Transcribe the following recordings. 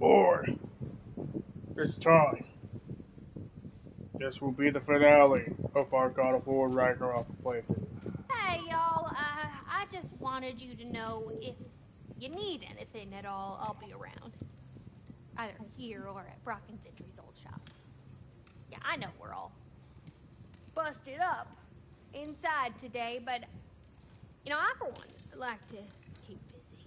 War. It's time. This will be the finale of our God of War Ragnarok playthrough. Hey, y'all. I just wanted you to know if you need anything at all, I'll be around. Either here or at Brock and Sindri's old shop. Yeah, I know we're all busted up inside today, but, you know, I, for one, like to keep busy.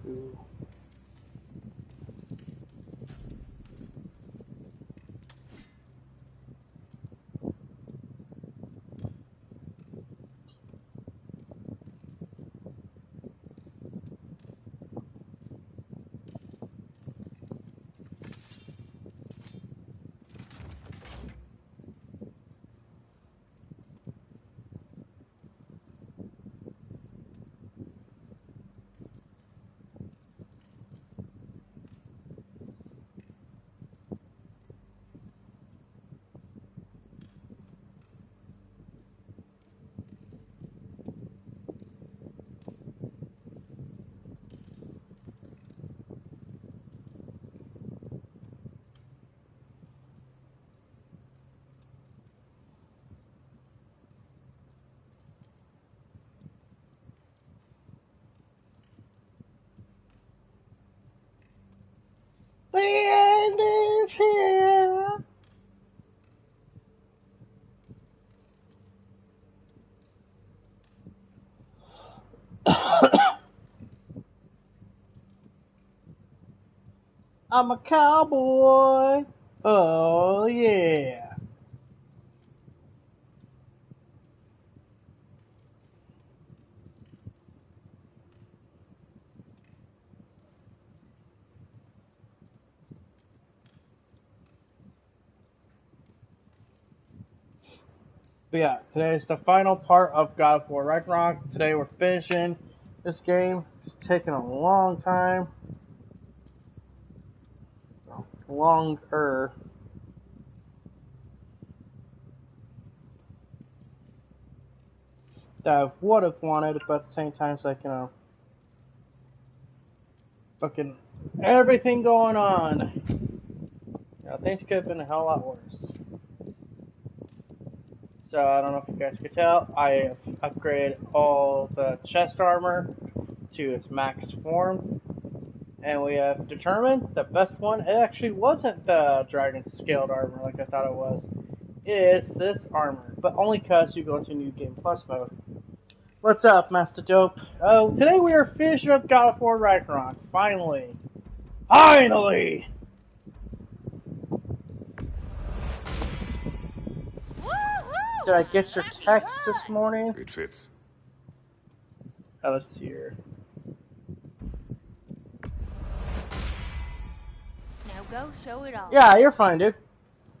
Cool. The end is here. I'm a cowboy. Oh yeah. But yeah, today's the final part of God of War Ragnarok. Today we're finishing this game. It's taken a long time. Longer. That I would have wanted, but at the same time, it's like, you know, fucking everything going on. You know, things could have been a hell lot worse. So I don't know if you guys could tell, I have upgraded all the chest armor to its max form. And we have determined the best one, it actually wasn't the dragon scaled armor like I thought it was. It is this armor, but only because you go into New Game Plus mode. What's up, Master Dope? Oh, today we are finishing up God of War Ragnarok. Finally. Finally! Woohoo! Did I get your text this morning? It fits. Oh, let's see here. Now go show it all. Yeah, you're fine, dude.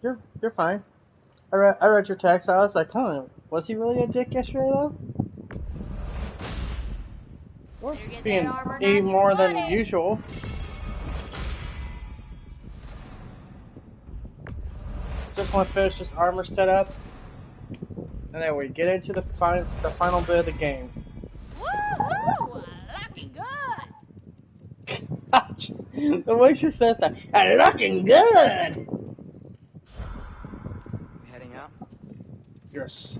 You're fine. I read your text. I was like, huh, was he really a dick yesterday though? Or being any more than usual. Just want to finish this armor setup, and then we get into the final bit of the game. Woohoo! Looking good. The way she says that, looking good. Heading out? Yes.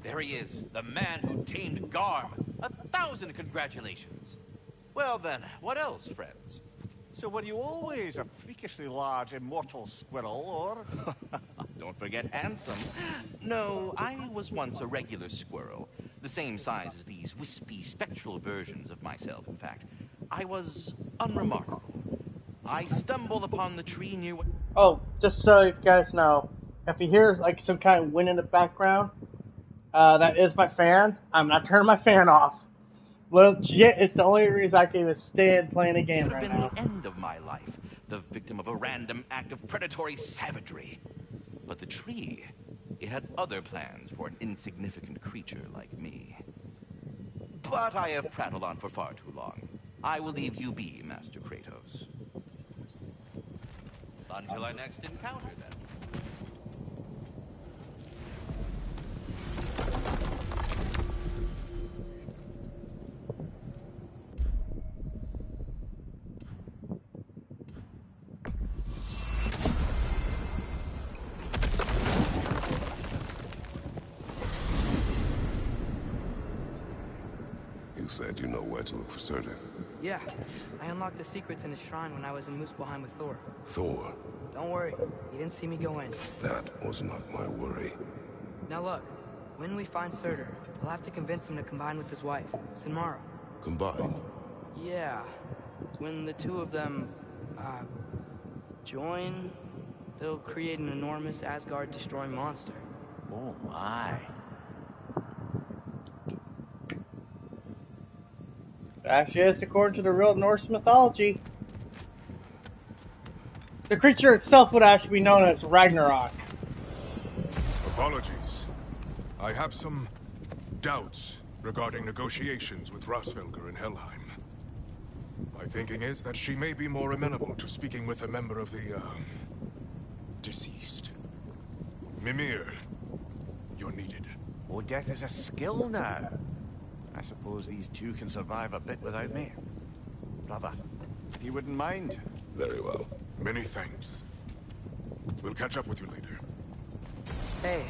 There he is, the man who tamed Garm. 1,000 congratulations. Well then, what else, friends? So were you always a freakishly large immortal squirrel, or...? Don't forget handsome. No, I was once a regular squirrel. The same size as these wispy, spectral versions of myself, in fact. I was unremarkable. I stumbled upon the tree near... Oh, just so you guys know, if you hear like some kind of wind in the background, that is my fan. I'm not turning my fan off. Legit, it's the only reason I can even stand playing a game right now. It would have been the end of my life, the victim of a random act of predatory savagery. But the tree, It had other plans for an insignificant creature like me. But I have prattled on for far too long. I will leave you be, Master Kratos. Until our next encounter, then. You said you know where to look for Surtur. Yeah, I unlocked the secrets in his shrine when I was in Muspelheim with Thor. Thor? Don't worry, he didn't see me go in. That was not my worry. Now look, when we find Surtur, I'll have to convince him to combine with his wife, Sinmara. Combine? Yeah, when the two of them, join, they'll create an enormous Asgard-destroying monster. Oh my. Actually, is according to the real Norse mythology. The creature itself would actually be known as Ragnarok. Apologies. I have some doubts regarding negotiations with Rosfelger in Helheim. My thinking is that she may be more amenable to speaking with a member of the, deceased. Mimir, you're needed. Oh, death is a skill now. I suppose these two can survive a bit without me. Brother, if you wouldn't mind. Very well. Many thanks. We'll catch up with you later. Hey,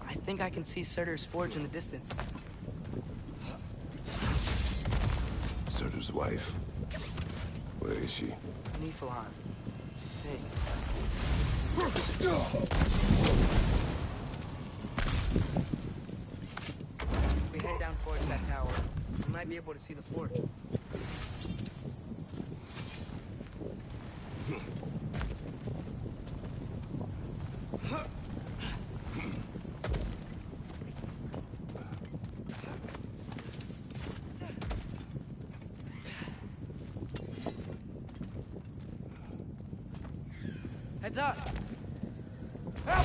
I think I can see Surtur's forge in the distance. Surtur's wife. Where is she? Niflheim. Hey. If we head down towards that tower, we might be able to see the forge. Heads up! I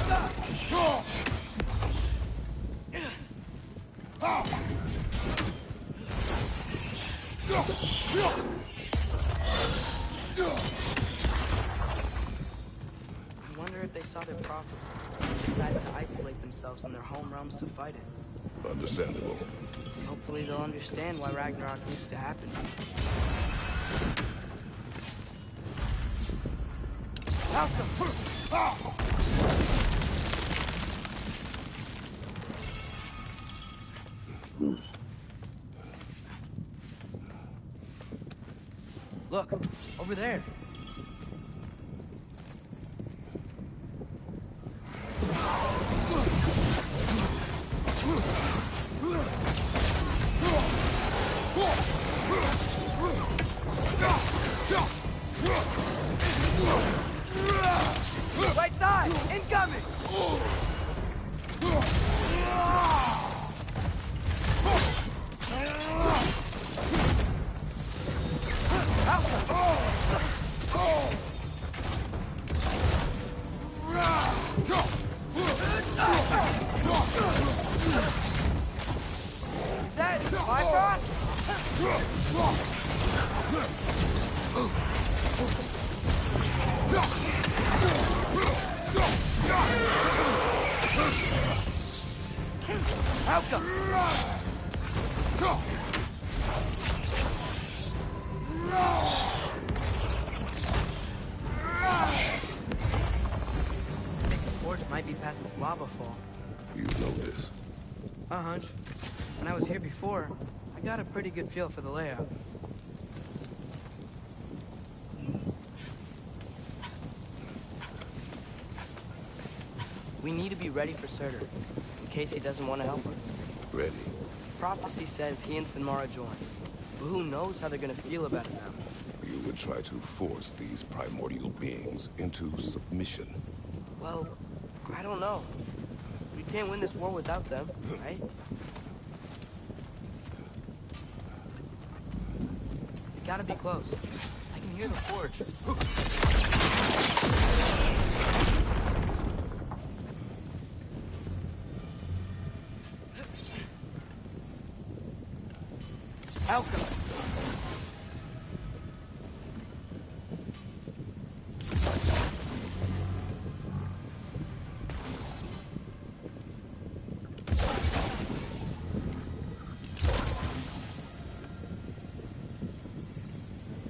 wonder if they saw their prophecy and decided to isolate themselves in their home realms to fight it. Understandable. Hopefully they'll understand why Ragnarok needs to happen. Look, over there. Right side, incoming! Is that Bifrost? Outcome! Forge might be past this lava fall. You know this. A hunch. When I was here before, I got a pretty good feel for the layout. We need to be ready for Surtur, in case he doesn't want to help us. Ready. Prophecy says he and Sinmara join, but who knows how they're gonna feel about it now. You would try to force these primordial beings into submission. Well, I don't know. We can't win this war without them, right? We gotta be close. I can hear the forge. Alchemy.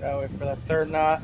Gotta wait for that third knot.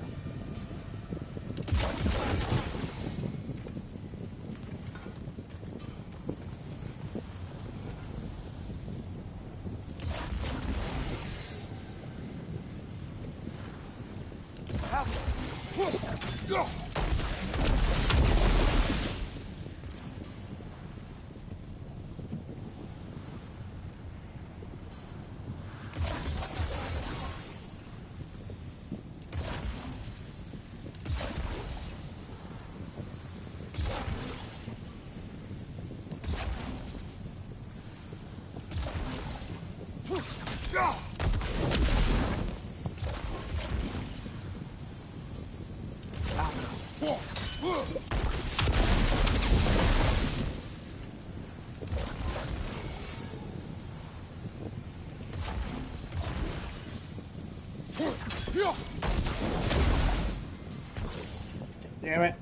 Damn it.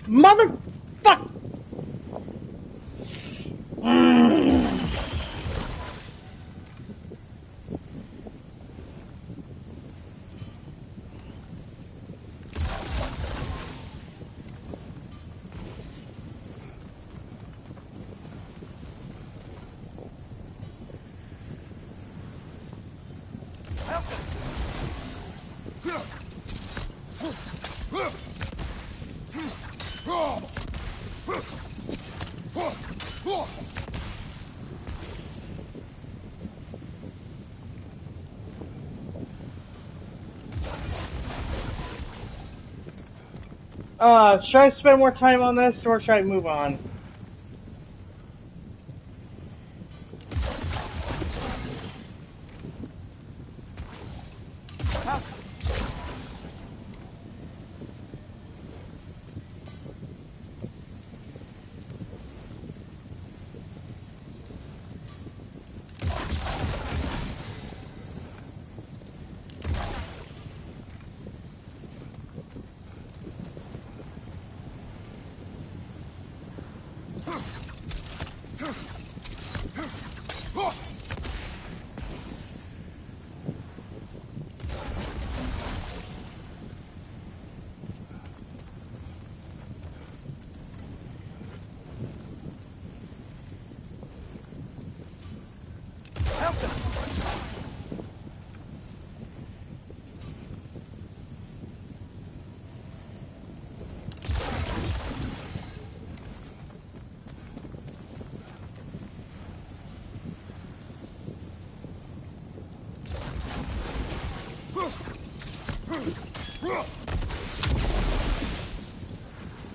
Motherfuck! Should I spend more time on this, or should I move on?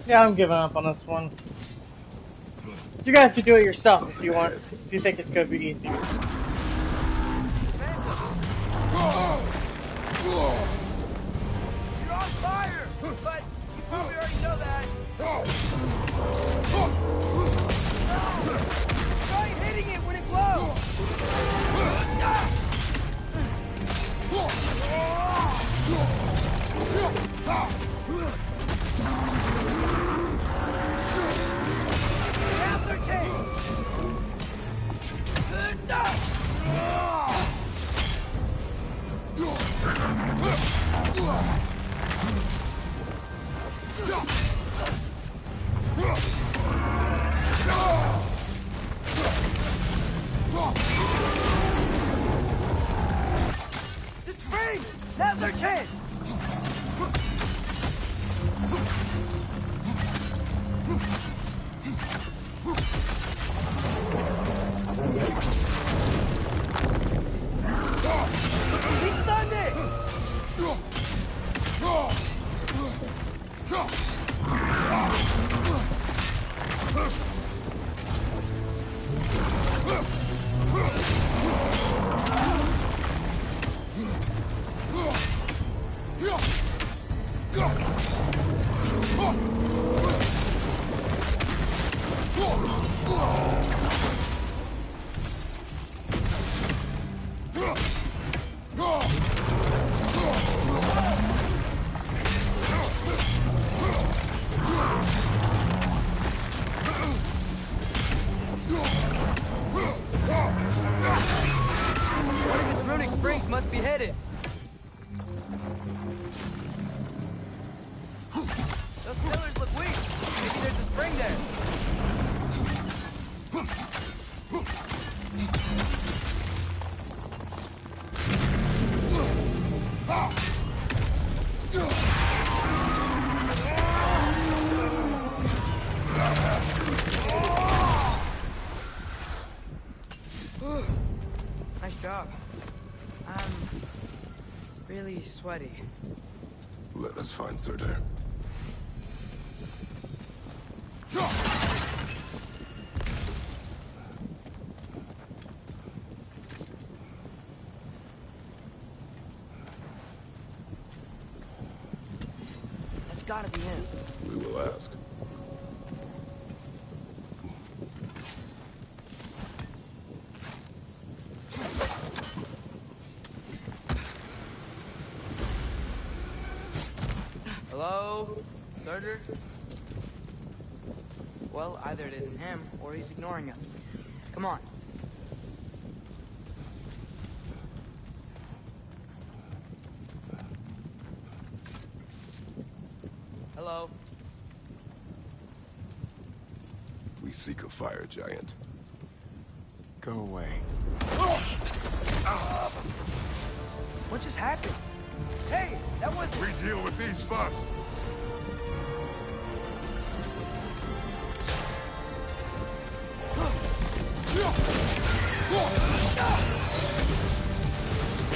Yeah, I'm giving up on this one. You guys can do it yourself if you want, if you think it's gonna be easy. You're on fire! But you probably already know that. Try hitting it when it blows! The spring! Now's our chance! He stunned it! One of its runic springs must be hidden. Those pillars look weak. Maybe there's a spring there. Whew. Nice job. I'm really sweaty. Let us find Surtur. That's gotta be him. We will ask. Hello? Surtur? Well, either it isn't him, or he's ignoring us. Come on. Hello? We seek a fire giant. Go away. What just happened? Hey, that was... We deal with these first.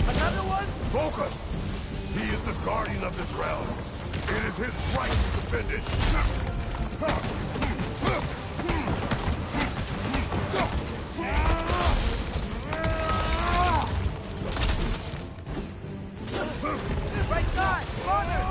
Another one? Focus! He is the guardian of this realm. It is his right to defend it. Right side! Farther!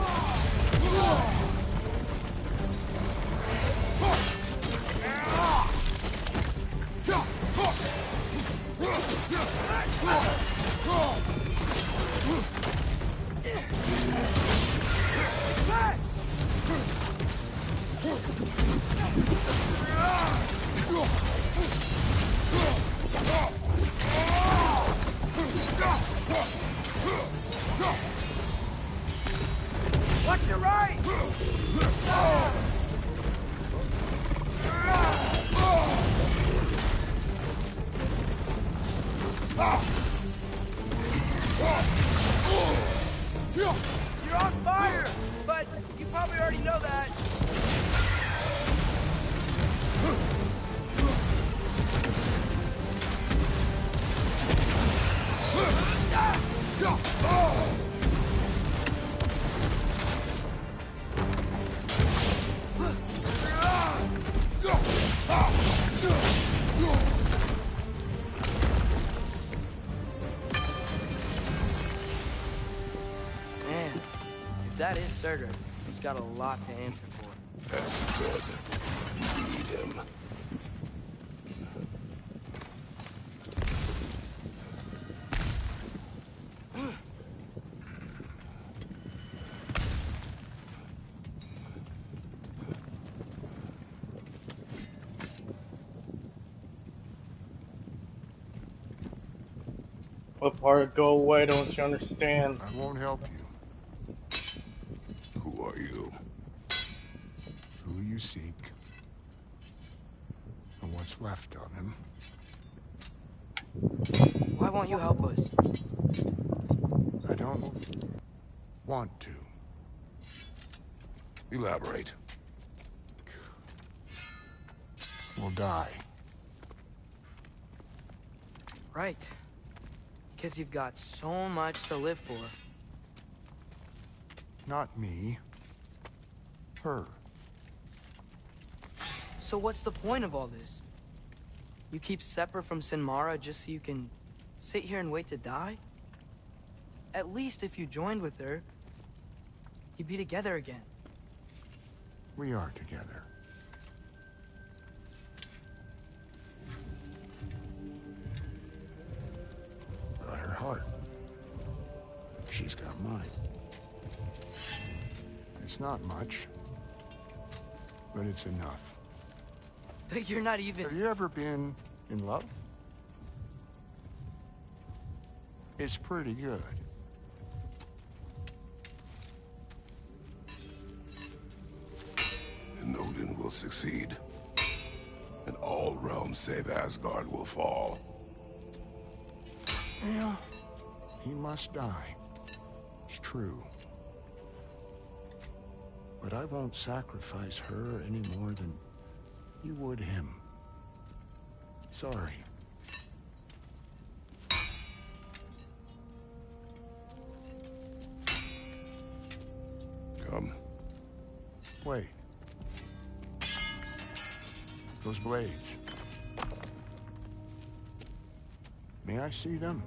Watch your right! You're on fire! But you probably already know that. Man, if that is Surtur, he's got a lot to answer for. As you said, we need him. What part? Go away, don't you understand? I won't help you. Who are you? Who you seek, and what's left of him. Why won't you help us? I don't want to. Elaborate. We'll die. Right. Because you've got so much to live for. Not me. Her. So what's the point of all this? You keep separate from Sinmara just so you can sit here and wait to die? At least if you joined with her, you'd be together again. We are together. Got her heart. She's got mine. It's not much, but it's enough. But you're not even... Have you ever been in love? It's pretty good. And Odin will succeed. And all realms save Asgard will fall. Yeah, he must die. It's true. But I won't sacrifice her any more than you would him. Sorry. Come. Wait. Those blades. May I see them?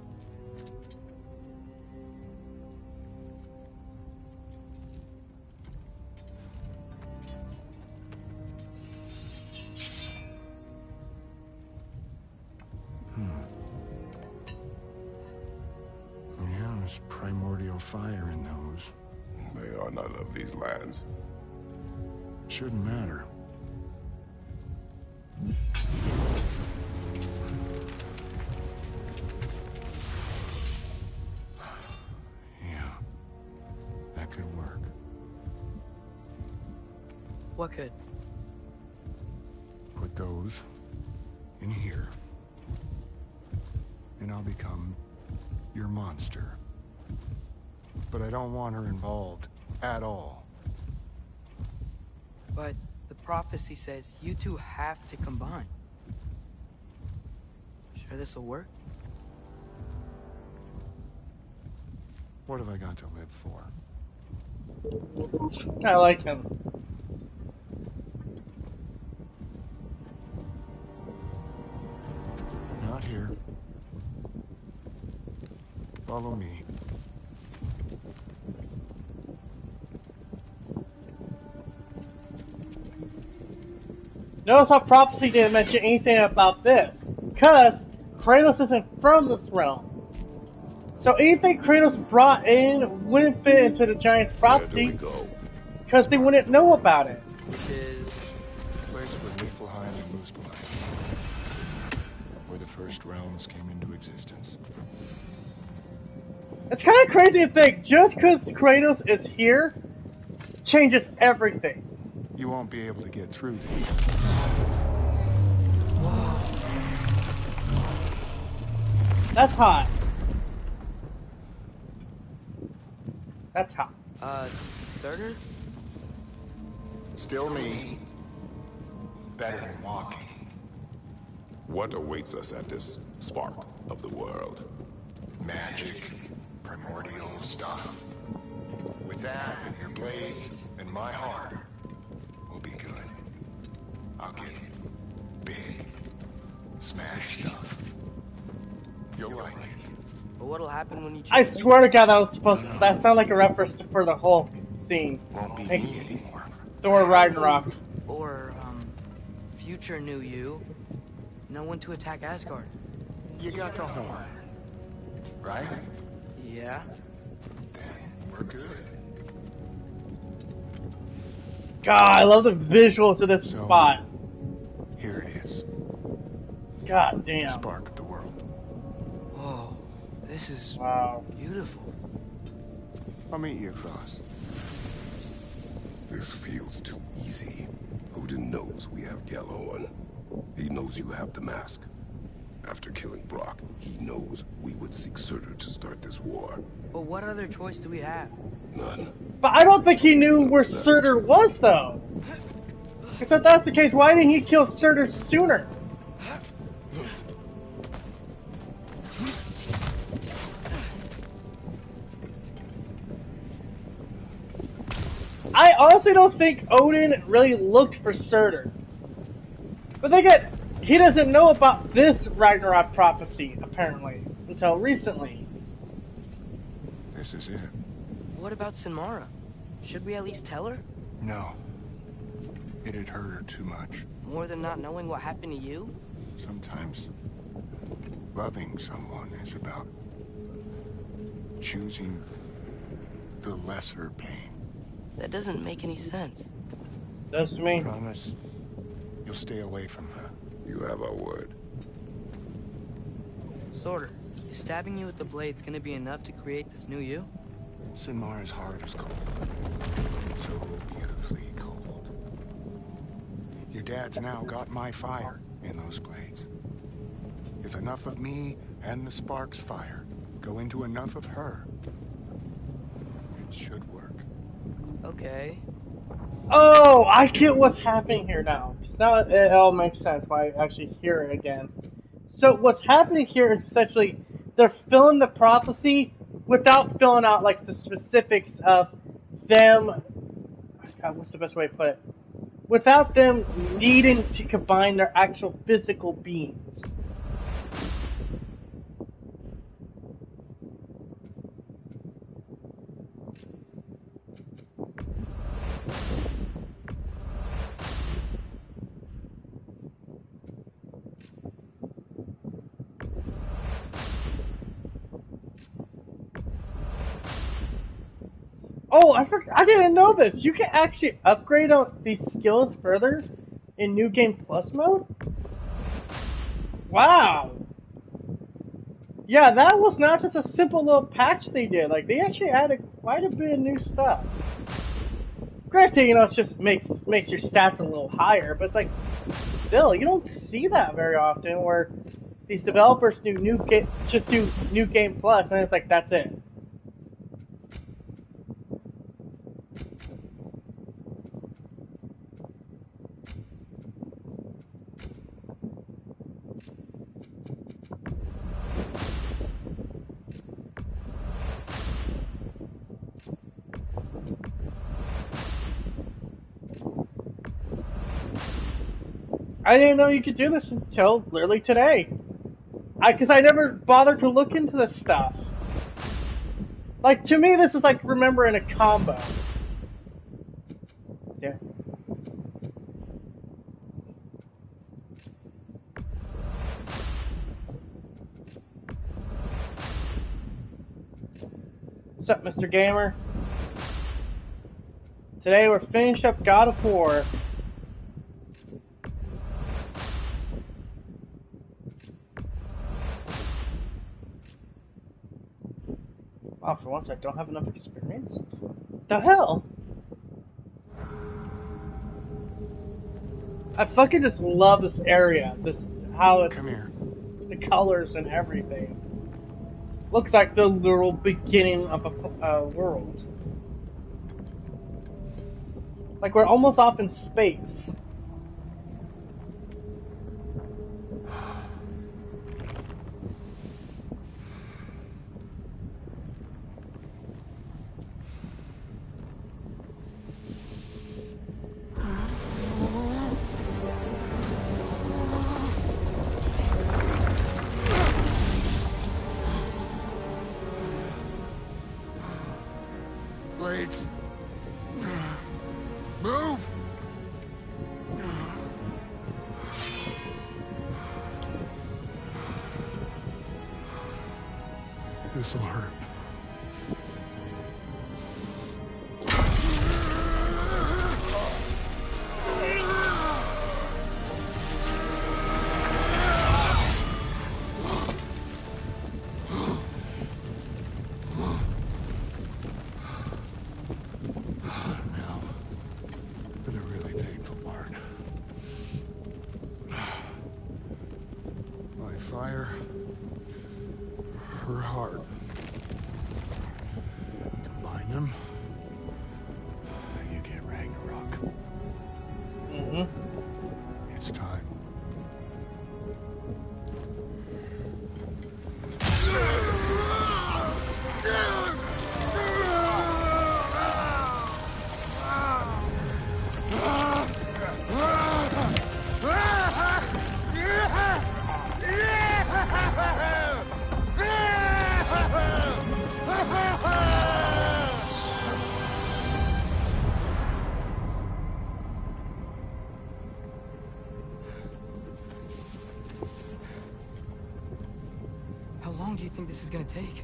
Yeah, there's primordial fire in those. They are not of these lands. Shouldn't matter. Yeah, that could work. What could? Put those in here, and I'll become your monster. But I don't want her involved at all. But the prophecy says you two have to combine. Sure this'll work? What have I got to live for? I like him. Not here. Follow me. Notice how prophecy didn't mention anything about this, because Kratos isn't from this realm. So anything Kratos brought in wouldn't fit into the Giant's Where do prophecy, we go? because they wouldn't know about it. Which is... Place where Niflheim and Muspelheim, where the first realms came into existence. It's kind of crazy to think, just because Kratos is here, changes everything. You won't be able to get through this. That's hot. That's hot. Surtur? Still me. Better than walking. What awaits us at this spark of the world? Magic, primordial stuff. With that and your blades and my heart, we'll be good. I'll get big, smash stuff. You'll like it. But what'll happen when you I change? swear to God, that sounded like a reference for the Hulk scene. Won't be Hey, me anymore. Thor Ragnarok. Or, future new you. Know when to attack Asgard. You got the horn, right? Yeah? Then we're good. God, I love the visuals of this So- spot. Here it is. God The damn. spark of the world. Whoa. This is Wow. beautiful. I'll meet you across. This feels too easy. Odin knows we have Gjallarhorn. He knows you have the mask. After killing Brock, he knows we would seek Surtur to start this war. But what other choice do we have? None. But I don't think he knew knows where that Surtur too. was, though. Because if that's the case, why didn't he kill Surtur sooner? I honestly don't think Odin really looked for Surtur. But he doesn't know about this Ragnarok prophecy, apparently, until recently. This is it. What about Sinmara? Should we at least tell her? No. It'd hurt her too much. More than not knowing what happened to you? Sometimes loving someone is about choosing the lesser pain. That doesn't make any sense. That's me. Promise you'll stay away from her. You have our word. Sorter, is stabbing you with the blades gonna be enough to create this new you? Sinmara's heart is cold. So beautifully cold. Your dad's now got my fire in those blades. If enough of me and the spark's fire go into enough of her, it should work. Okay. Oh, I get what's happening here now. Now it all makes sense why I actually hear it again. So what's happening here is essentially they're filling the prophecy without filling out like the specifics of them. God, what's the best way to put it? Without them needing to combine their actual physical beings. Oh, I didn't know this. You can actually upgrade these skills further in New Game Plus mode? Wow. Yeah, that was not just a simple little patch they did. Like, they actually added quite a bit of new stuff. Granted, it just makes your stats a little higher, but it's like, still, you don't see that very often where these developers do just do New Game Plus, and it's like, that's it. I didn't know you could do this until literally today. Because I never bothered to look into this stuff. Like, to me, this is like remembering a combo. Yeah. What's up, Mr. Gamer? Today we're finishing up God of War. Wow, for once I don't have enough experience? The hell? I fucking just love this area. How it's... Come here. The colors and everything. Looks like the literal beginning of a world. Like we're almost off in space. Blades. Move! This'll hurt. her heart. Combine them, you get Ragnarok. It's time. How long do you think this is gonna take?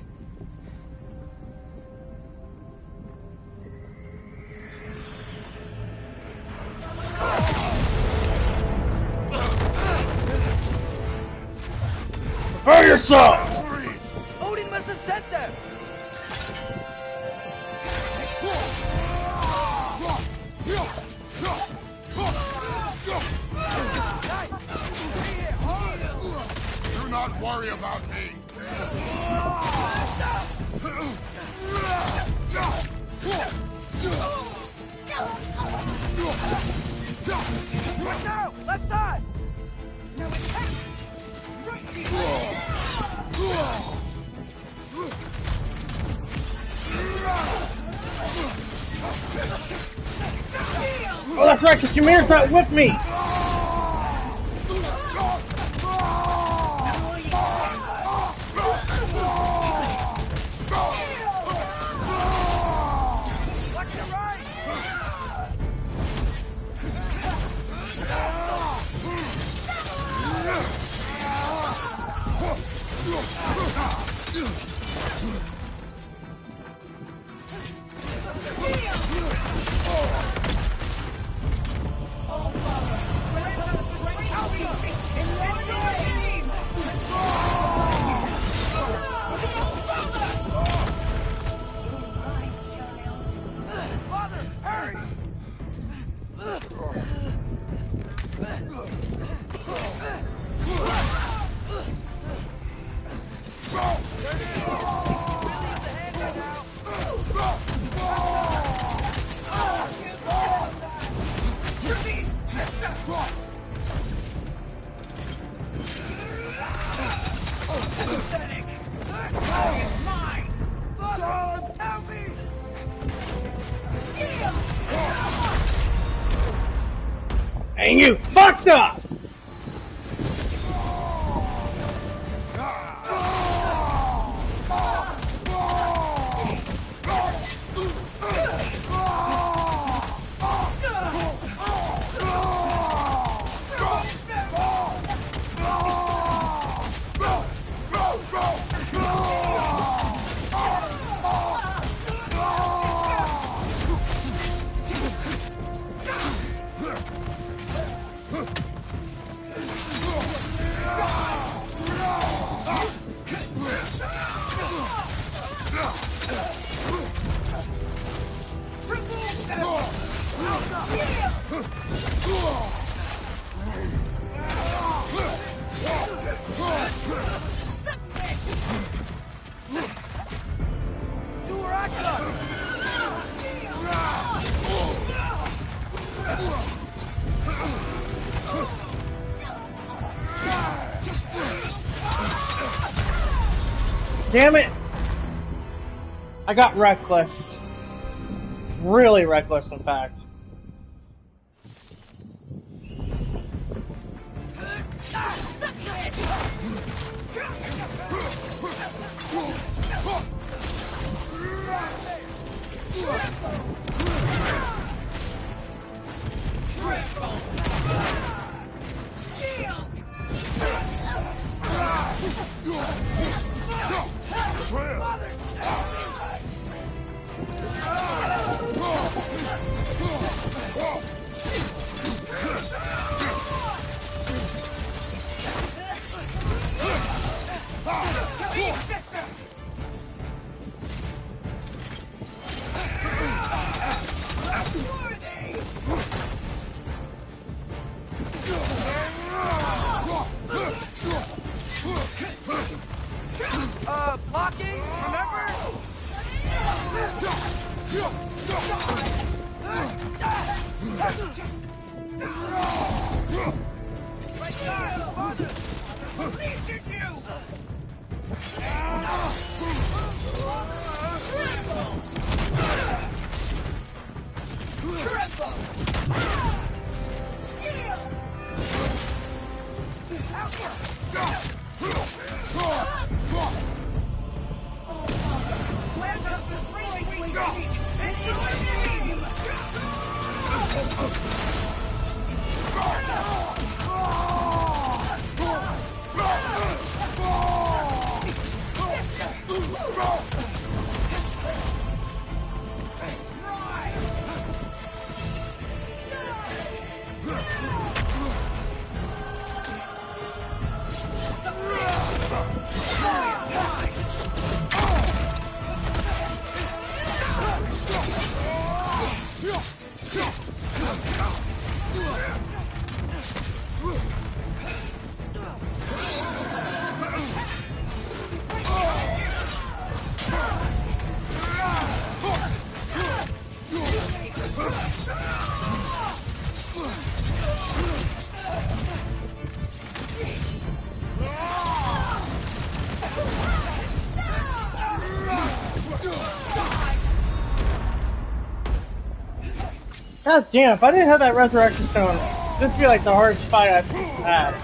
Prepare yourself! Odin must have sent them! Do not worry about me. Watch out! Left side! Oh, that's right, because Ymir's not with me! Watch the right! Father, hurry! And you fucked up! Damn it! I got reckless. Really reckless, in fact. Blocking, remember? Right side, father! Please get you! Triple! God damn, if I didn't have that resurrection stone, this would be like the hardest fight I've had.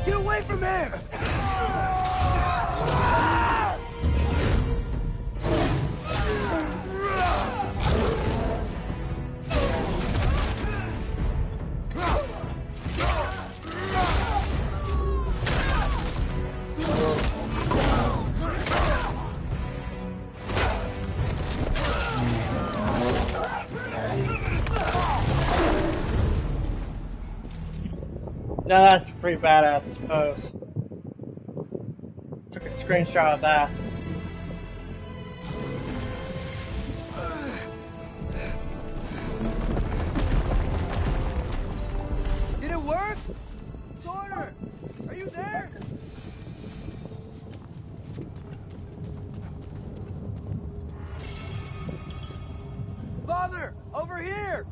Get away from him! Now that's pretty badass, I suppose. Took a screenshot of that. Did it work? Sorter! Are you there? Father! Over here!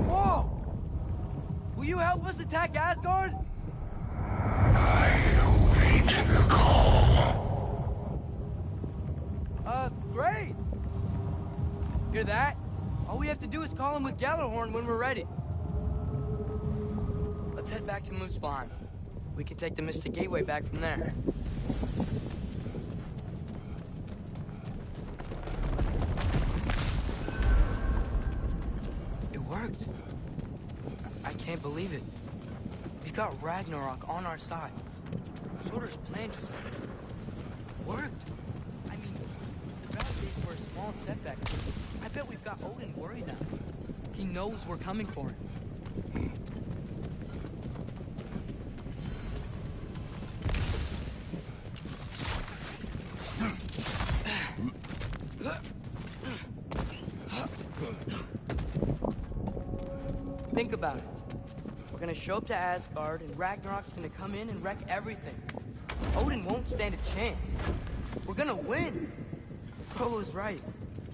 Whoa! Will you help us attack Asgard? I await the call. Great! Hear that? All we have to do is call him with Gjallarhorn when we're ready. Let's head back to Muspelheim. We can take the Mystic Gateway back from there. It worked. I can't believe it. We got Ragnarok on our side. Sorter's plan just worked. I mean, the battle days were a small setback. I bet we've got Odin worried now. He knows we're coming for him. Think about it. We're gonna show up to Asgard, and Ragnarok's gonna come in and wreck everything. Odin won't stand a chance. We're gonna win. Frollo's right.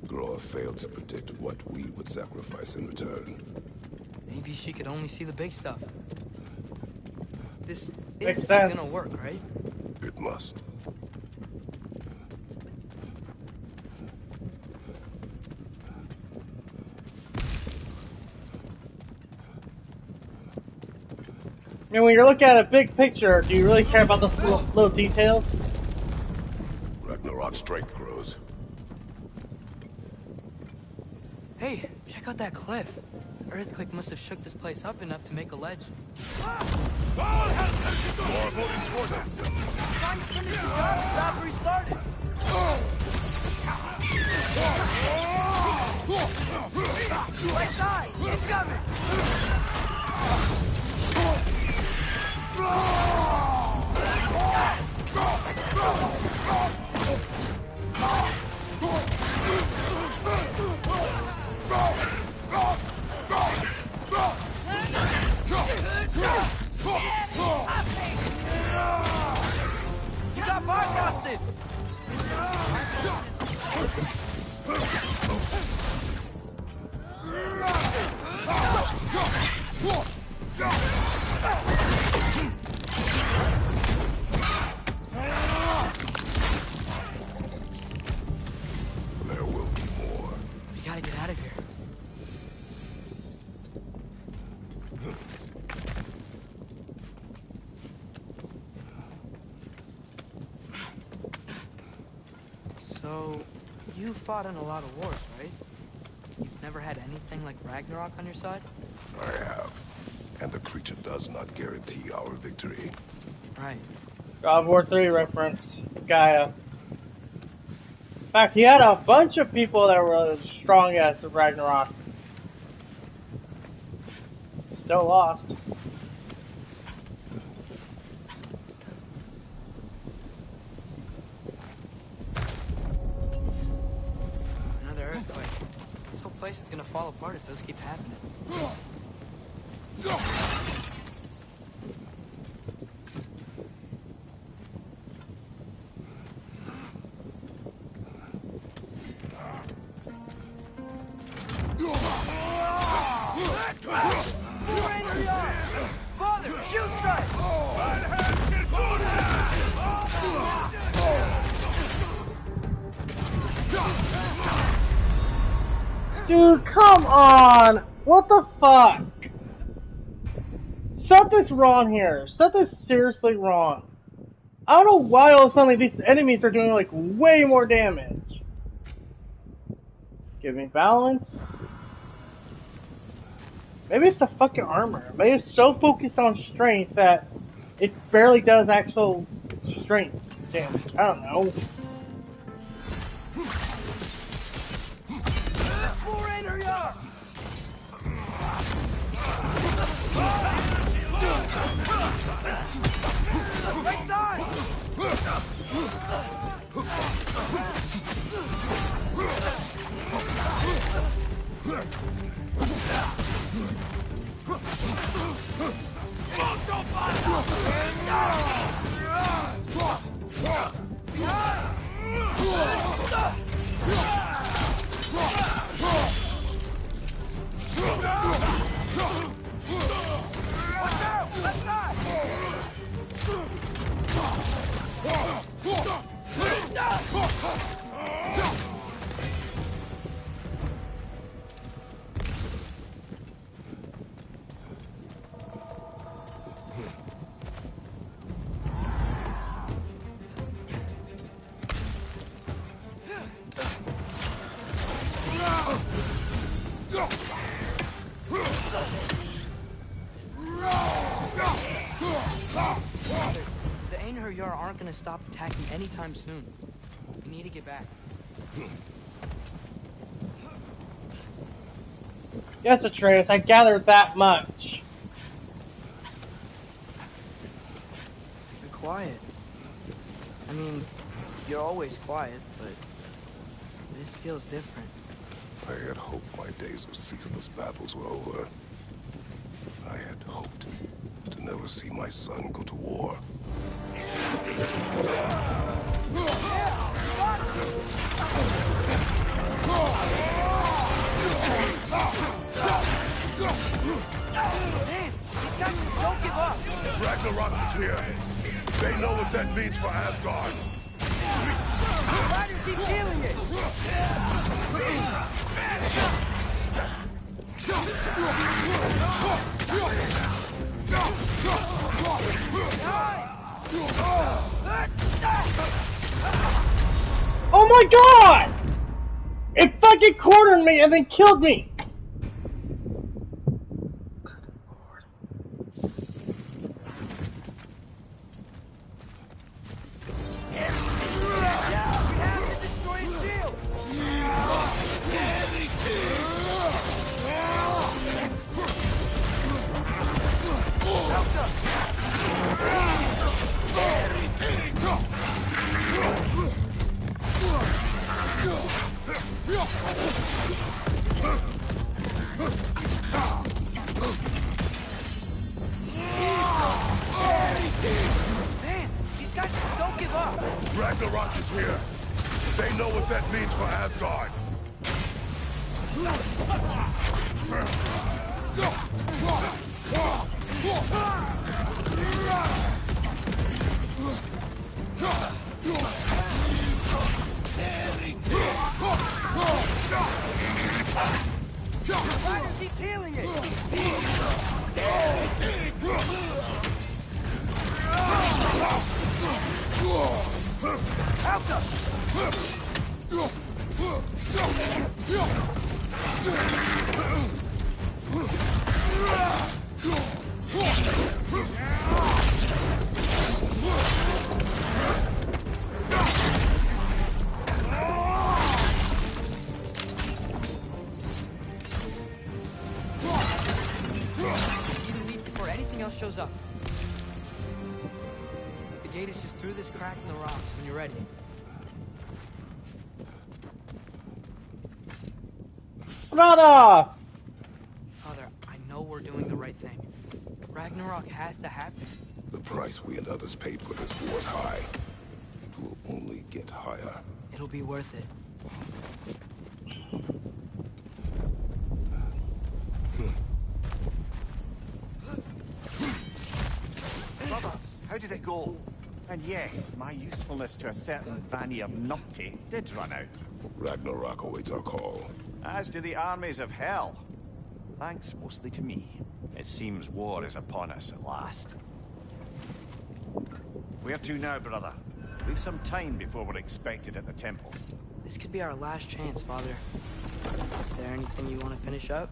Groa failed to predict what we would sacrifice in return. Maybe she could only see the big stuff. This Makes is sense. gonna work, right? It must. I mean, when you're looking at a big picture, do you really care about those little details? Ragnarok's strength grows. Hey, check Check out that cliff. The earthquake must have shook this place up enough to make a ledge. More moving towards us. Trying to finish the job after he started. Right side! He's coming! You got bypassed! There will be more. We gotta get out of here. So, you fought in a lot of wars, right? You've never had anything like Ragnarok on your side? I have. And the creature does not guarantee our victory. Right. God of War 3 reference. Gaia. In fact, he had a bunch of people that were as strong as Ragnarok. Still lost. Another earthquake. This whole place is gonna fall apart if those keep happening. Father, shoot strike! Dude, come on! What the fuck? Something's wrong here. Something's seriously wrong. I don't know why all of a sudden these enemies are doing like way more damage. Give me balance. Maybe it's the fucking armor. Maybe it's so focused on strength that it barely does actual strength damage. I don't know. Right side! The Einherjar aren't gonna stop attacking anytime soon. We need to get back. Yes, Atreus, I gathered that much. You're quiet. I mean, you're always quiet, but this feels different. I had hoped my days of ceaseless battles were over. I had hoped to never see my son go to war. Don't give up! Ragnarok is here. They know what that means for Asgard. Why do you keep feeling it? Oh my god! It fucking cornered me and then killed me! Ragnarok is here. They know what that means for Asgard. Keep healing it! Help us! Before anything else shows up. The gate is just through this crack in the rocks when you're ready. Brother! Father, I know we're doing the right thing. Ragnarok has to happen. The price we and others paid for this war is high. It will only get higher. It'll be worth it. Brothers, how did it go? And yes, my usefulness to a certain Vanir numpty did run out. Ragnarok awaits our call. As do the armies of hell. Thanks mostly to me. It seems war is upon us at last. Where to now, brother? We've some time before we're expected at the temple. This could be our last chance, Father. Is there anything you want to finish up?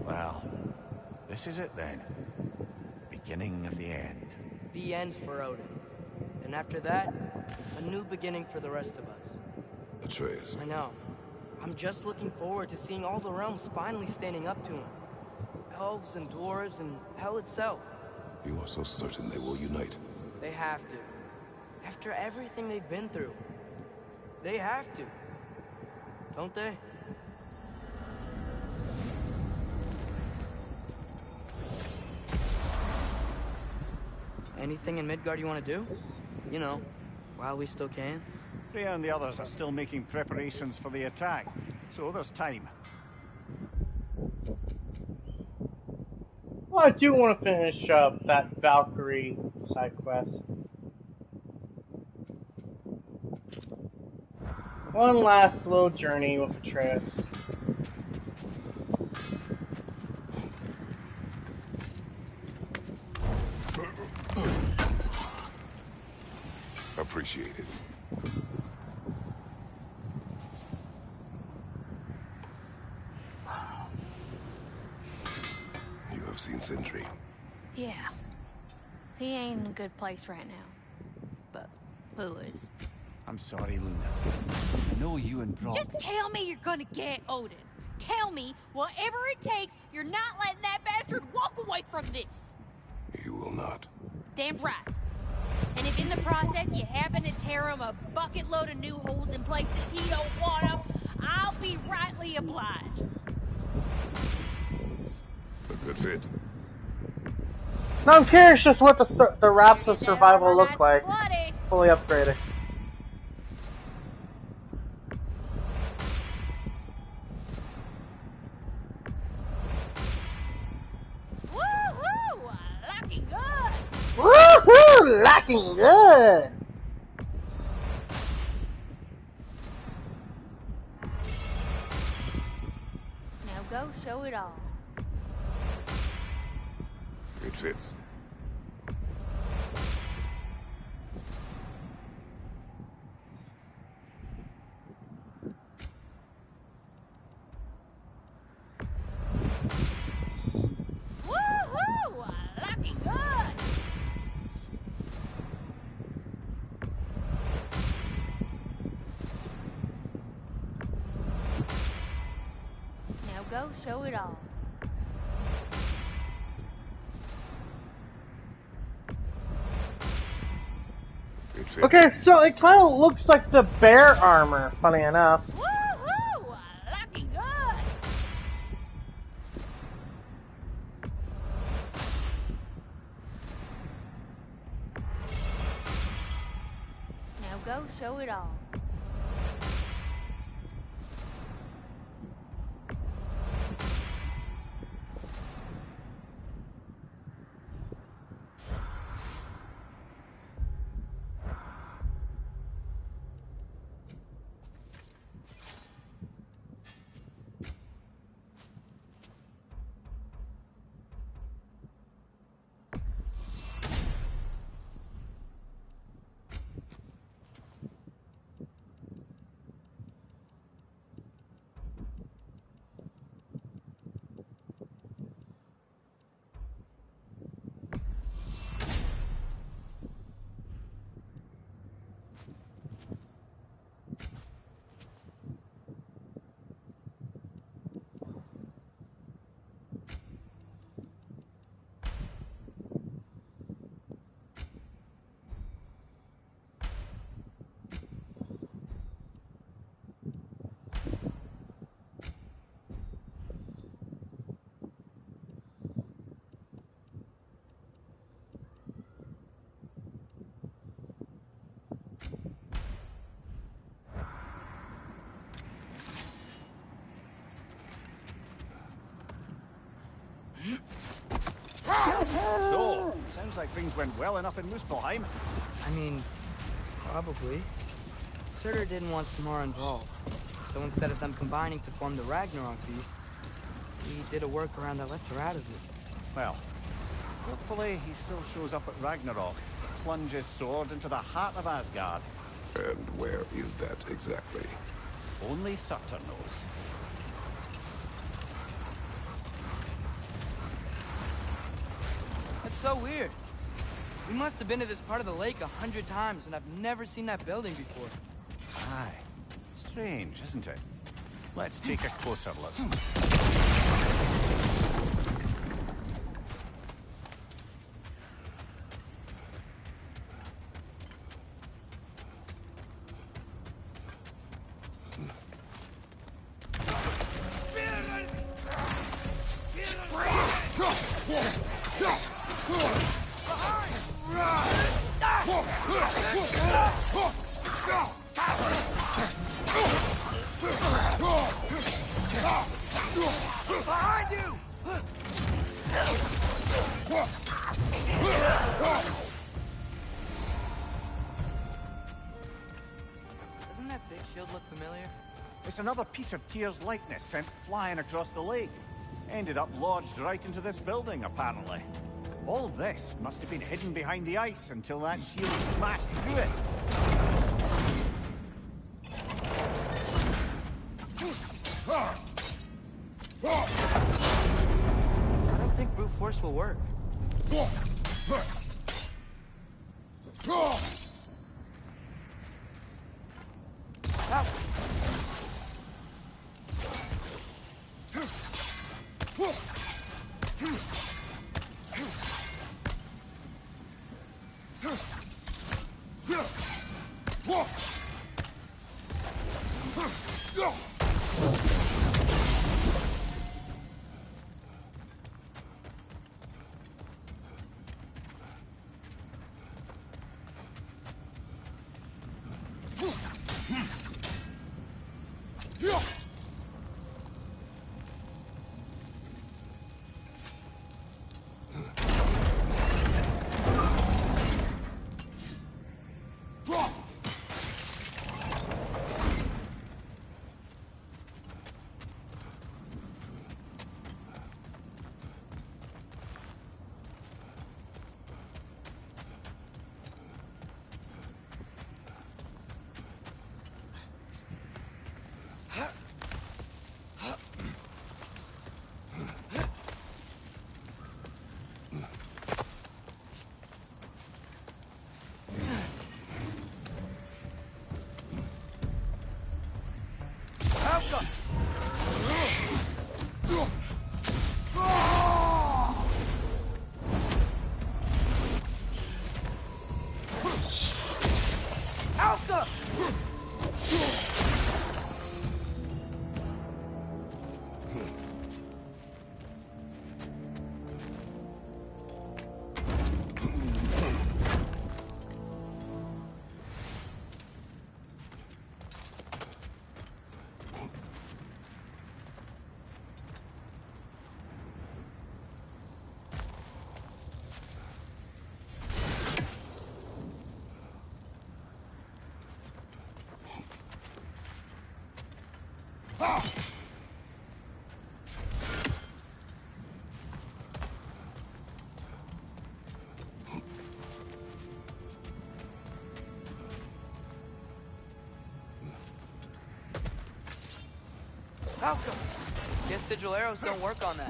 Well, this is it then. Beginning of the end. The end for Odin. And after that, a new beginning for the rest of us. Atreus, I know. I'm just looking forward to seeing all the realms finally standing up to him. Elves and dwarves and hell itself. you are so certain they will unite? They have to. After everything they've been through. They have to. Don't they? Anything in Midgard you want to do? You know, while we still can. Freya and the others are still making preparations for the attack, so there's time. Well, I do want to finish up that Valkyrie side quest. One last little journey with Atreus. Appreciate it. You have seen Sindri. Yeah. He ain't in a good place right now. But who is? I'm sorry, Luna. I know you and Brock... Just tell me you're gonna get Odin. Tell me, whatever it takes, you're not letting that bastard walk away from this. You will not. Damn right. And if in the process you happen to tear him a bucket load of new holes in places he don't want them, I'll be rightly obliged. A good fit. Now I'm curious just what the wraps of survival look like. Fully upgraded. Woohoo! Looking good! Woohoo! Looking good! Now go show it all. It fits. Woohoo! Looking good! Now go show it all. outfit. Okay, so it kind of looks like the bear armor, funny enough. Woohoo! Looking good! Now go show it all. So, sounds like things went well enough in Muspelheim. I mean, probably. Surtur didn't want Samara involved, so instead of them combining to form the Ragnarok beast, he did a workaround that left her out of it. Well, hopefully he still shows up at Ragnarok, plunge his sword into the heart of Asgard. And where is that exactly? Only Surtur knows. That's so weird. We must have been to this part of the lake 100 times, and I've never seen that building before. Aye. Strange, isn't it? Let's take a closer look. Behind you! Doesn't that big shield look familiar? It's another piece of Tyr's likeness sent flying across the lake. Ended up lodged right into this building, apparently. All this must have been hidden behind the ice until that shield smashed through it. I don't think brute force will work. Alka! Guess sigil arrows don't work on that.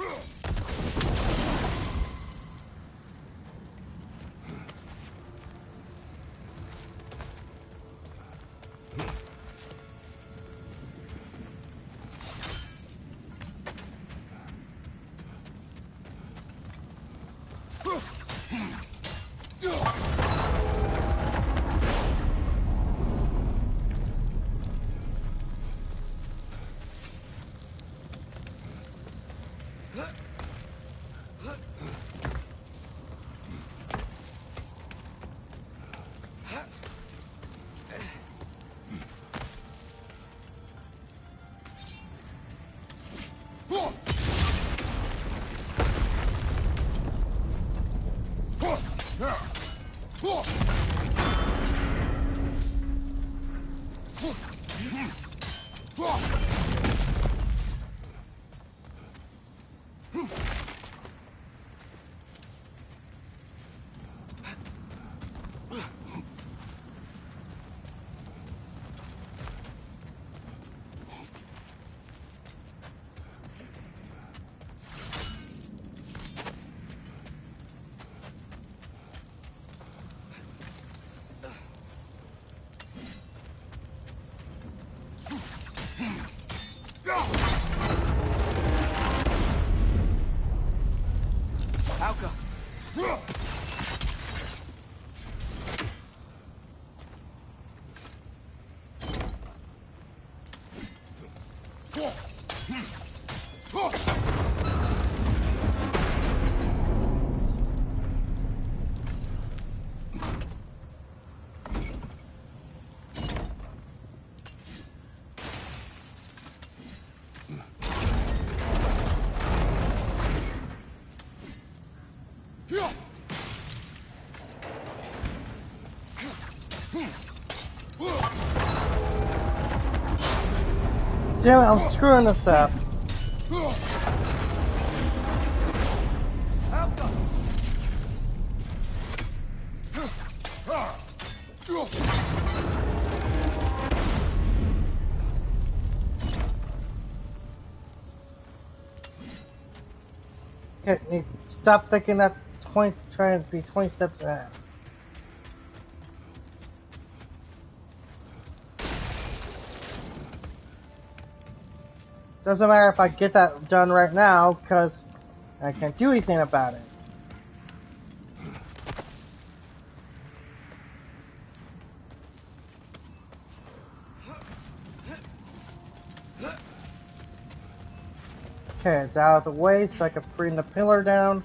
Alka! Damn it, I'm screwing this up. Okay, stop thinking that trying to be 20 steps ahead. Doesn't matter if I get that done right now, because I can't do anything about it. Okay, it's out of the way so I can bring the pillar down.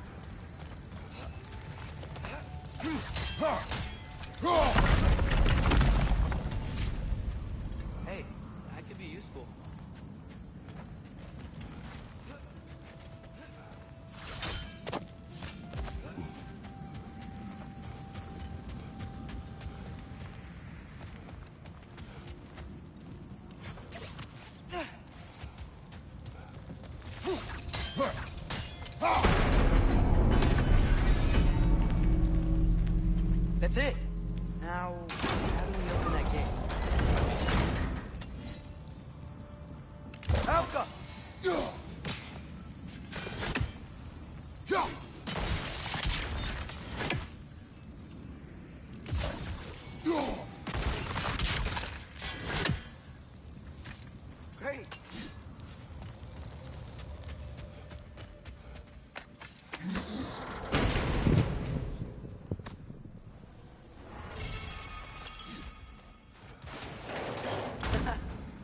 Hey, that could be useful. That's it. Now, how do we open that gate? Alka! Great.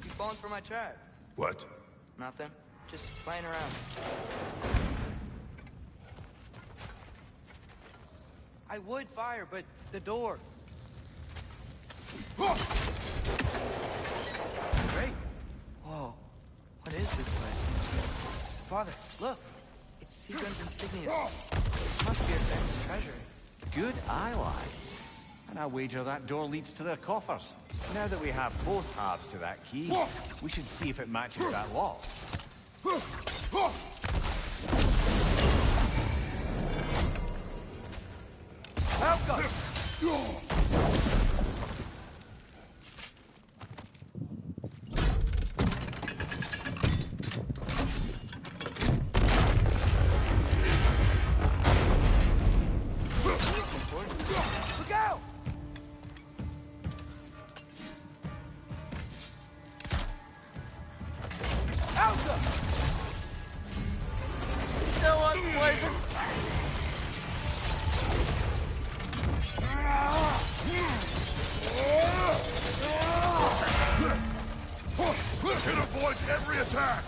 You falling for my trap? What? Nothing. Just playing around. I would fire, but the door. Great. Whoa. What is this place? Father, look. It's Seagun's insignia. This must be our family's treasure. Good eye. And I wager that door leads to their coffers. Now that we have both halves to that key, we should see if it matches that lock. Alka! blazes! It avoids every attack!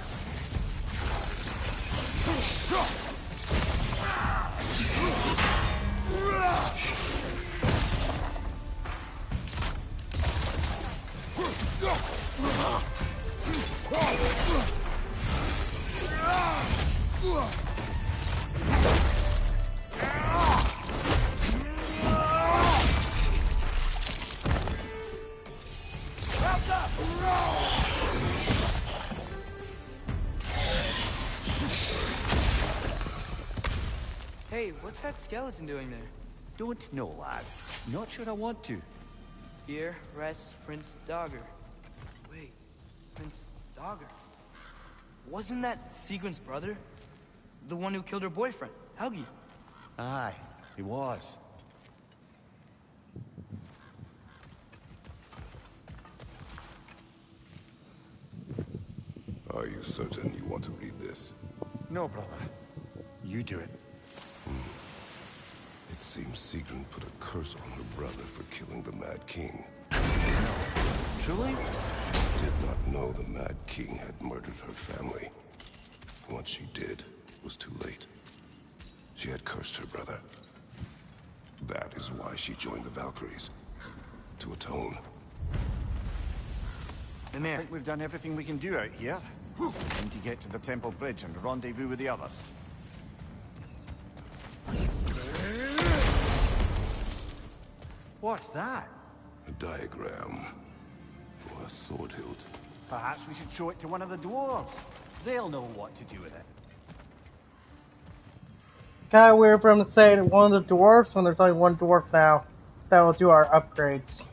Hey, what's that skeleton doing there? Don't know, lad. Not sure I want to. Here rests Prince Dogger. Wait, Prince Dogger? Wasn't that Sigrun's brother? The one who killed her boyfriend, Helgi? Aye, he was. Are you certain you want to read this? No, brother. You do it. It seems Sigrun put a curse on her brother for killing the Mad King. Truly? Did not know the Mad King had murdered her family. Once she did, it was too late. She had cursed her brother. That is why she joined the Valkyries. To atone. I think we've done everything we can do out here. Need to get to the Temple Bridge and rendezvous with the others. What's that? A diagram for a sword hilt. Perhaps we should show it to one of the dwarves. They'll know what to do with it. Kinda weird for him to say one of the dwarves when there's only one dwarf now that will do our upgrades.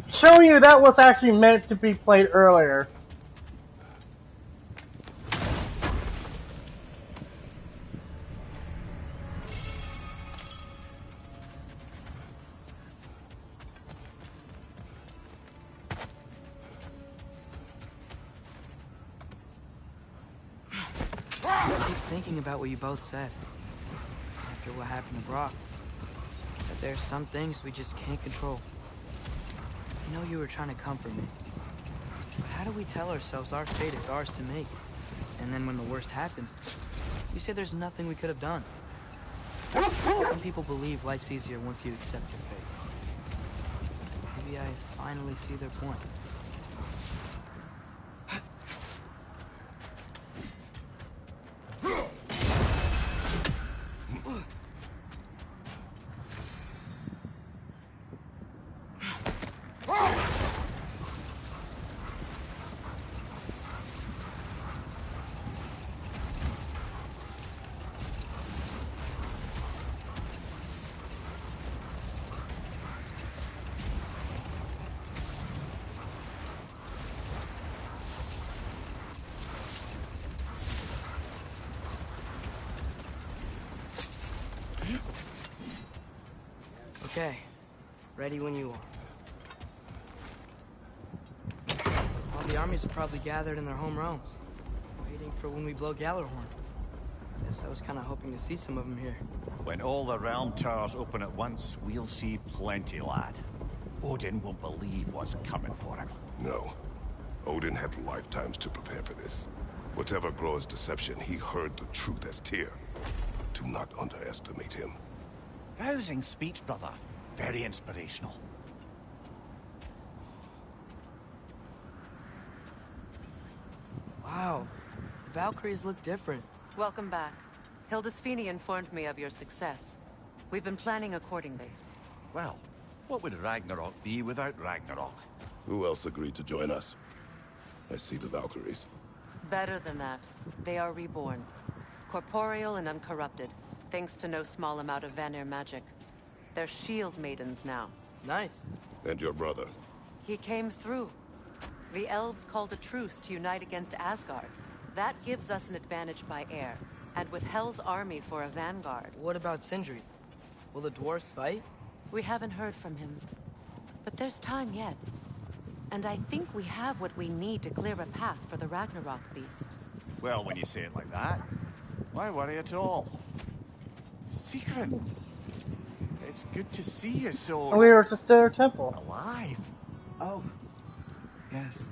Showing you that was actually meant to be played earlier. I keep thinking about what you both said. After what happened to Brock. That there's some things we just can't control. I know you were trying to comfort me. But how do we tell ourselves our fate is ours to make? And then when the worst happens, we say there's nothing we could have done. Some people believe life's easier once you accept your fate. Maybe I finally see their point. Okay, ready when you are. All the armies are probably gathered in their home realms, waiting for when we blow Gallarhorn. Guess I was kind of hoping to see some of them here. When all the realm towers open at once, we'll see plenty, lad. Odin won't believe what's coming for him. No. Odin had lifetimes to prepare for this. Whatever Groa's deception, he heard the truth as Tyr. Do not underestimate him. Rousing speech, brother. Very inspirational. Wow, the Valkyries look different. Welcome back. Hildisvini informed me of your success. We've been planning accordingly. Well, what would Ragnarok be without Ragnarok? Who else agreed to join us? I see the Valkyries. Better than that. They are reborn. Corporeal and uncorrupted, thanks to no small amount of Vanir magic. They're shield maidens now. Nice. And your brother? He came through. The elves called a truce to unite against Asgard. That gives us an advantage by air, and with Hell's army for a vanguard. What about Sindri? Will the dwarves fight? We haven't heard from him. But there's time yet. And I think we have what we need to clear a path for the Ragnarok beast. Well, when you say it like that. Why worry at all? Secret. It's good to see you so... We were just at our temple. alive. Oh, yes.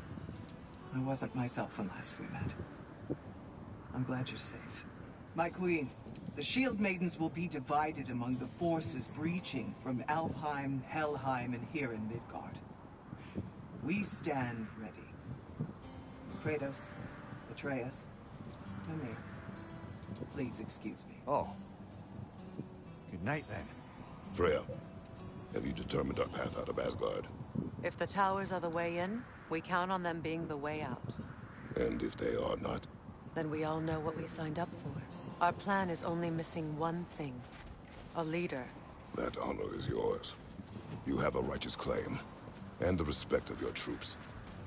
I wasn't myself when last we met. I'm glad you're safe. My queen, the Shield Maidens will be divided among the forces breaching from Alfheim, Helheim, and here in Midgard. We stand ready. Kratos, Atreus, Mimir, please excuse me. Oh. Good night, then. Freya, have you determined our path out of Asgard? If the towers are the way in, we count on them being the way out. And if they are not? Then we all know what we signed up for. Our plan is only missing one thing. A leader. That honor is yours. You have a righteous claim, and the respect of your troops.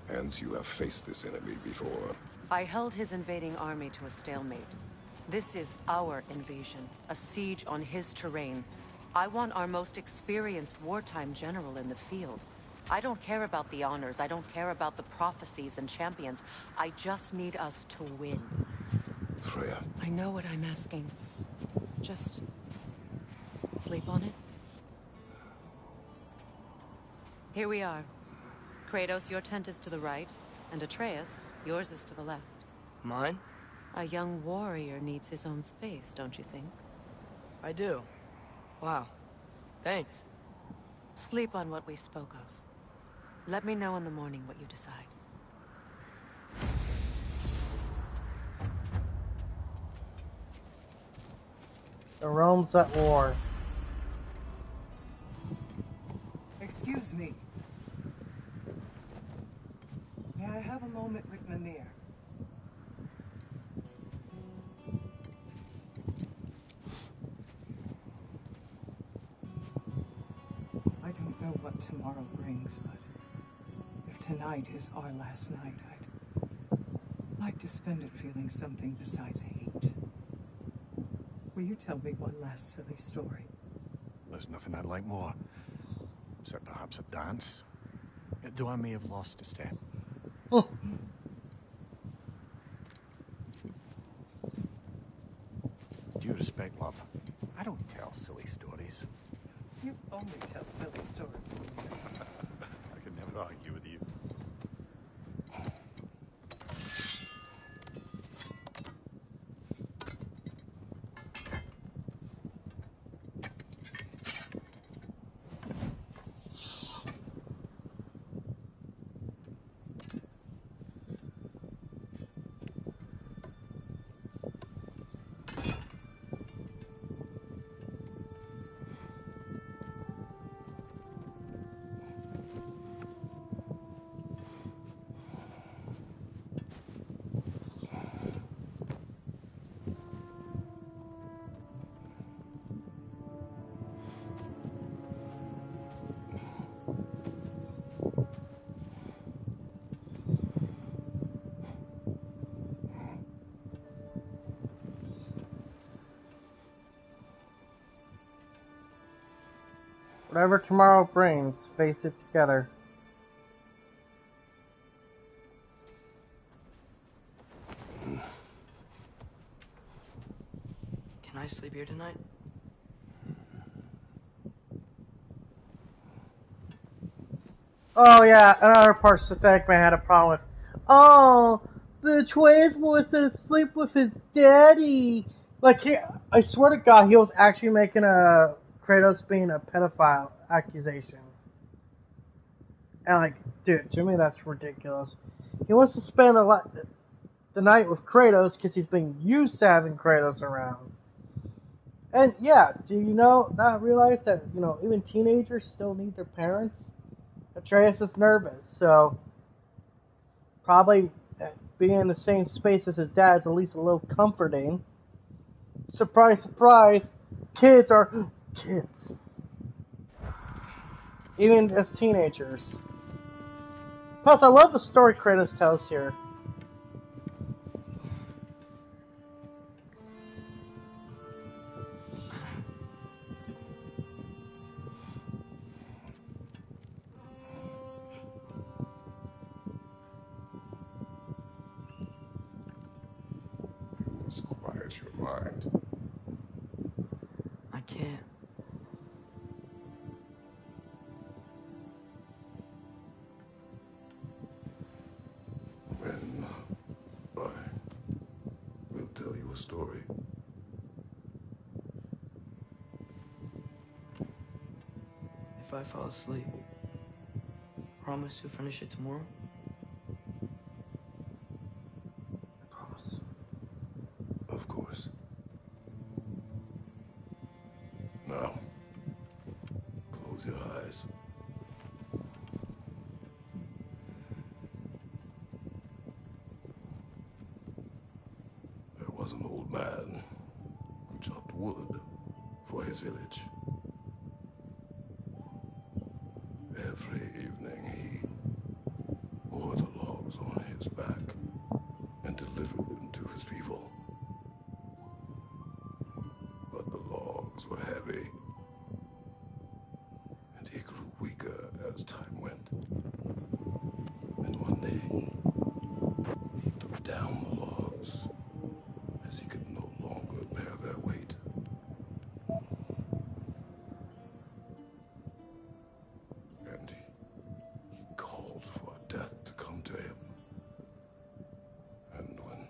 And you have faced this enemy before. I held his invading army to a stalemate. This is our invasion, a siege on his terrain. I want our most experienced wartime general in the field. I don't care about the honors, I don't care about the prophecies and champions. I just need us to win. Freya. I know what I'm asking. Just... sleep on it? Here we are. Kratos, your tent is to the right, and Atreus, yours is to the left. Mine? A young warrior needs his own space, don't you think? I do. Wow. Thanks. Sleep on what we spoke of. Let me know in the morning what you decide. The realm's at war. Excuse me. May I have a moment with Mimir? I don't know what tomorrow brings, but if tonight is our last night, I'd like to spend it feeling something besides hate. Will you tell me one last silly story? There's nothing I'd like more. Except perhaps a dance. Though I may have lost a step. Due respect, love. I don't tell silly stories. You only tell silly stories. I can never argue with you. Whatever tomorrow brings, face it together. Can I sleep here tonight? Oh yeah, another part Pathetic Man had a problem with. Oh, the twins was to sleep with his daddy. Like, I swear to God, he was actually making a Kratos being a pedophile accusation. And like, dude, to me that's ridiculous. He wants to spend the night with Kratos because he's been used to having Kratos around. And yeah, do you not realize that, even teenagers still need their parents? Atreus is nervous, so probably being in the same space as his dad is at least a little comforting. Surprise, surprise, kids are kids. Even as teenagers. Plus, I love the story Kratos tells here. It's quiet change your mind. I can't. Then I will tell you a story. If I fall asleep, promise to finish it tomorrow? I promise. Of course. Now, close your eyes. There was an old man who chopped wood for his village. Every evening he bore the logs on his back and delivered them to his people. But the logs were heavy, and he grew weaker as time went. And one day, he threw down the logs as he could no longer bear their weight. And he called for death to come to him. And when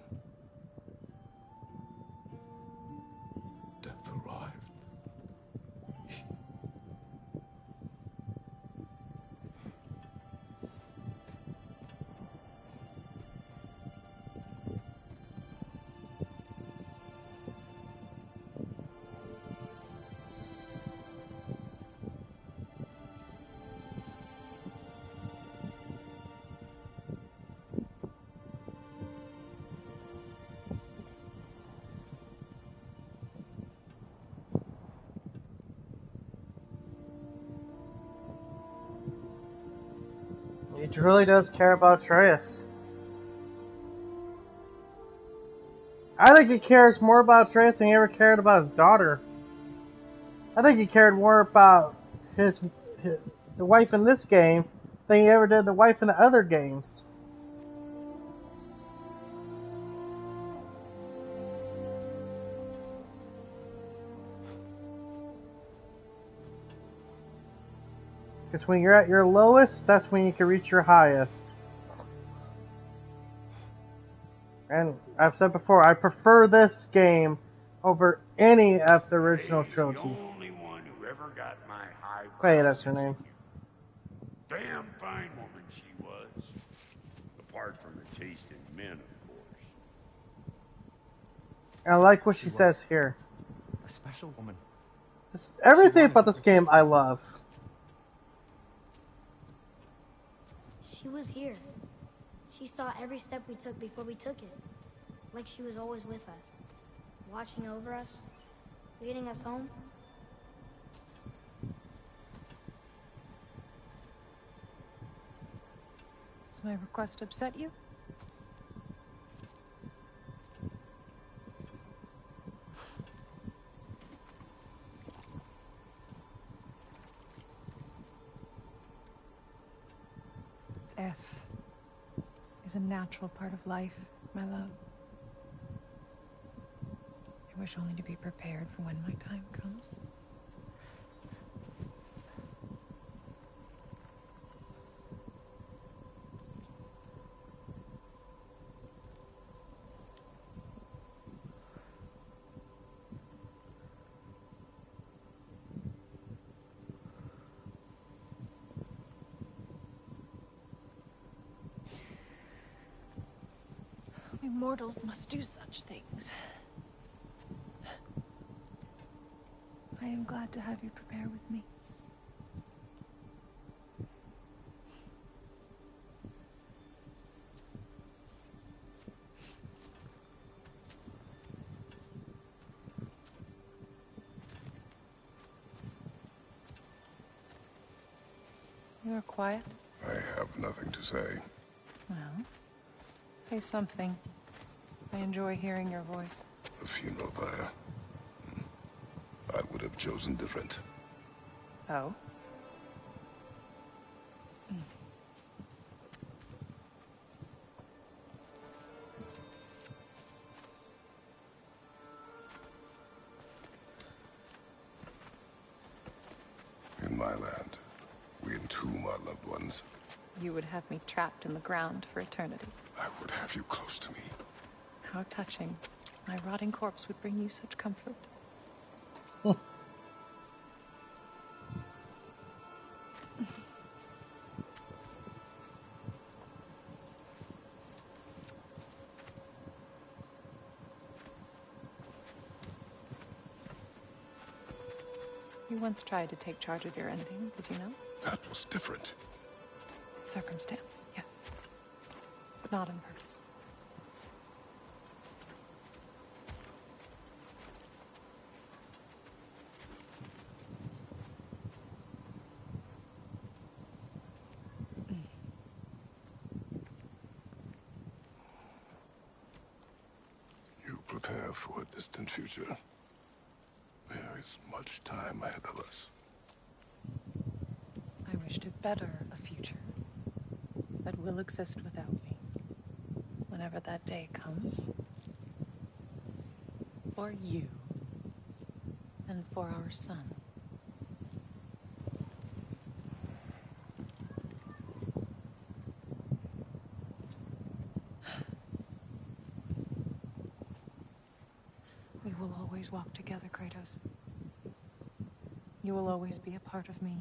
death arrived, He really does care about Atreus. I think he cares more about Atreus than he ever cared about his daughter. I think he cared more about the wife in this game than he ever did the wife in the other games. Because when you're at your lowest, that's when you can reach your highest. And I've said before, I prefer this game over any of the original trilogy. The only one who ever got my high. Hey, that's her name. Damn fine woman she was. Apart from her taste in men, of course. And I like what she says here. A special woman. Just everything about this game I love. She was here. She saw every step we took before we took it. Like she was always with us. Watching over us. Leading us home. Does my request upset you? Death is a natural part of life, my love. I wish only to be prepared for when my time comes. We mortals must do such things. I am glad to have you prepare with me. You are quiet? I have nothing to say. Well, say something. I enjoy hearing your voice. The funeral pyre. I would have chosen different. Oh? my land. We entomb our loved ones. You would have me trapped in the ground for eternity. I would have you close to me. How touching. My rotting corpse would bring you such comfort. You once tried to take charge of your ending, did you know? That was different. Circumstance, yes. But not on purpose. You prepare for a distant future. There is much time ahead of us. I wish to better a future that will exist without me. Whenever that day comes. For you. And for our son. We will always walk together, Kratos. You will always be a part of me.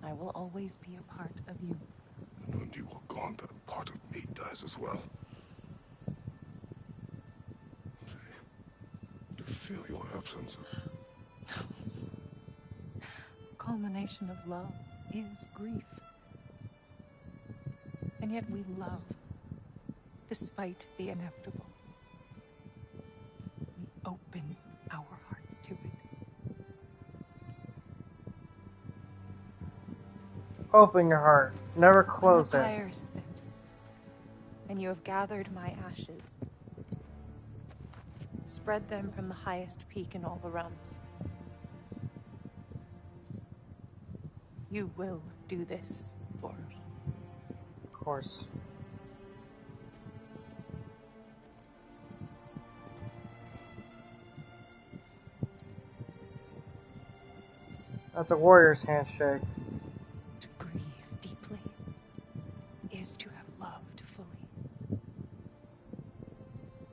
I will always be a part of you. And when you are gone, that part of me dies as well. To feel your absence. Culmination of love is grief. And yet we love, despite the inevitable. We open our hearts to it. Open your heart. Never close When the it. fire is spent, and you have gathered my ashes, spread them from the highest peak in all the realms. You will do this for me. Of course. That's a warrior's handshake. To grieve deeply is to have loved fully.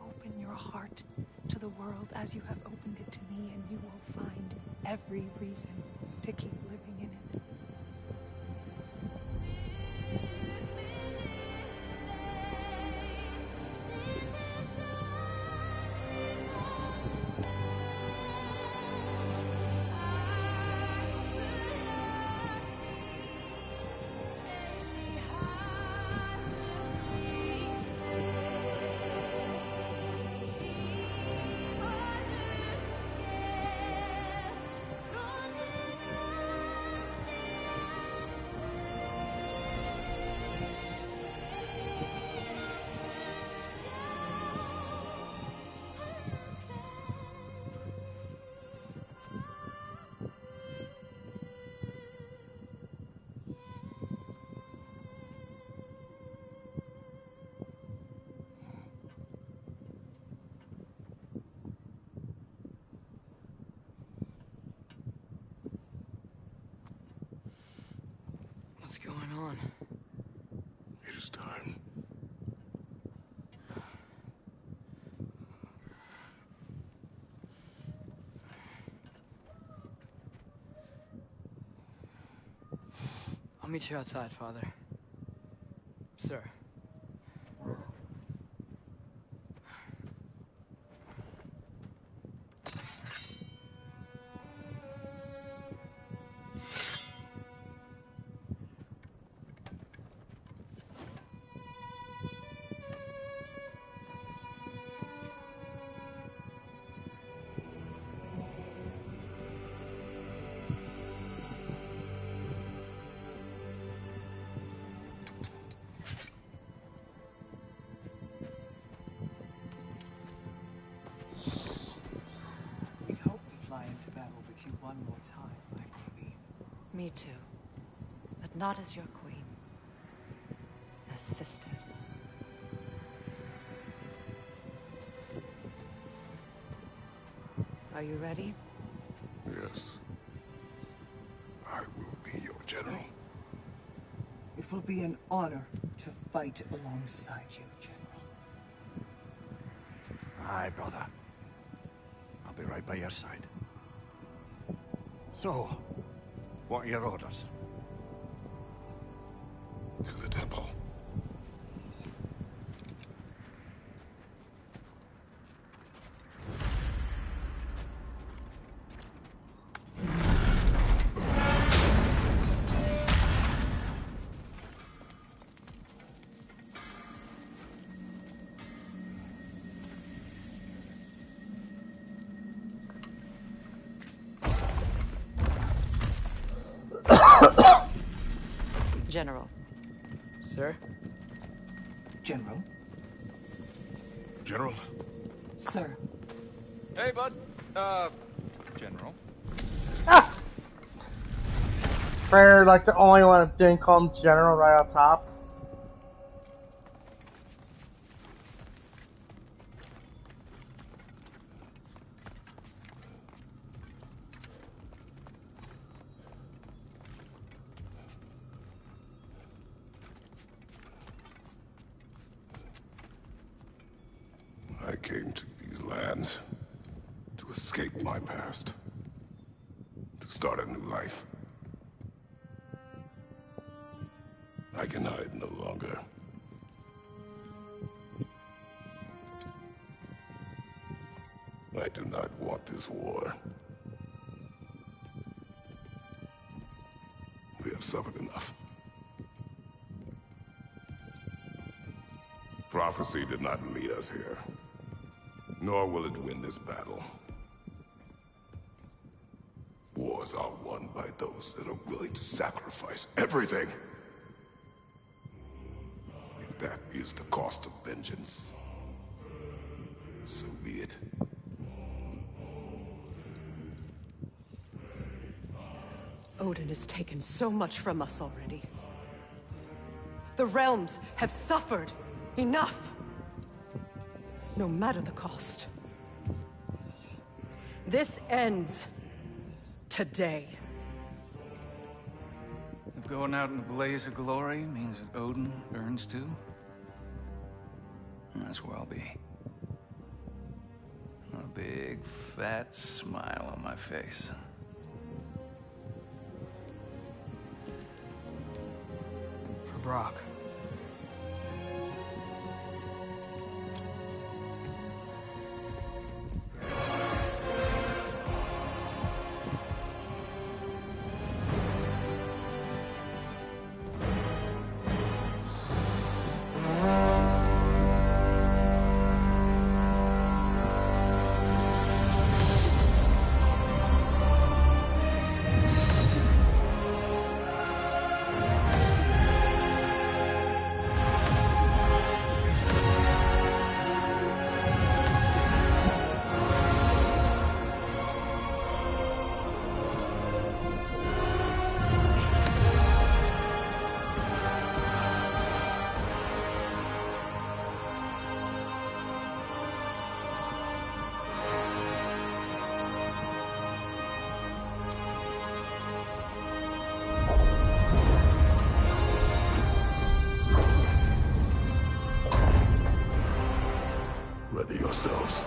Open your heart to the world as you have opened it to me, and you will find every reason to keep living in it. What's going on? It is time. I'll meet you outside, Father. Sir. We'd hoped to fly into battle with you one more time, my queen. Me too. But not as your queen. As sisters. Are you ready? Yes. General. It will be an honor to fight alongside you, General. Aye, brother. I'll be right by your side. So, what are your orders? To the temple. General. Sir? General? General? Sir. Hey, bud. General. Prayer, like the only one that didn't call him General right off top. I came to these lands to escape my past, to start a new life. I can hide no longer. I do not want this war. We have suffered enough. Prophecy did not lead us here, nor will it win this battle. Wars are won by those that are willing to sacrifice everything. If that is the cost of vengeance, so be it. Odin has taken so much from us already. The realms have suffered. Enough! No matter the cost. This ends today. If going out in a blaze of glory means that Odin burns too, that's where I'll be. A big, fat smile on my face. For Brock. Ready yourselves.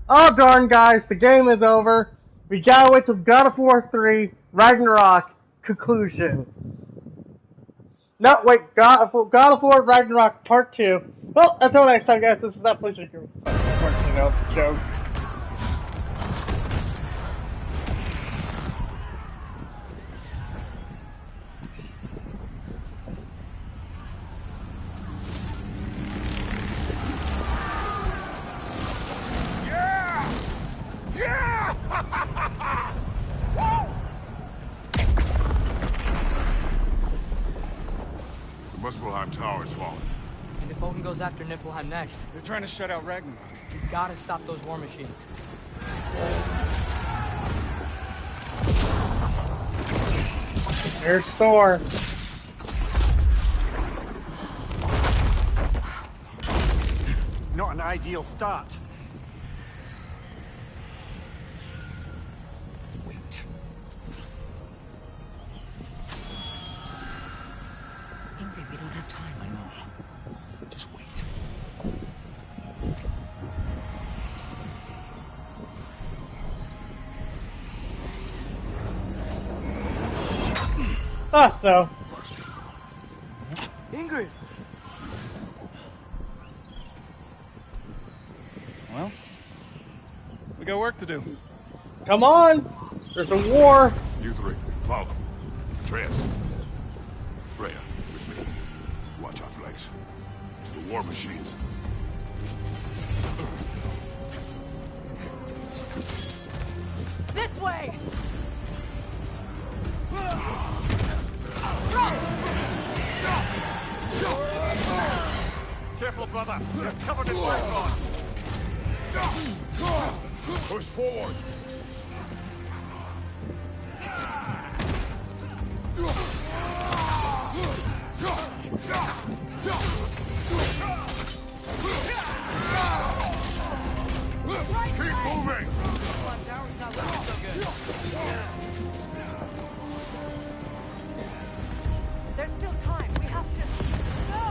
Oh darn guys, the game is over. We gotta wait till God of War 3 Ragnarok conclusion. No, wait, God of War Ragnarok Part 2. Well, until next time guys, this is that place joke. The Muspelheim Tower is fallen. And if Odin goes after Niflheim next, They're trying to shut out Ragnarok. we gotta stop those war machines. There's Thor. Not an ideal start. So. Ingrid! Well, we got work to do. Come on! There's a war! You three, follow. Atreus. Freya, with me. Watch our flanks. To the war machines. This way! Careful, brother. You're covered in Ragnarok. Push forward. Keep moving. There's still time. We have to... No!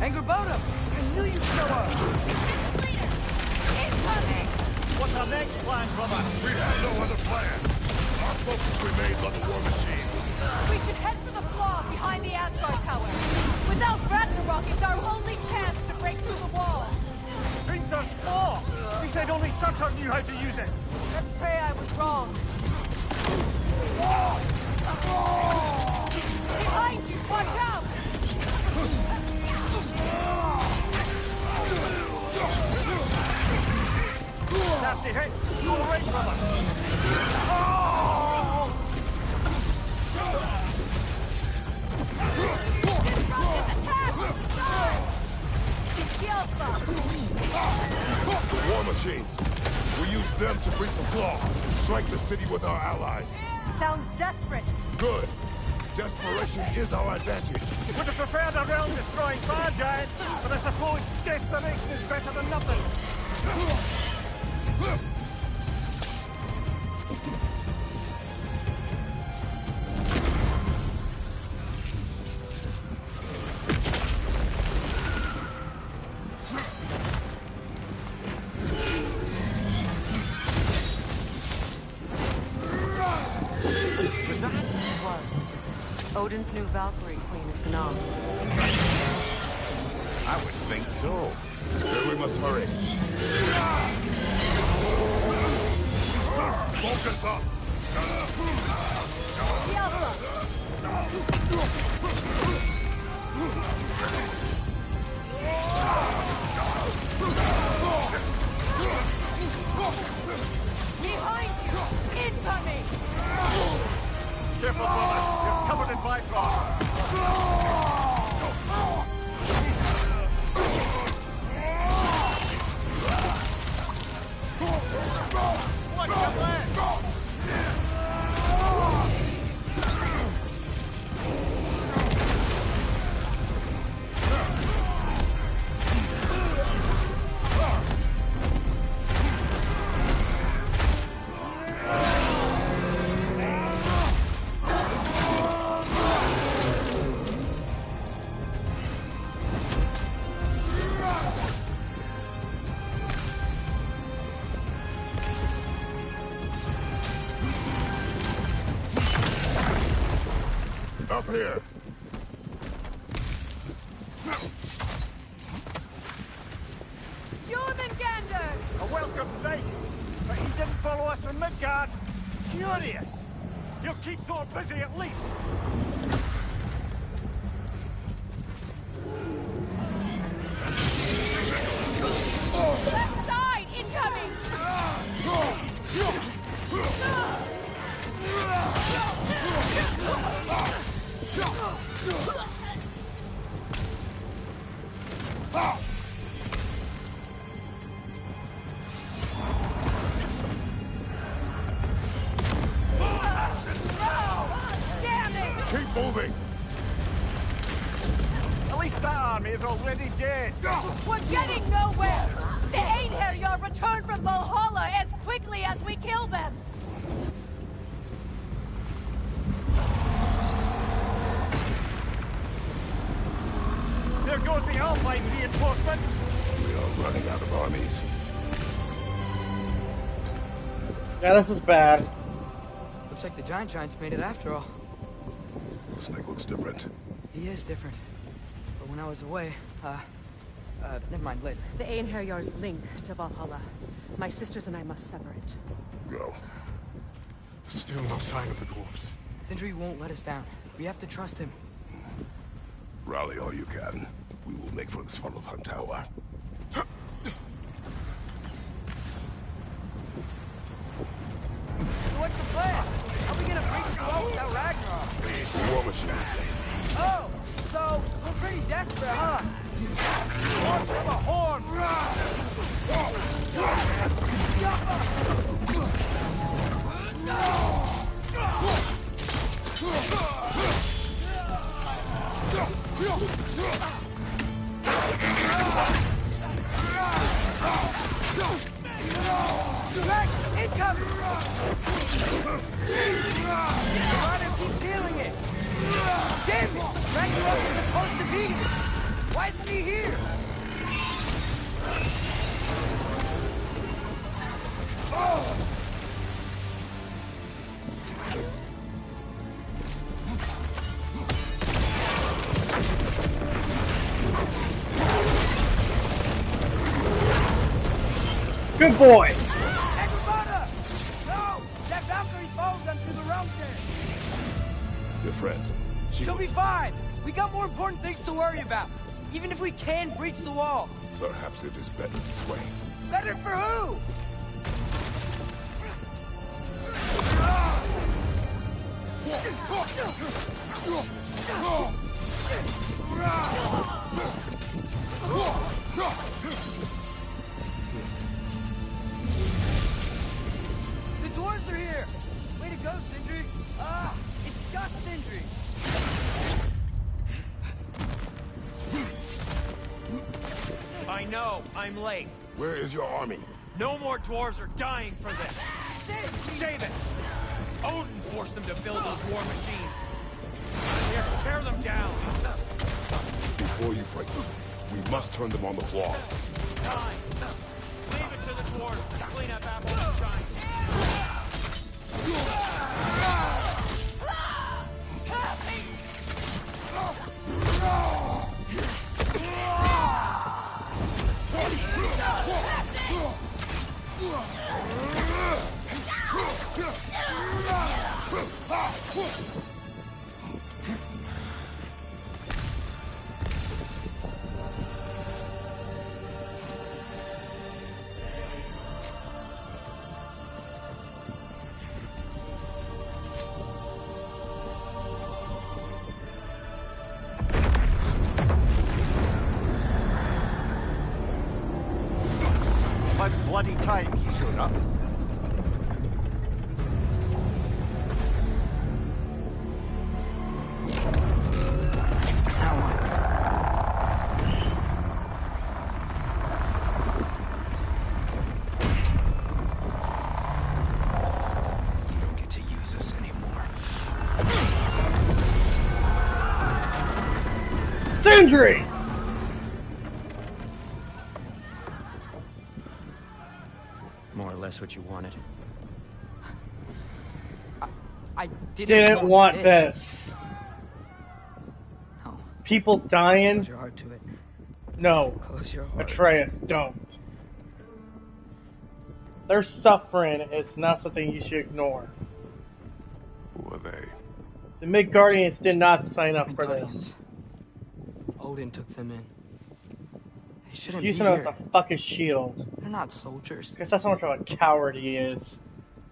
Angry Bottom! I knew you'd show up! Leader! Incoming! What's our next plan, brother? We have no other plan. Our focus remains on the war machine. We should head for the flaw behind the Asgard Tower. Without Ragnarok, it's our only chance to break through the wall. Hringer's flaw! He said only Surtur knew how to use it. Let's pray I was wrong. Behind you! Watch out! Nasty hit! Go right, brother! The war machines. We use them to breach the flaw. Strike the city with our allies. Sounds desperate. Good. Desperation is our advantage. Would have preferred a realm-destroying fire giant, but I suppose desperation is better than nothing. Odin's new Valkyrie queen is Gná. I would think so. Then we must hurry. Focus up! Behind you! Incoming! Careful, brother. You're covered in Bifrost. Watch your left! Up here! Jormungandr! A welcome sight. But he didn't follow us from Midgard. Curious. He'll keep Thor busy at least. Left side! Incoming! Keep moving! At least that army is already dead. We're getting nowhere! The Einherjar return from Valhalla as quickly as we kill them! There goes the Alpine reinforcements. We are running out of armies. Yeah, this is bad. Looks like the giant's made it after all. Snake looks different. He is different. But when I was away, never mind, later. The Einherjar's link to Valhalla. My sisters and I must sever it. Go. Still no sign of the dwarves. Sindri won't let us down. We have to trust him. Rally all you can. We will make for this funnel of Hunt Tower. So what's the plan? How are we gonna breach the wall without Ragnarok? War machine. Oh, so we're pretty desperate, huh? Horn for the horn! Incoming! Runner keeps feeling it! Damn it! Ragnarok is supposed to be here! Why isn't he here? Good boy! Everybody! No! That Valkyrie falls onto the realm there! Your friend. She'll be fine! We got more important things to worry about! Even if we can breach the wall! Perhaps it is better this way. Better for who? The dwarves are here! Way to go, Sindri! Ah, it's just Sindri! I know, I'm late. Where is your army? No more dwarves are dying for this. Save it! Odin forced them to build those war machines. Here, tear them down. Before you break them, we must turn them on the floor. Time. Leave it to the dwarves to clean up after the giants. About bloody time he showed up. You don't get to use us anymore. Sindri! More or less what you wanted. I Didn't want this. No. People dying? Close your heart to it. No. Close your heart. Atreus, don't. Their suffering is not something you should ignore. Who are they? The Midgardians did not sign up for this. Odin took them in. They He's shouldn't be using them as here. a fucking shield. They're not soldiers. Because that's how much of a coward he is.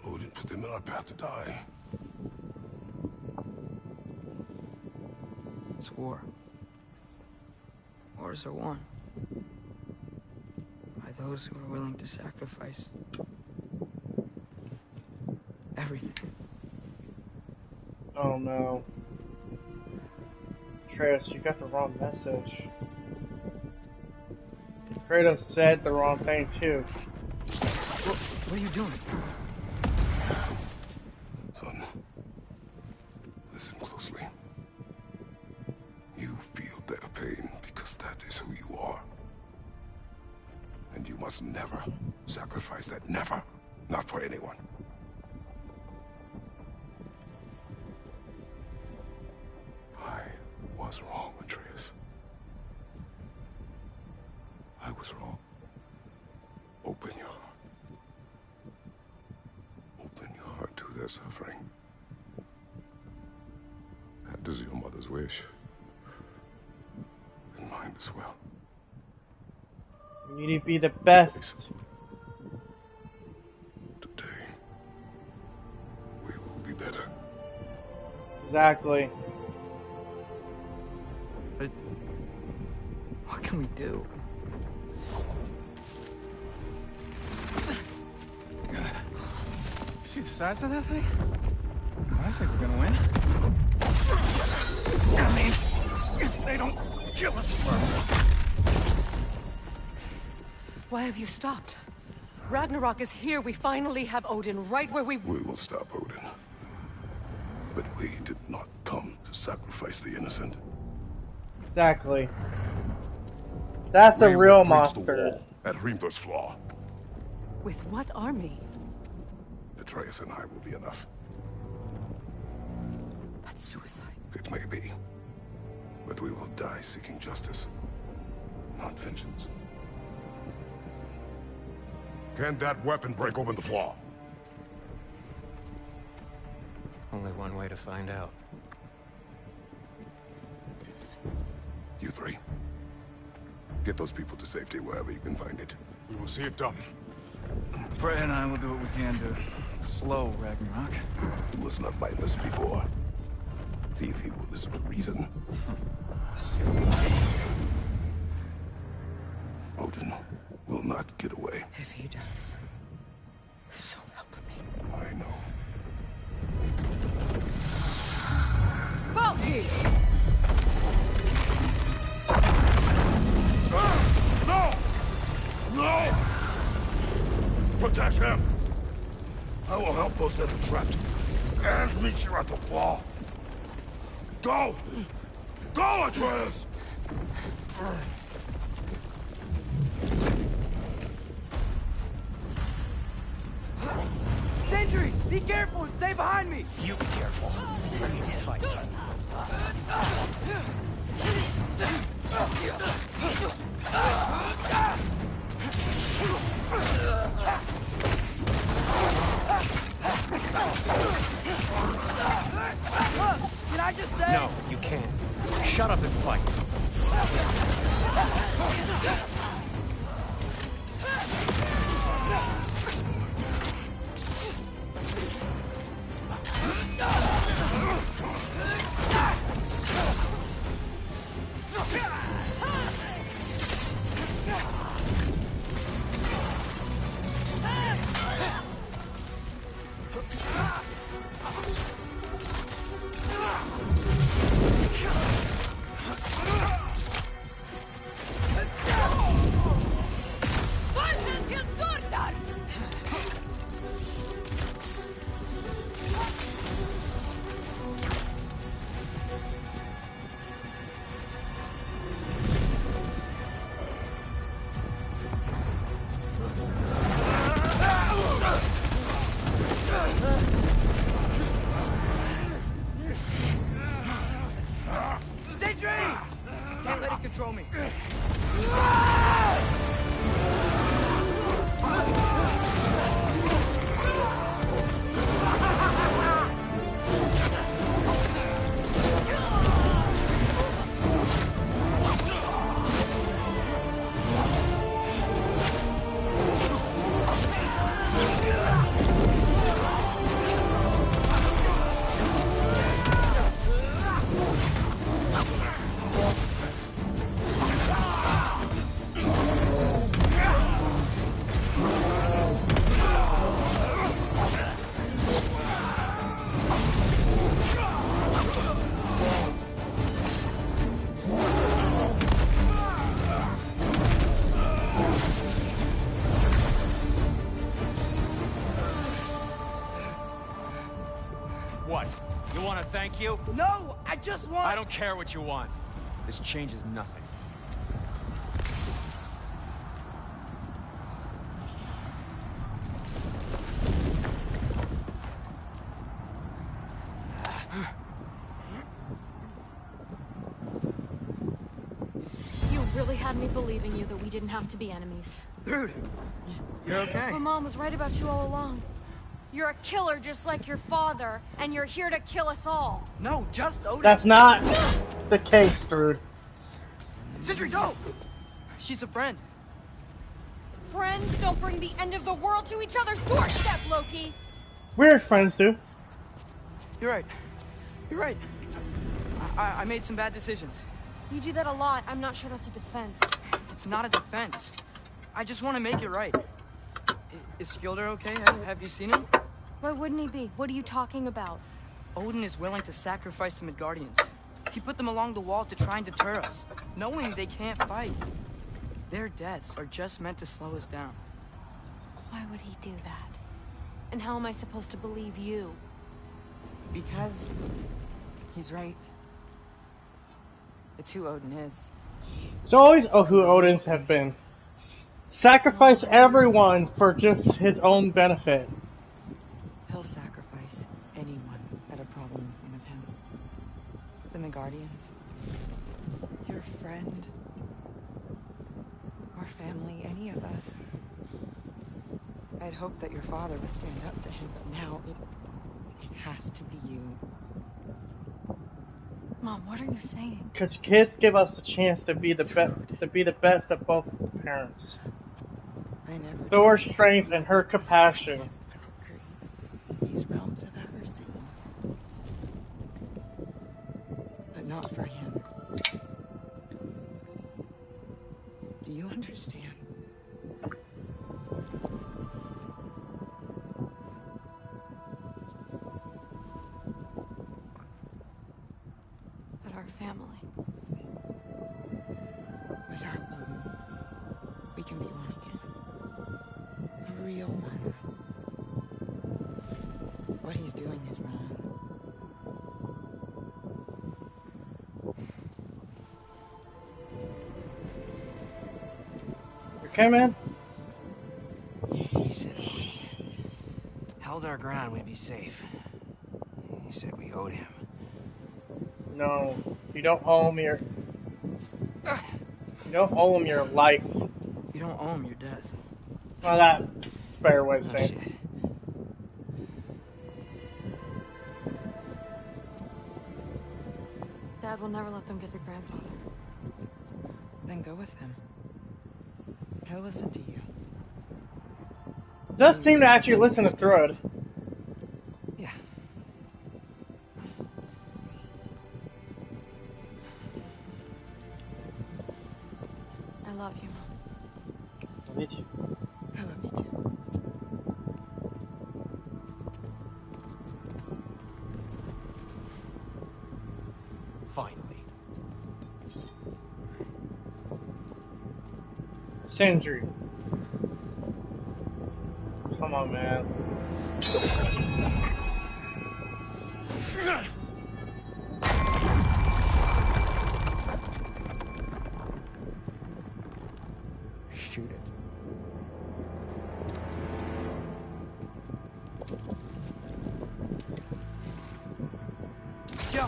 Odin put them in our path to die. It's war. Wars are won by those who are willing to sacrifice everything. Oh no. Atreus, you got the wrong message. Kratos said the wrong thing too. What are you doing? Son, listen closely. You feel their pain because that is who you are. And you must never sacrifice that. Never. Not for anyone. that is your mother's wish, and mine as well. You need to be the best. Today, we will be better. Exactly. But what can we do? See the size of that thing? I think we're gonna win. I mean, if they don't kill us first. Why have you stopped? Ragnarok is here. We finally have Odin right where we... We will stop Odin. But we did not come to sacrifice the innocent. Exactly. That's a real monster. At Hrimthor's Flaw. With what army? Atreus and I will be enough. That's suicide. It may be. But we will die seeking justice, not vengeance. Can that weapon break open the flaw? Only one way to find out. You three. Get those people to safety wherever you can find it. We will see it done. Freya and I will do what we can to slow Ragnarok. He was not mindless before. See if he will listen to reason. Odin will not get away. If he does, so help me. I know. Falky! No! No! Protect him! I will help those that are trapped. And meet you at the wall. Go! Go, Atreus! Sentry! Be careful and stay behind me! You be careful. I'm here to fight. Can I just say? No, you can't. Shut up and fight. Can't let it control me. What? You want to thank you? No, I just want... I don't care what you want. This changes nothing. You really had me believing you that we didn't have to be enemies. Dude, you're okay. My mom was right about you all along. You're a killer just like your father, and you're here to kill us all. No, just Odin. That's not the case, dude. Sindri, go! She's a friend. Friends don't bring the end of the world to each other's doorstep, Loki. Weird friends do. You're right. You're right. I made some bad decisions. You do that a lot. I'm not sure that's a defense. It's not a defense. I just want to make it right. Is Skilder okay? Have you seen him? Why wouldn't he be? What are you talking about? Odin is willing to sacrifice the Midgardians. He put them along the wall to try and deter us, knowing they can't fight. Their deaths are just meant to slow us down. Why would he do that? And how am I supposed to believe you? Because he's right. It's who Odin is. It's always who Odins have been. Sacrifice everyone for just his own benefit. He'll sacrifice anyone at a problem in front of him. The Midgardians. Your friend. Our family, any of us. I'd hoped that your father would stand up to him, but now it has to be you. Mom, what are you saying? Because kids give us the chance to be the best of both parents. I never Thor's strength and her compassion. These realms have ever seen. But not for him. Do you understand? But our family. Without Odin, we can be one again. A real one. What he's doing is wrong. Okay, man? He said if we held our ground, we'd be safe. He said we owed him. No, you don't owe him your... You don't owe him your life. You don't owe him your death. Well, that's a fair way of saying it. Dad will never let them get your grandfather. Then go with him. He'll listen to you. Does seem to actually listen to Thrud. Yeah. I love you, Mom. Me too. I love you too. Finally. Sindri. Come on, man. Shoot it. Go!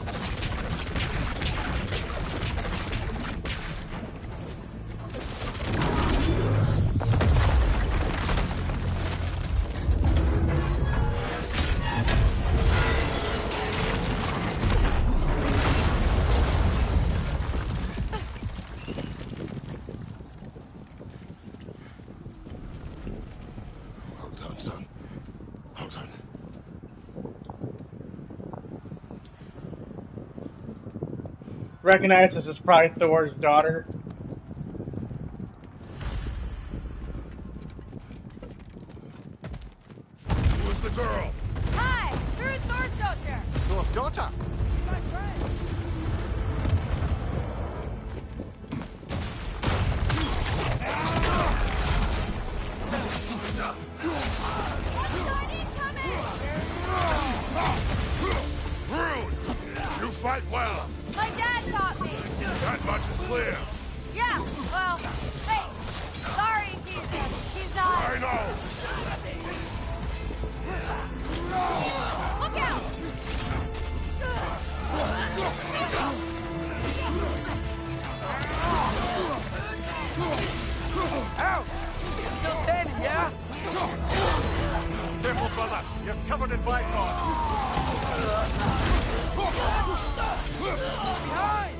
Well done, son. Well done. Recognizes as probably Thor's daughter. Who's the girl? Hi! You're Thor's daughter! Thor's daughter? My friend! Rude! You fight well. My dad taught me! That much is clear. Yeah, well, thanks. Sorry, he's not... I know. Look out! Ouch! Still standing, yeah? Careful, brother. You're covered in Bifrost. Behind!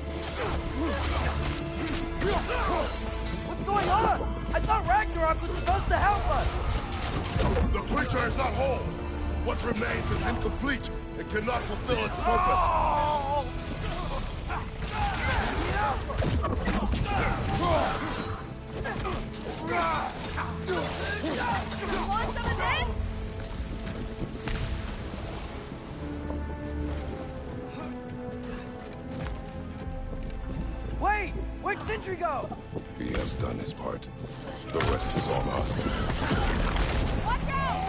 What's going on? I thought Ragnarok was supposed to help us! The creature is not whole. What remains is incomplete. It cannot fulfill its purpose. Want some of this? Wait! Where'd Sentry go? He has done his part. The rest is on us. Watch out!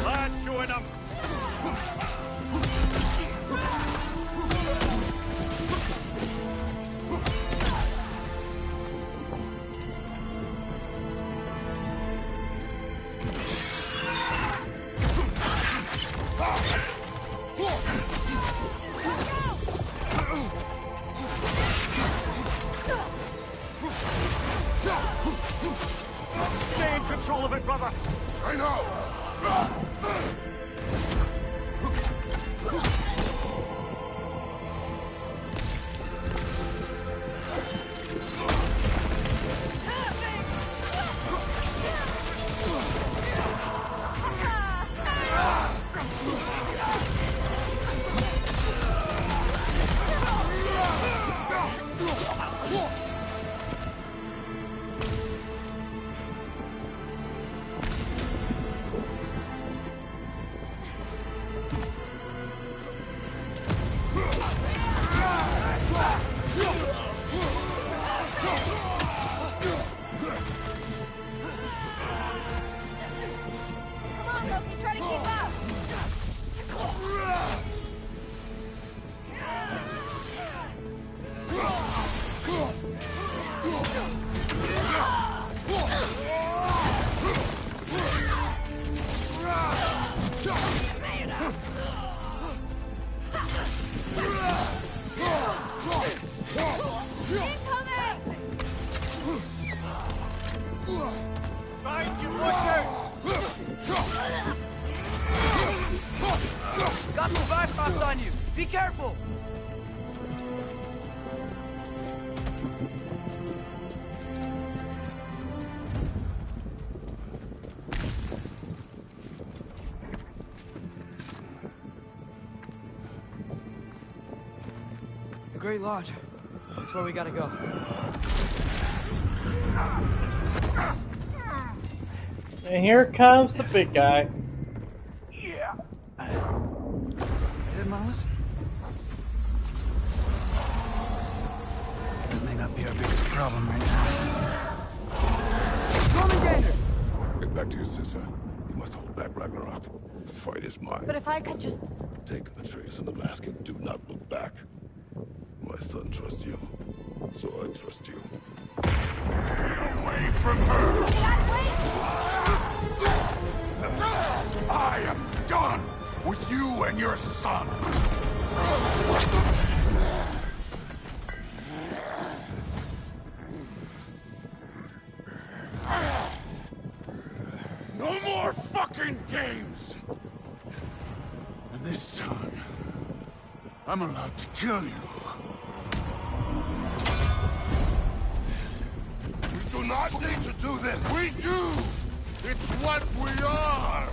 Lad, join up. Stay in control of it, brother. I know. Come on, Loki, try to keep up! Behind you, watch out! Got some Bifrost on you! Be careful! The Great Lodge. That's where we gotta go. And here comes the big guy. Yeah. Head Miles? That may not be our biggest problem right now. Jormungandr! Get back to your sister. You must hold back Ragnarok. This fight is mine. But if I could just... Take Atreus and the mask and do not look back. My son trusts you, so I trust you. Away from her! I am done with you and your son! No more fucking games! And this time, I'm allowed to kill you. We do not need to do this. We do! It's what we are!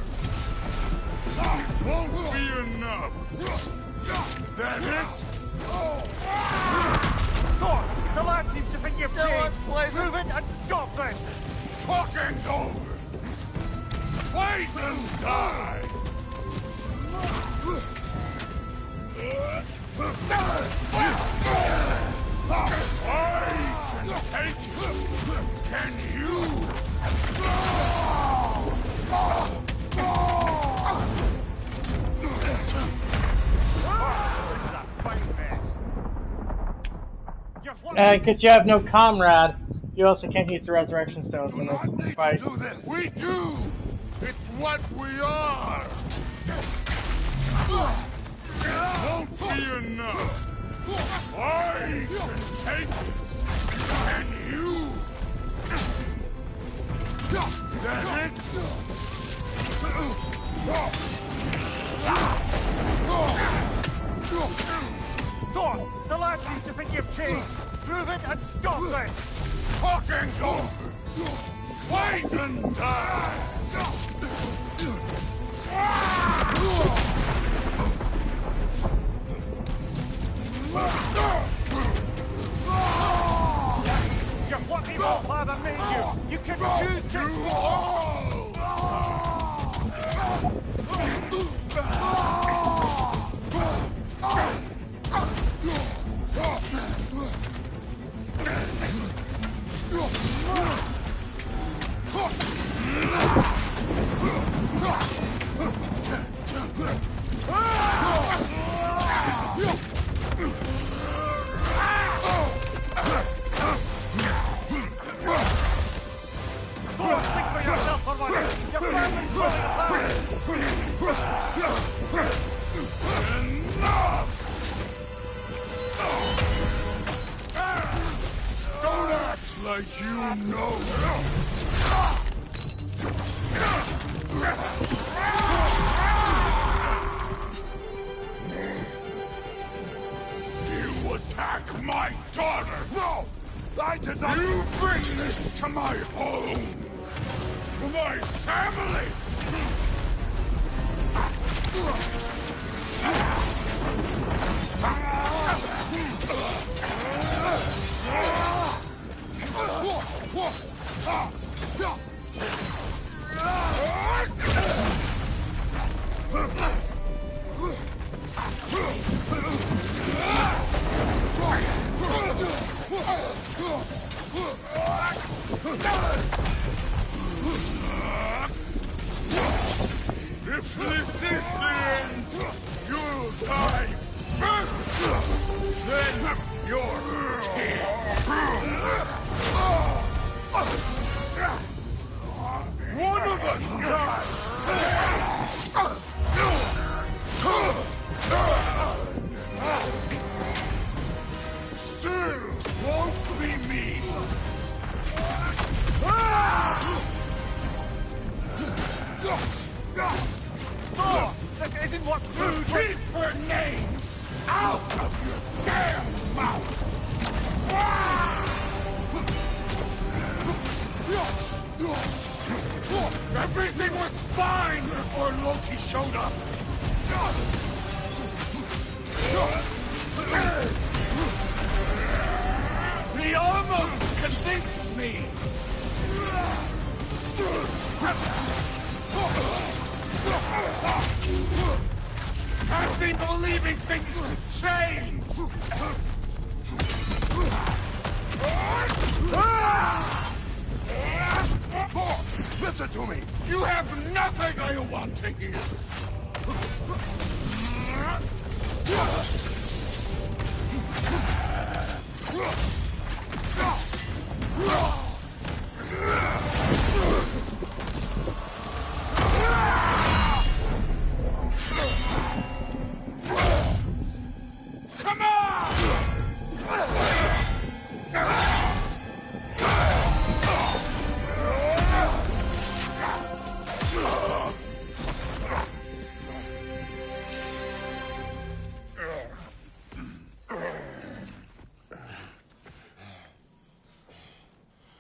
It won't be enough. That it? Thor, the lad seems to think you've changed. Move it and stop this! Talking's over. Fight and die! I can take it. Can you? Because you have no comrade, you also can't use the resurrection stones in this fight. We do! It's what we are! It won't be enough! I can take it! And you! That it? Thor, the lad seems to think you've changed. Prove it and stop this! Talking over! Wait and die! You're what the All-Father made you! You can choose to... Think for yourself for once! Your family's falling apart! Enough! Don't act like you know! You attack my daughter! No! I did not... You bring this to my home! To my family! If this is the end, you'll die first! Then you're king! One of us dies! Still won't be me! Thor! This isn't what food... Keep her names out of your damn mouth! Everything was fine before Loki showed up! He almost convinced me! I've been believing things change! Listen to me! You have nothing I want to hear! Come on!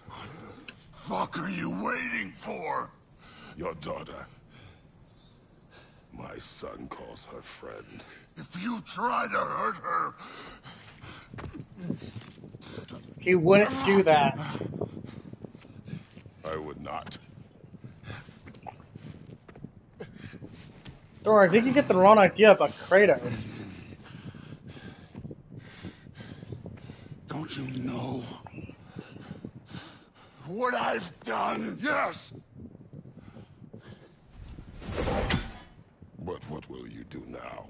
What the fuck are you waiting for? Your daughter. My son calls her friend. If you try to hurt her... He wouldn't do that. I would not. Thor, I think you get the wrong idea about Kratos. Don't you know what I've done? Yes! But what will you do now?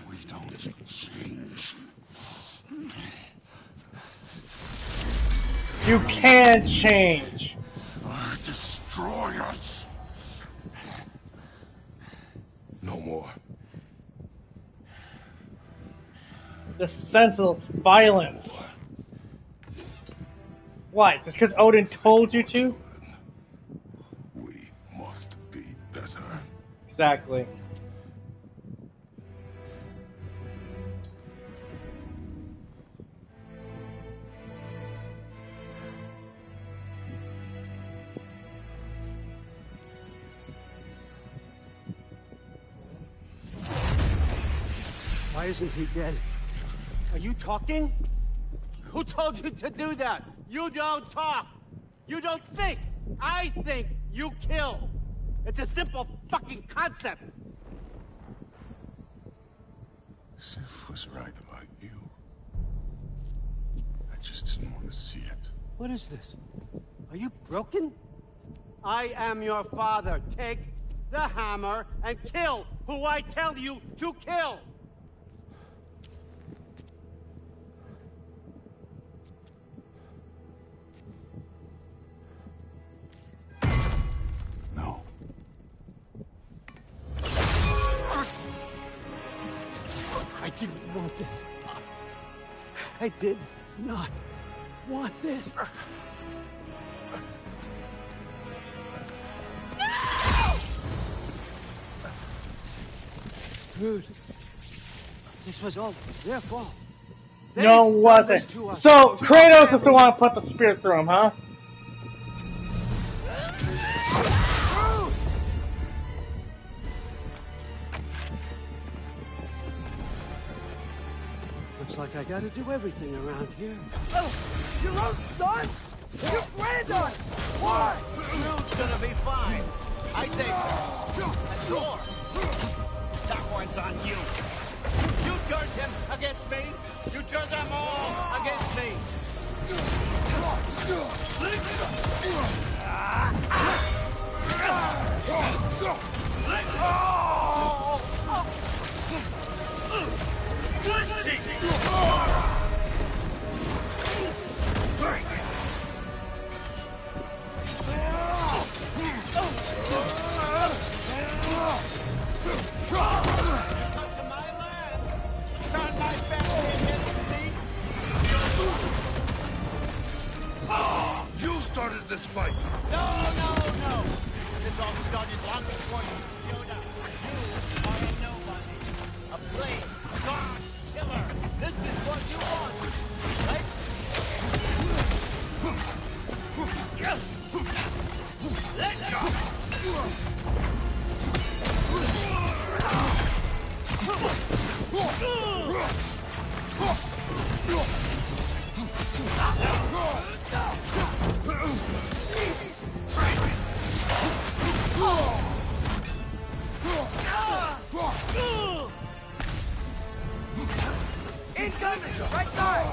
We don't change. You can change. Destroy us. No more. The senseless violence. Why? Just because Odin told you to? We must be better. Exactly. Why isn't he dead? Are you talking? Who told you to do that? You don't talk! You don't think! I think, you kill! It's a simple fucking concept! Sif was right about you. I just didn't want to see it. What is this? Are you broken? I am your father. Take the hammer and kill who I tell you to kill! No. I didn't want this. I did not want this. Dude, this was all their fault. No, it wasn't. So, Kratos is the one who put the spear through him, huh? Looks like I gotta do everything around here. Oh, your own son? Your granddaughter! Why? Rude's gonna be fine. I say, and more. That one's on you. You turned him against me. You turned them all against me. You started this fight. No. This all started long before you showed up. You are a nobody. A plain, gone killer. This is what you want, right? Let go! Incoming! Right side!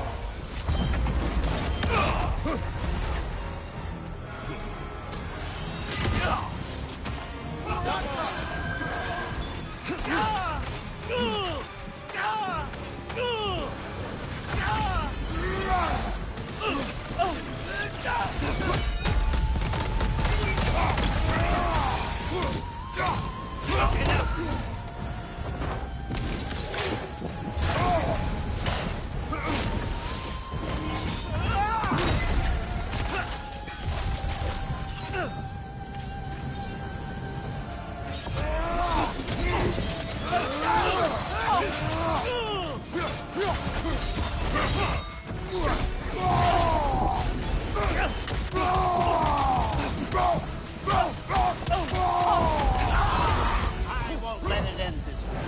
I won't let it end this way.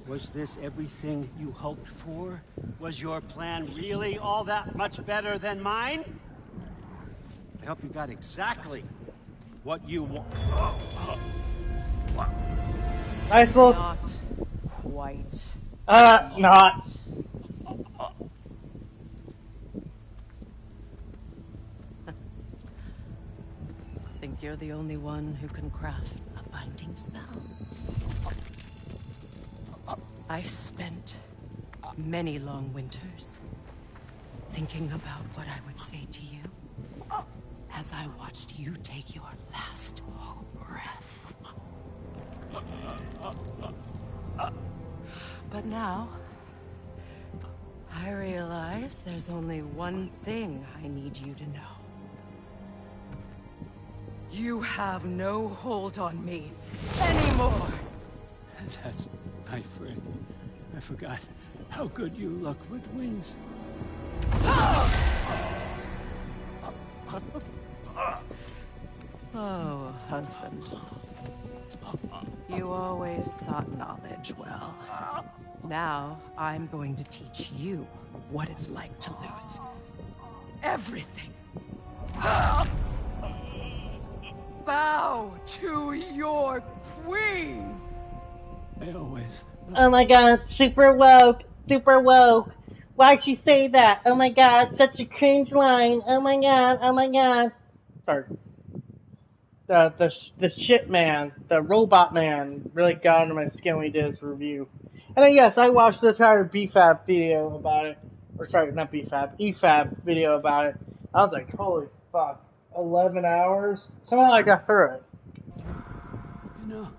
Was Was this everything you hoped for? Was your plan really all that much better than mine? I hope you got exactly what you want. Nice little. Not quite. Not. Think you're the only one who can craft a binding spell? I spent many long winters thinking about what I would say to you as I watched you take your last breath. But now, I realize there's only one thing I need you to know. You have no hold on me anymore. That's my friend. I forgot how good you look with wings. Oh, husband. You always sought knowledge well. Now, I'm going to teach you what it's like to lose everything. Bow to your queen! I always... Oh my god, super woke, super woke. Why'd she say that? Oh my god, such a cringe line. Oh my god, oh my god. Sorry. The shit man, the robot man, really got under my skin when he did his review. And then yes, I watched the entire BFAB video about it. Or sorry, not BFAB, EFAB video about it. I was like, holy fuck, 11 hours? Somehow I got through it. You know...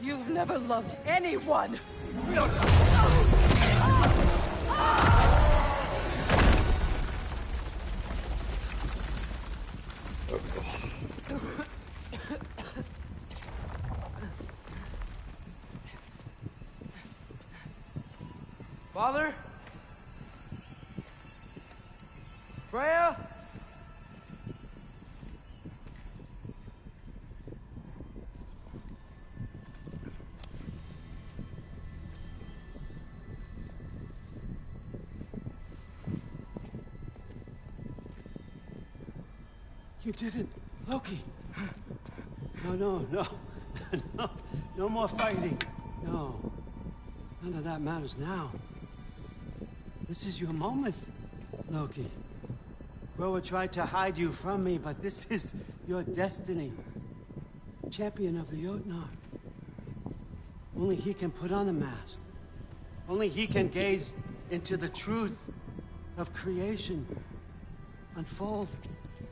You've never loved anyone! Father? Freya? You didn't, Loki. No. No more fighting. No. None of that matters now. This is your moment, Loki. Groa tried to hide you from me, but this is your destiny. Champion of the Jotnar. Only he can put on the mask. Only he can gaze into the truth of creation. Unfold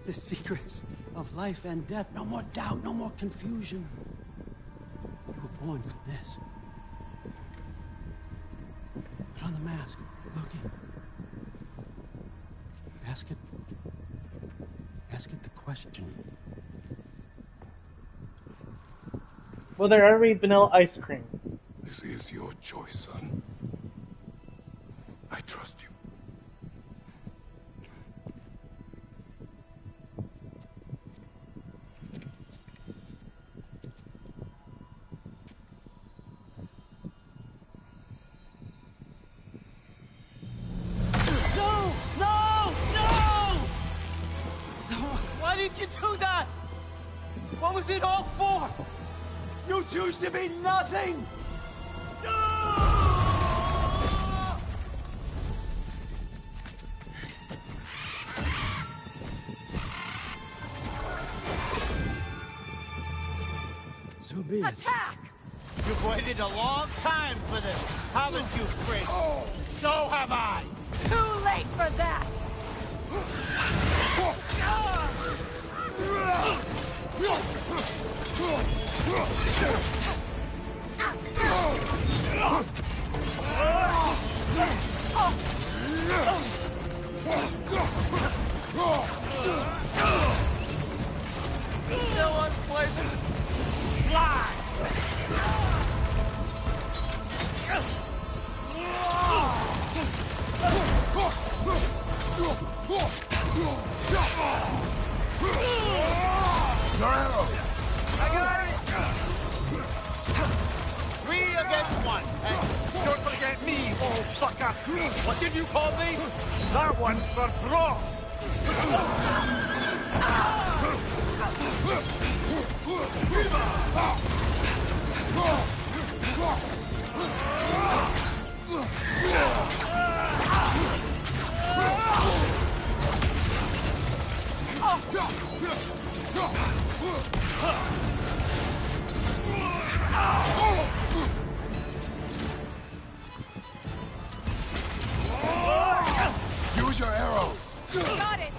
the secrets of life and death. No more doubt, no more confusion. You were born for this. Put on the mask, Loki. Ask it the question. Will there ever be vanilla ice cream? This is your choice, son. I trust you. Why did you do that? What was it all for? You choose to be nothing! So be it. Attack! You've waited a long time for this, haven't you, Chris? So have I! Too late for that! No unpleasant. Fly! Your arrow! I got it! motherfucker! What did you call me? That one's for bro! Use your arrow. Got it!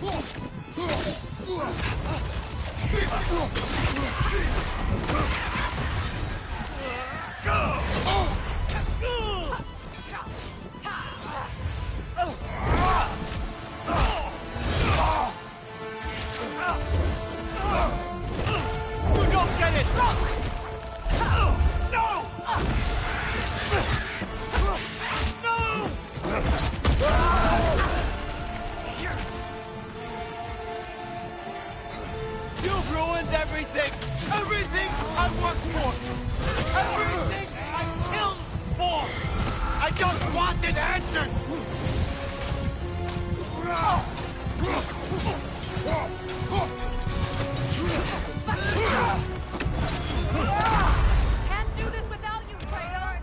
You don't get it! No! You've ruined everything! Everything I worked for! Everything I killed for! I just wanted answers! Can't do this without you, Kratos!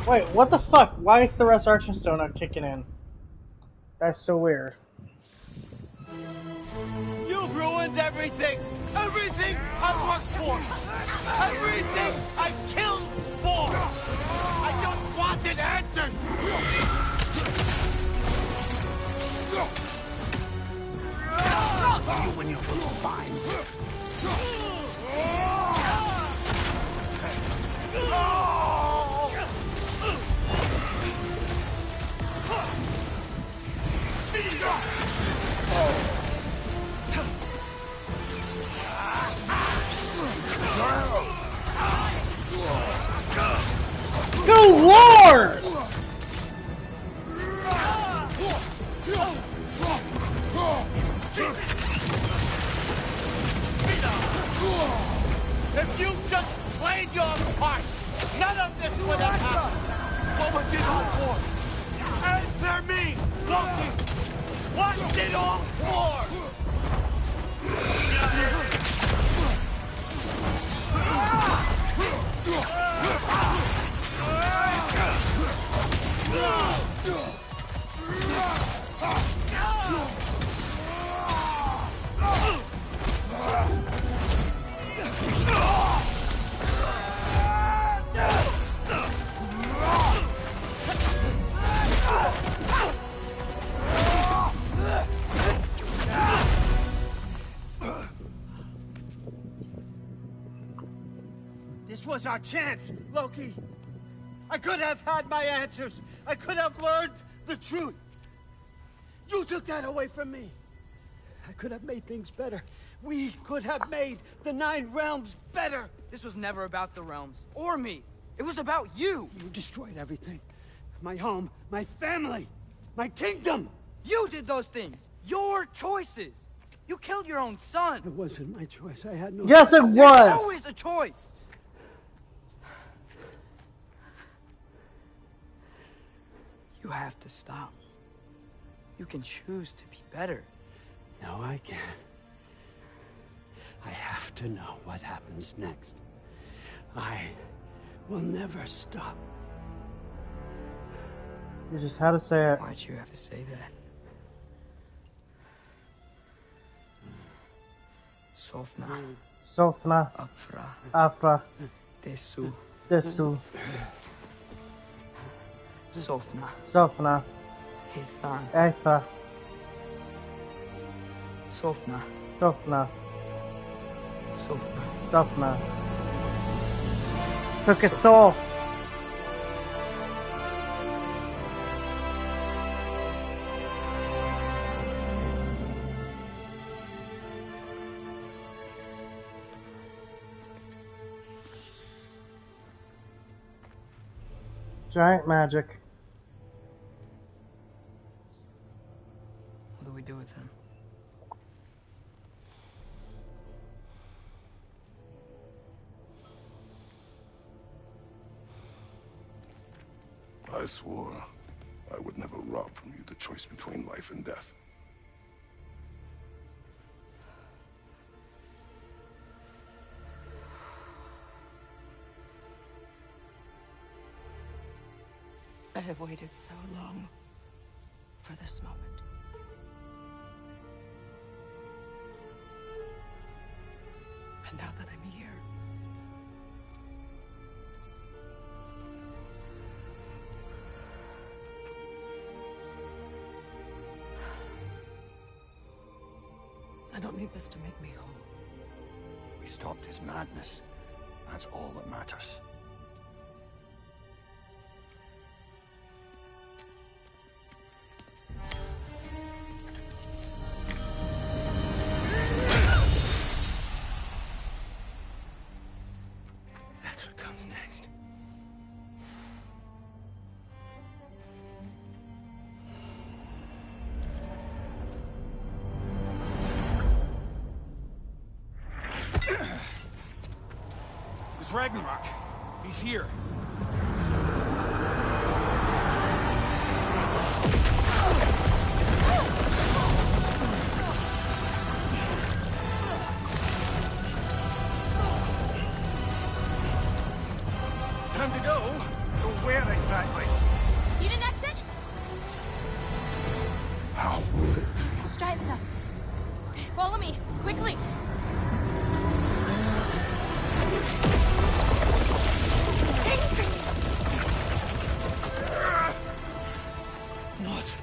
Wait, what the fuck? Why is the resurrection stone not kicking in? That's so weird. You've ruined everything! Everything I worked for! Everything I killed for! I just wanted answers! You and your little vines. Good lord! If you just played your part, none of this would have happened! What was it all for? Answer me, Loki! What's it all for? This was our chance, Loki. I could have had my answers. I could have learned the truth. You took that away from me. I could have made things better. We could have made the 9 realms better. This was never about the realms, or me. It was about you. You destroyed everything. My home, my family, my kingdom. You did those things. Your choices. You killed your own son. It wasn't my choice. I had no... Yes, it There's was! always a choice. You have to stop. You can choose to be better. No, I can't. I have to know what happens next. I will never stop. You just had to say it. Why'd you have to say that? Sofna. Sofna. Afra. Afra. Desu. Desu. Sofna. Sofna. Ethan. Etha. Sofna. Sofna. Sofna. Sofna. Took his soul. Giant magic. What do we do with him? I swore I would never rob from you the choice between life and death. I have waited so long for this moment. And now that I'm here, I don't need this to make me whole. We stopped his madness. That's all that matters. That's what comes next. It's Ragnarok. He's here. Time to go. Go where exactly? Need an exit? How? It's giant stuff. Okay, follow me, quickly. What?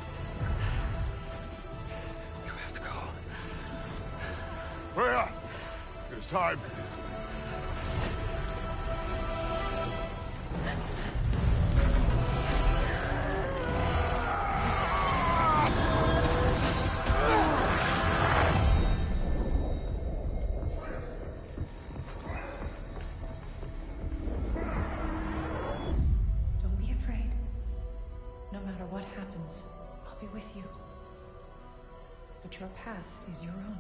You have to go. Freya! It's time. Don't be afraid. No matter what happens, I'll be with you. But your path is your own.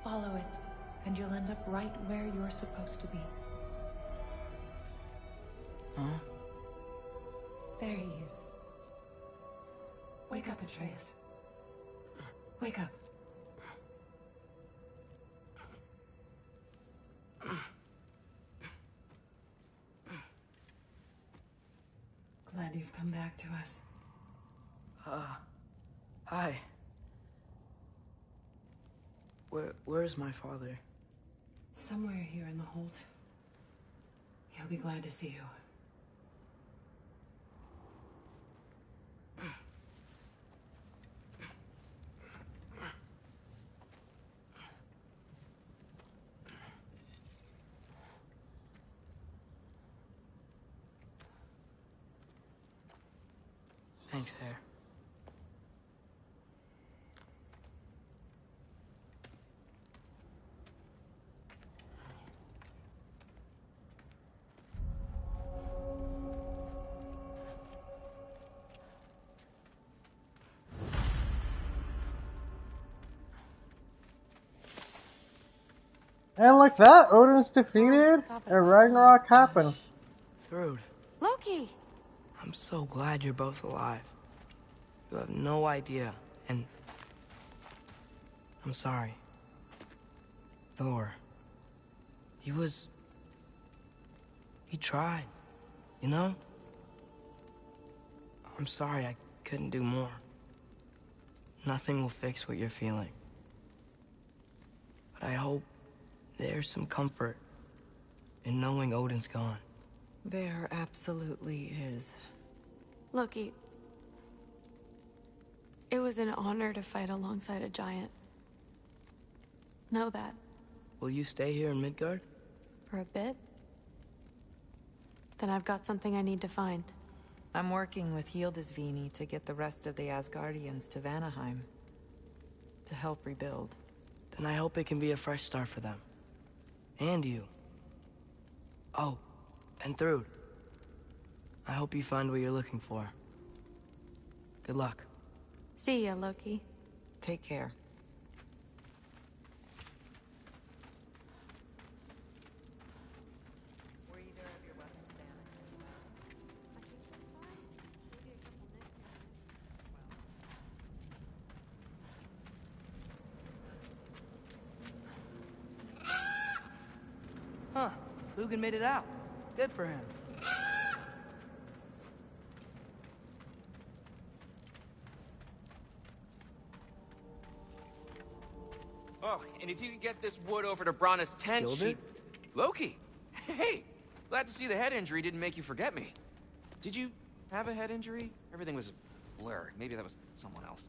Follow it, and you'll end up right where you're supposed to be. Huh? There he is. Wake up, Atreus. Wake up. Glad you've come back to us. Hi. Where's my father? Somewhere here in the Holt. He'll be glad to see you. Thanks, Hare. And like that, Odin's defeated, and Ragnarok happened. Thrud, Loki! I'm so glad you're both alive. You have no idea, and I'm sorry. Thor. He tried, you know? I'm sorry I couldn't do more. Nothing will fix what you're feeling. But I hope there's some comfort in knowing Odin's gone. There absolutely is. Loki, it was an honor to fight alongside a giant. Know that. Will you stay here in Midgard? For a bit? Then I've got something I need to find. I'm working with Hildisvini to get the rest of the Asgardians to Vanaheim. To help rebuild. Then I hope it can be a fresh start for them. And you. Oh, and Thrud. I hope you find what you're looking for. Good luck. See ya, Loki. Take care. Lugan made it out. Good for him. Oh, and if you could get this wood over to Brana's tent, Killed Loki! Hey! Glad to see the head injury didn't make you forget me. Did you have a head injury? Everything was a blur. Maybe that was someone else.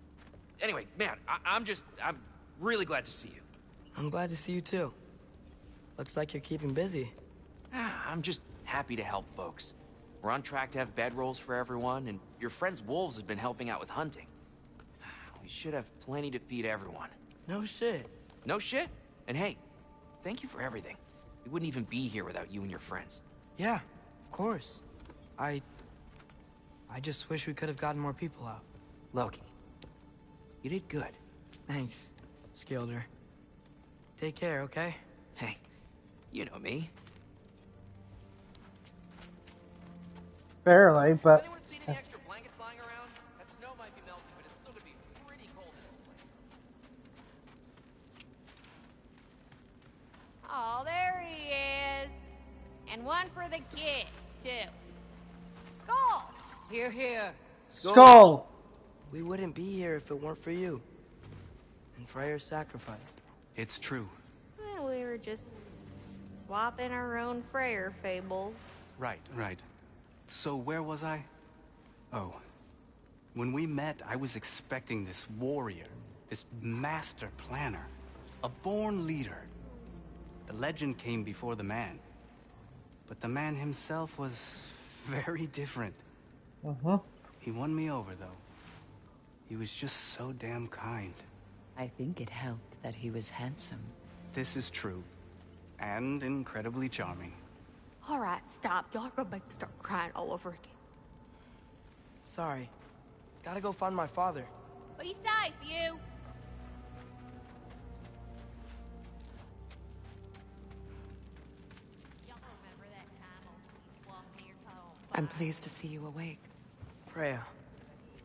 Anyway, man, I'm really glad to see you. I'm glad to see you too. Looks like you're keeping busy. I'm just happy to help folks. We're on track to have bedrolls for everyone, and your friend's wolves have been helping out with hunting. We should have plenty to feed everyone. No shit. No shit? And hey, thank you for everything. We wouldn't even be here without you and your friends. Yeah, of course. I just wish we could have gotten more people out. Loki, you did good. Thanks, Skilder. Take care, okay? Hey, you know me. Barely, but... Anyone seen any extra blankets lying around? That snow might be melting, but it's still gonna be pretty cold in this place. Oh, there he is. And one for the kid, too. Skull! Here, here. Skull! We wouldn't be here if it weren't for you. And Freyr's sacrifice. It's true. Well, we were just swapping our own Freyr fables. Right. So where was I? Oh. When we met, I was expecting this warrior, this master planner, a born leader. The legend came before the man. But the man himself was very different. He won me over, though. He was just so damn kind. I think it helped that he was handsome. This is true. And incredibly charming. All right, stop. Y'all are gonna make me start crying all over again. Sorry. Gotta go find my father. Be safe, you. I'm pleased to see you awake. Freya.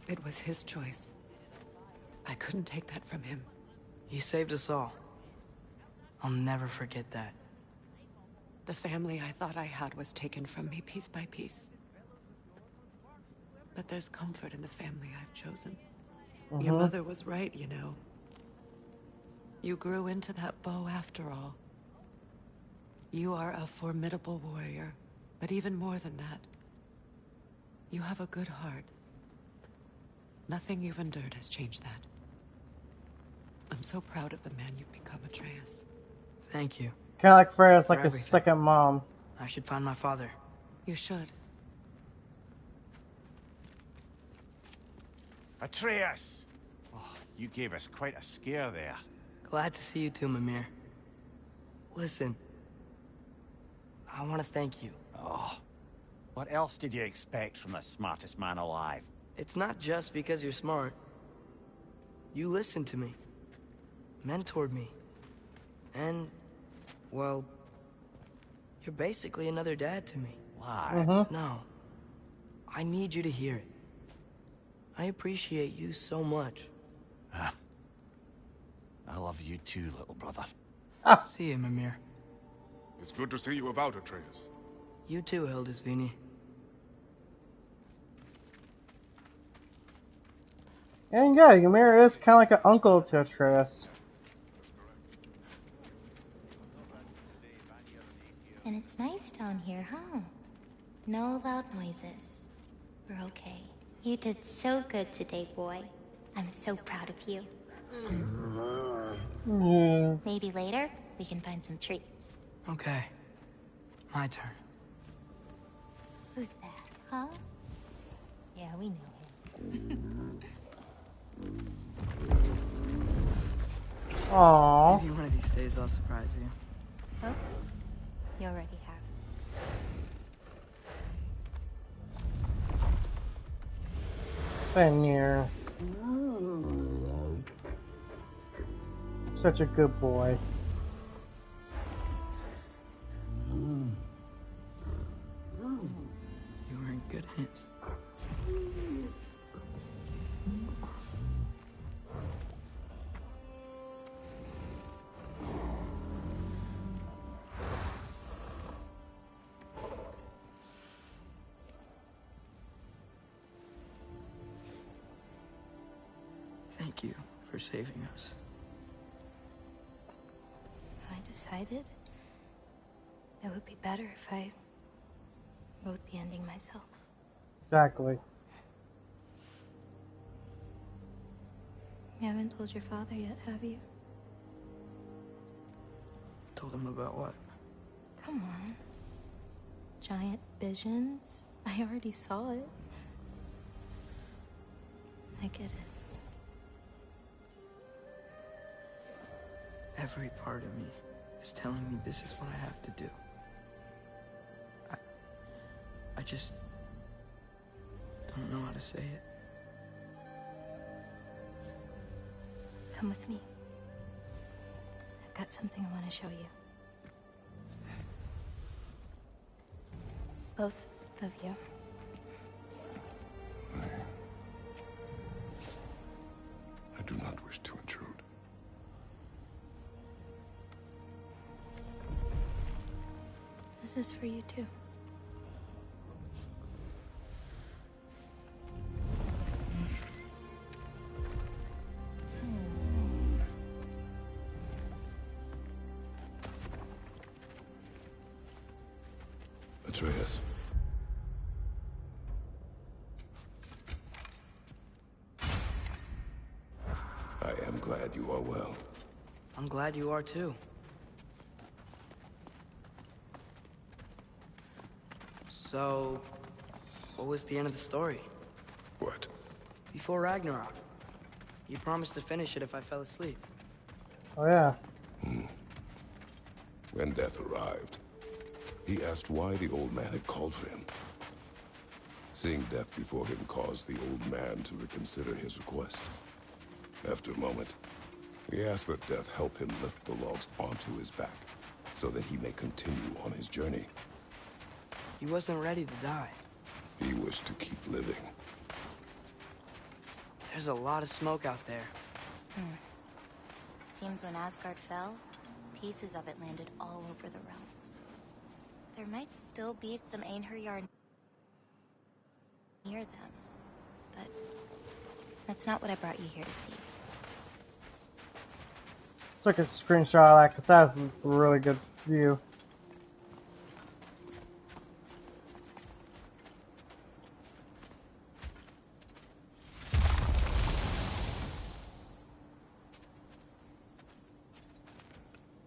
It was his choice. I couldn't take that from him. He saved us all. I'll never forget that. The family I thought I had was taken from me piece by piece. But there's comfort in the family I've chosen. Your mother was right, you know. You grew into that bow after all. You are a formidable warrior, but even more than that, you have a good heart. Nothing you've endured has changed that. I'm so proud of the man you've become, Atreus. Thank you. Kind of like Freya's like For his everything. second mom. I should find my father. You should. Atreus! Oh, you gave us quite a scare there. Glad to see you too, Mimir. Listen. I want to thank you. Oh, what else did you expect from the smartest man alive? It's not just because you're smart. You listened to me. Mentored me. And, well, you're basically another dad to me. Why? No. I need you to hear it. I appreciate you so much. I love you too, little brother. See you, Mimir. It's good to see you about, Atreus. You too, Hildisvini. And yeah, Ymir is kind of like an uncle to Atreus. And it's nice down here, huh? No loud noises. We're okay. You did so good today, boy. I'm so proud of you. Maybe later, we can find some treats. Okay. My turn. Who's that, huh? Yeah, we know him. Aww. Maybe one of these days I'll surprise you. Oh, you already have. Fenrir. Such a good boy. You were in good hands. Thank you for saving us. I decided it would be better if I wrote the ending myself. Exactly. You haven't told your father yet, have you? Told him about what? Come on. Giant visions? I already saw it. I get it. Every part of me is telling me this is what I have to do. I just don't know how to say it. Come with me. I've got something I want to show you. Both of you. I do not wish to intrude. This is for you too. Atreus. I am glad you are well. I'm glad you are too. So, what was the end of the story? What? Before Ragnarok. You promised to finish it if I fell asleep. Oh yeah. When death arrived, he asked why the old man had called for him. Seeing death before him caused the old man to reconsider his request. After a moment, he asked that death help him lift the logs onto his back, so that he may continue on his journey. He wasn't ready to die. He wished to keep living. There's a lot of smoke out there. Seems when Asgard fell, pieces of it landed all over the realms. There might still be some Einherjar near them, but that's not what I brought you here to see. Took a screenshot of that because that's a really good view.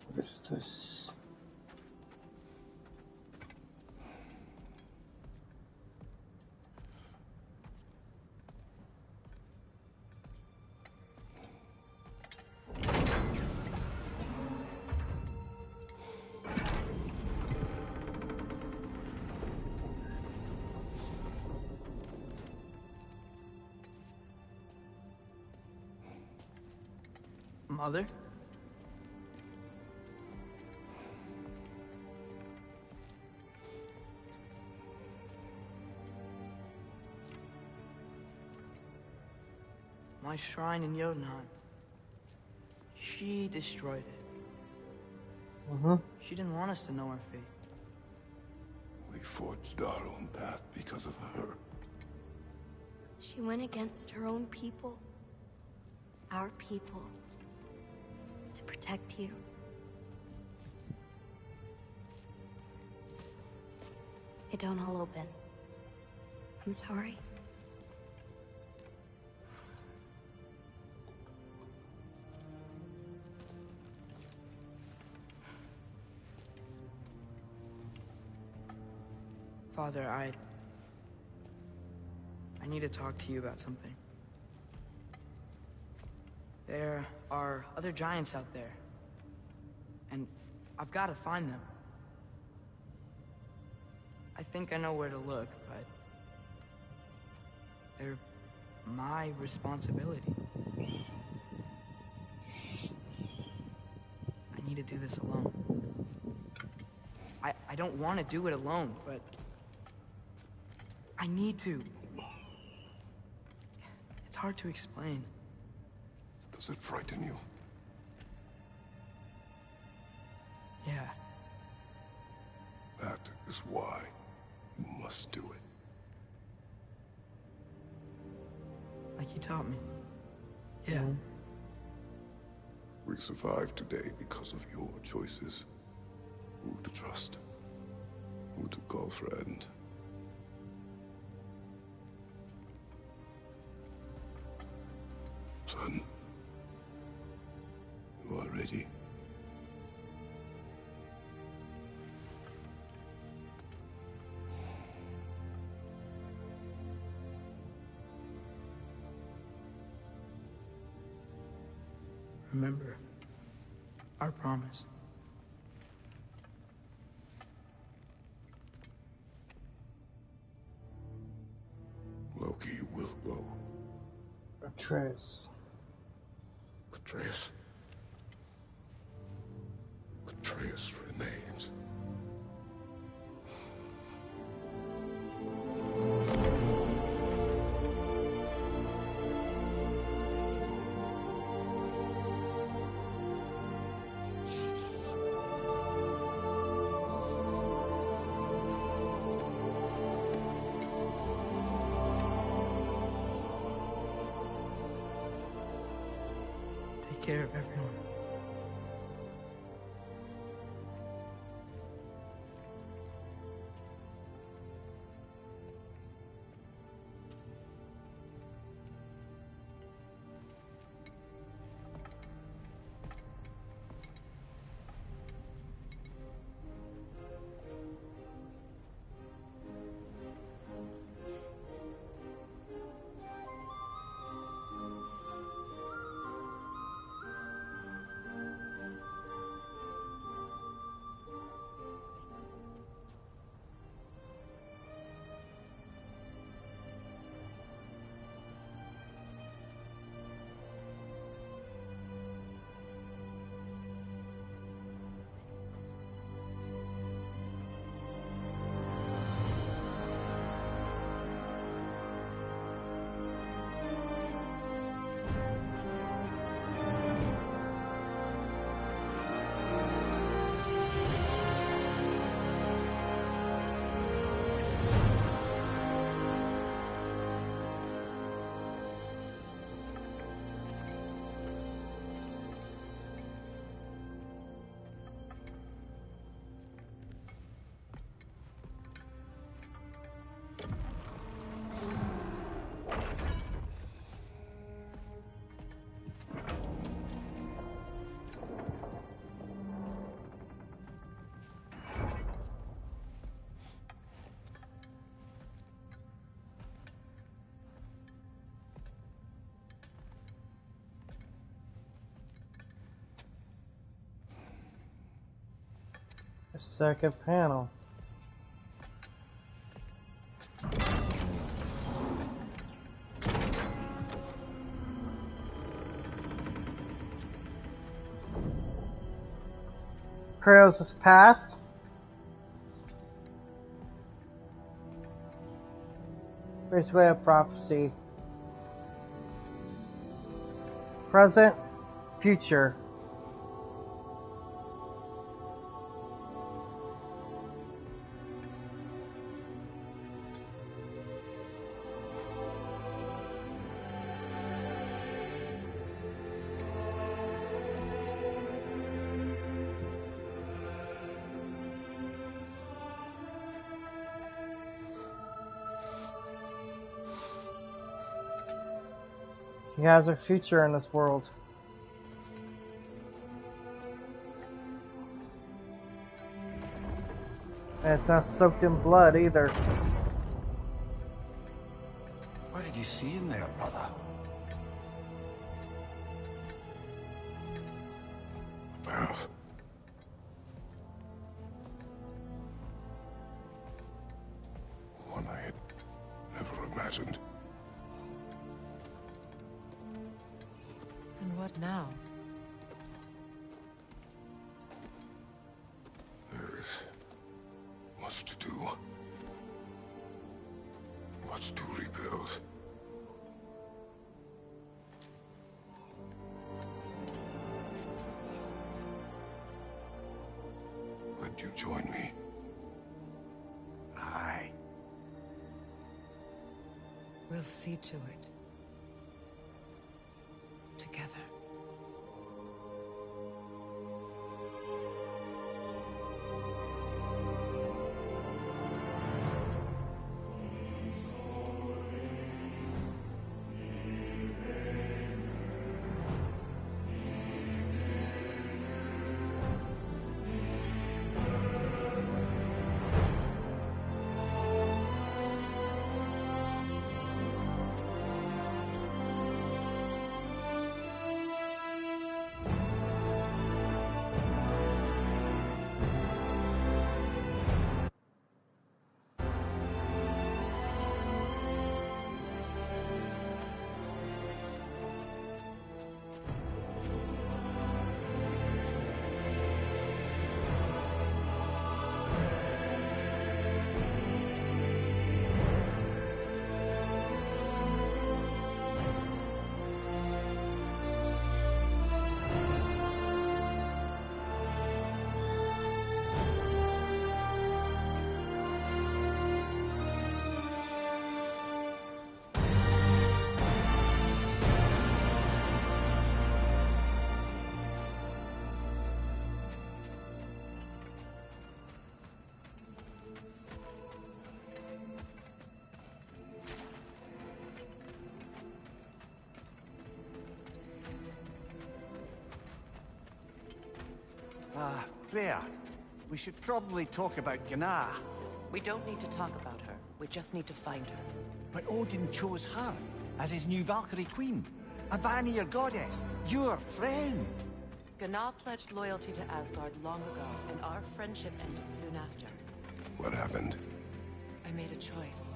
What is this? Mother? My shrine in Jotunheim. She destroyed it. She didn't want us to know our fate. We forged our own path because of her. She went against her own people. Our people. To protect you. It don't all open. I'm sorry. Father, I need to talk to you about something. There are other giants out there. And I've got to find them. I think I know where to look, but they're my responsibility. I need to do this alone. I don't want to do it alone, but I need to. It's hard to explain. Does it frighten you? Yeah. That is why you must do it. Like you taught me. Yeah. We survived today because of your choices. Who to trust, who to call friend. Son, you are ready. Remember our promise. Loki will go. Atreus. Atreus. Atreus remains. Take care of everyone. The second panel. Kratos' past. Basically a prophecy. Present, future. He has a future in this world. And it's not soaked in blood either. What did you see in there, brother? Path. One I had never imagined. And what now? There is much to do. Much to rebuild. Would you join me? Aye. We'll see to it. together. Freya, we should probably talk about Gná. We don't need to talk about her. We just need to find her. But Odin chose her as his new Valkyrie queen. A Vanir goddess, your friend. Gná pledged loyalty to Asgard long ago, and our friendship ended soon after. What happened? I made a choice.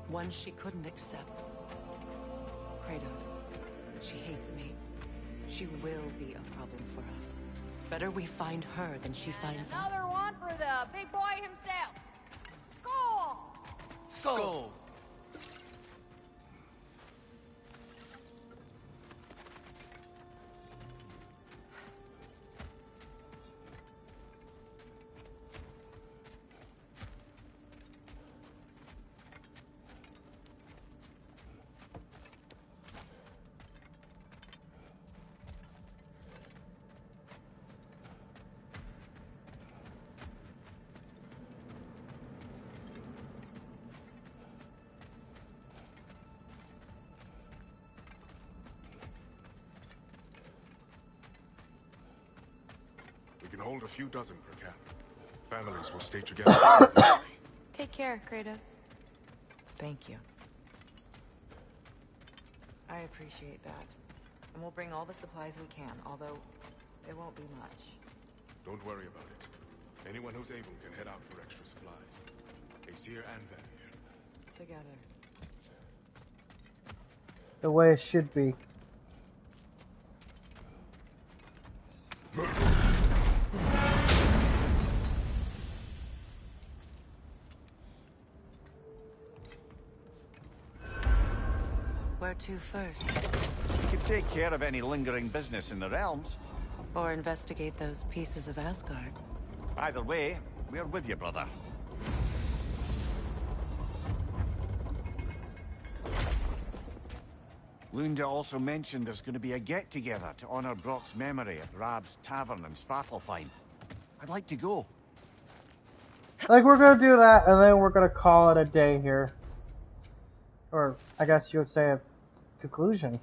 One she couldn't accept. Kratos. She hates me. She will be a problem for us. Better we find her than she finds us. Another one for the big boy himself. Skull! Skull! We can hold a few dozen per camp. Families will stay together. Take care, Kratos. Thank you. I appreciate that. And we'll bring all the supplies we can, although there won't be much. Don't worry about it. Anyone who's able can head out for extra supplies. Aesir and Vanir. Together. The way it should be. Where to first? We could take care of any lingering business in the realms. Or investigate those pieces of Asgard. Either way, we're with you, brother. Lunda also mentioned there's going to be a get-together to honor Brock's memory at Rab's Tavern in Svartalfheim. I'd like to go. Like, we're gonna do that, and then we're gonna call it a day here. Or, I guess you would say a conclusion.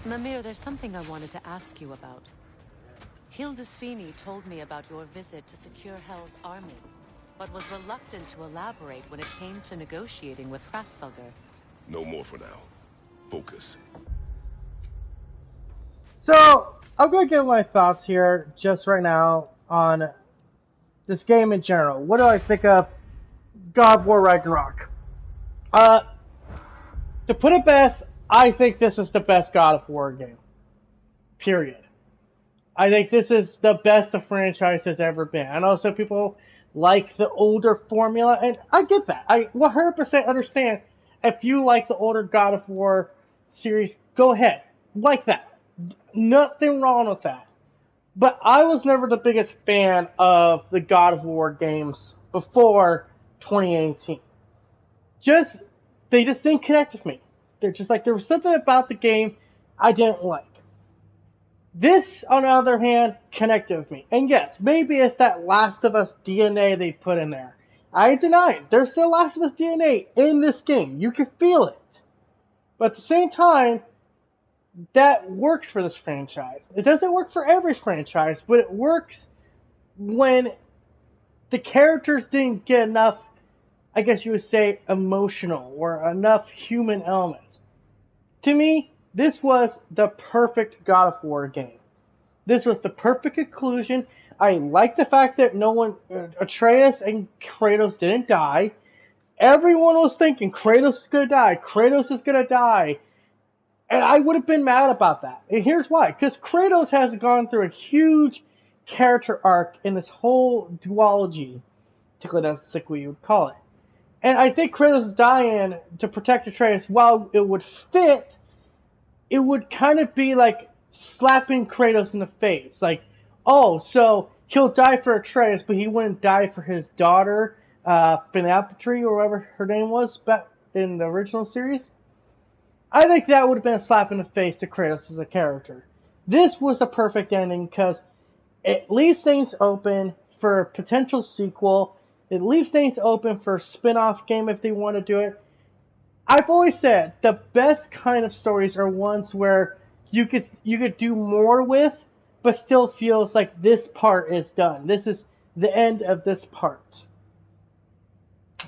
Mimir, there's something I wanted to ask you about. Hildisvini told me about your visit to secure Hel's army, but was reluctant to elaborate when it came to negotiating with Hrasvelgr. No more for now. Focus. So, I'm going to give my thoughts here, just right now, on this game in general. What do I think of God of War Ragnarok? To put it best, I think this is the best God of War game. Period. I think this is the best the franchise has ever been. I know some people like the older formula, and I get that. I 100% understand. if you like the older God of War series, go ahead. Like that. Nothing wrong with that. But I was never the biggest fan of the God of War games before 2018. They just didn't connect with me. They're just like, there was something about the game I didn't like. This, on the other hand, connected with me. And yes, maybe it's that Last of Us DNA they put in there. I ain't denying, there's still Last of Us DNA in this game. You can feel it. But at the same time, that works for this franchise. It doesn't work for every franchise, but it works when the characters didn't get enough, I guess you would say, emotional or enough human elements. To me, this was the perfect God of War game. This was the perfect conclusion. I like the fact that Atreus and Kratos didn't die. Everyone was thinking Kratos is going to die. Kratos is going to die. And I would have been mad about that. And here's why. Because Kratos has gone through a huge character arc in this whole duology. Particularly, that's like what you would call it. And I think Kratos dying to protect Atreus, while it would fit, it would kind of be like slapping Kratos in the face. Like, oh, so he'll die for Atreus, but he wouldn't die for his daughter, Penelope, or whatever her name was back in the original series. I think that would have been a slap in the face to Kratos as a character. This was a perfect ending because it leaves things open for a potential sequel. It leaves things open for a spin-off game if they want to do it. I've always said the best kind of stories are ones where you could do more with, but still feels like this part is done. This is the end of this part.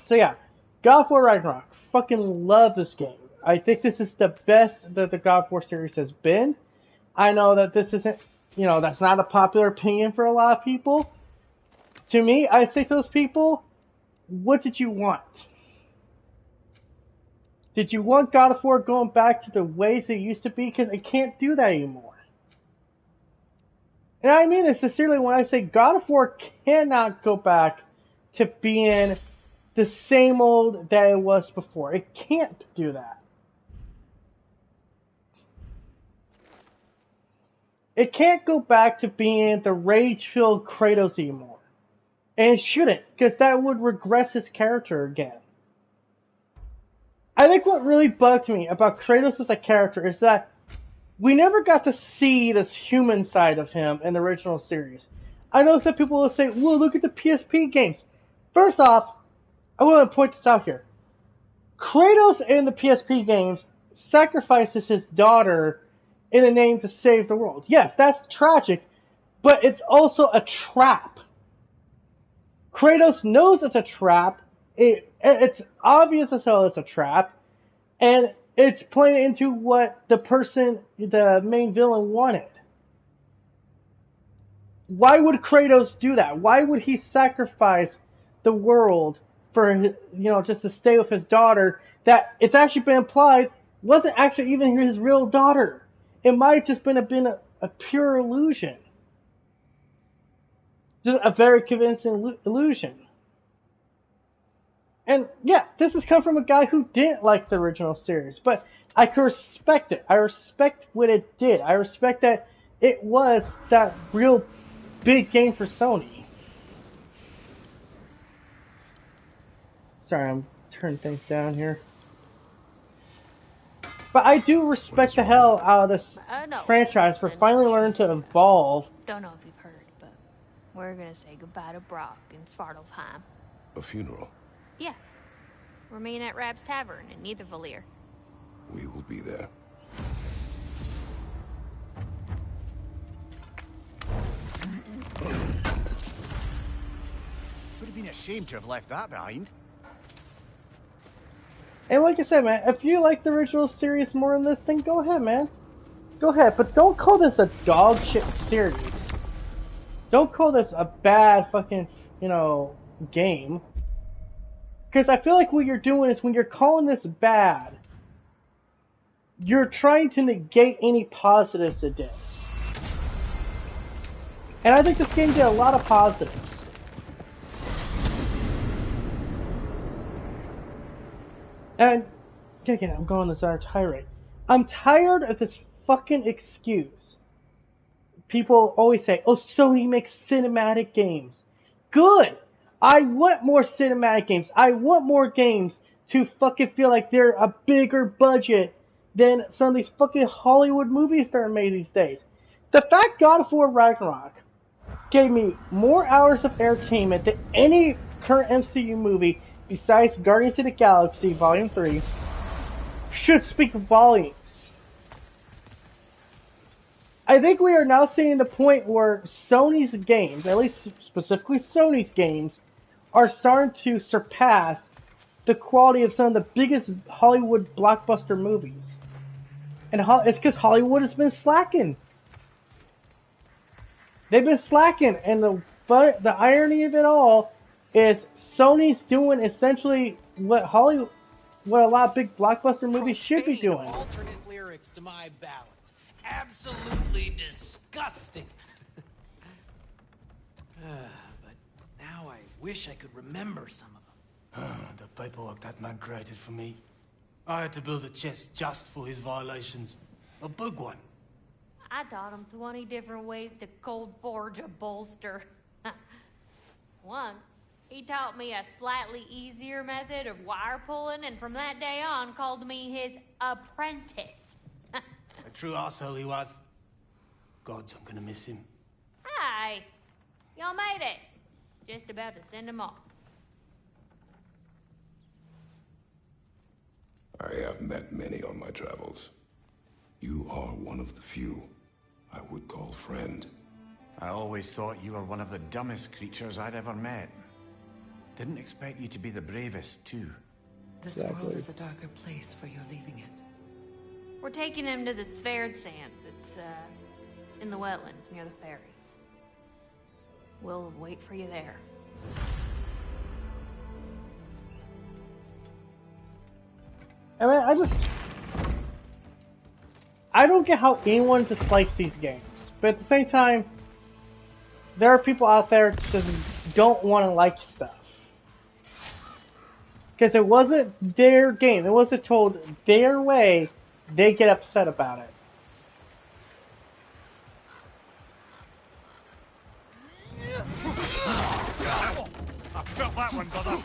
So yeah, God of War Ragnarok. Fucking love this game. I think this is the best that the God of War series has been. I know that this isn't, that's not a popular opinion for a lot of people. To me, I think those people, what did you want? Did you want God of War going back to the ways it used to be? Because it can't do that anymore. And I mean this sincerely when I say God of War cannot go back to being the same old that it was before. It can't do that. It can't go back to being the rage-filled Kratos anymore. And it shouldn't, because that would regress his character again. I think what really bugged me about Kratos as a character is that we never got to see this human side of him in the original series. I know some people will say, well, look at the PSP games. First off, I want to point this out here. Kratos in the PSP games sacrifices his daughter in a name to save the world. Yes, that's tragic, but it's also a trap. Kratos knows it's a trap. It's obvious as hell it's a trap, and it's playing into what the main villain wanted. Why would Kratos do that? Why would he sacrifice the world for, just to stay with his daughter that it's actually been implied wasn't actually even his real daughter? It might have just been a pure illusion. Just a very convincing illusion. And yeah, this has come from a guy who didn't like the original series, but I can respect it. I respect what it did. I respect that it was that real big game for Sony. Sorry, I'm turning things down here. But I do respect the hell out of this franchise for finally learning to evolve. Don't know if you've heard, but we're gonna say goodbye to Brock in Svartalfheim. A funeral? Yeah. We're meeting at Rab's Tavern in Niedervalier. We will be there. Would have been ashamed to have left that behind. And like I said, man, if you like the original series more than this, then go ahead, man. Go ahead, but don't call this a dog shit series. Don't call this a bad fucking, game. Because I feel like what you're doing is when you're calling this bad, you're trying to negate any positives it did. And I think this game did a lot of positives. And again, I'm going this entire tirade. I'm tired of this fucking excuse. People always say, oh, Sony makes cinematic games. Good! I want more cinematic games. I want more games to fucking feel like they're a bigger budget than some of these fucking Hollywood movies that are made these days. The fact God of War Ragnarok gave me more hours of entertainment than any current MCU movie besides Guardians of the Galaxy Volume 3 should speak volumes. I think we are now seeing the point where Sony's games, at least specifically Sony's games, are starting to surpass the quality of some of the biggest Hollywood blockbuster movies. And it's because Hollywood has been slacking. They've been slacking, and the irony of it all is Sony's doing essentially what a lot of big blockbuster movies should be doing. Alternate lyrics to my ballad. Absolutely disgusting. But now I wish I could remember some of them. The paperwork that man created for me. I had to build a chest just for his violations. A big one. I taught him 20 different ways to cold forge a bolster. Once, he taught me a slightly easier method of wire pulling, and from that day on called me his apprentice. A true asshole he was. Gods, I'm gonna miss him. Hi, y'all made it. Just about to send him off. I have met many on my travels. You are one of the few I would call friend. I always thought you were one of the dumbest creatures I'd ever met. Didn't expect you to be the bravest, too. This world is a darker place for your leaving it. We're taking him to the Sphaired Sands. It's, in the wetlands near the ferry. We'll wait for you there. I mean, I don't get how anyone dislikes these games, but at the same time, there are people out there that just don't want to like stuff. Because it wasn't their game, it wasn't told their way, they get upset about it. I felt that one, brother.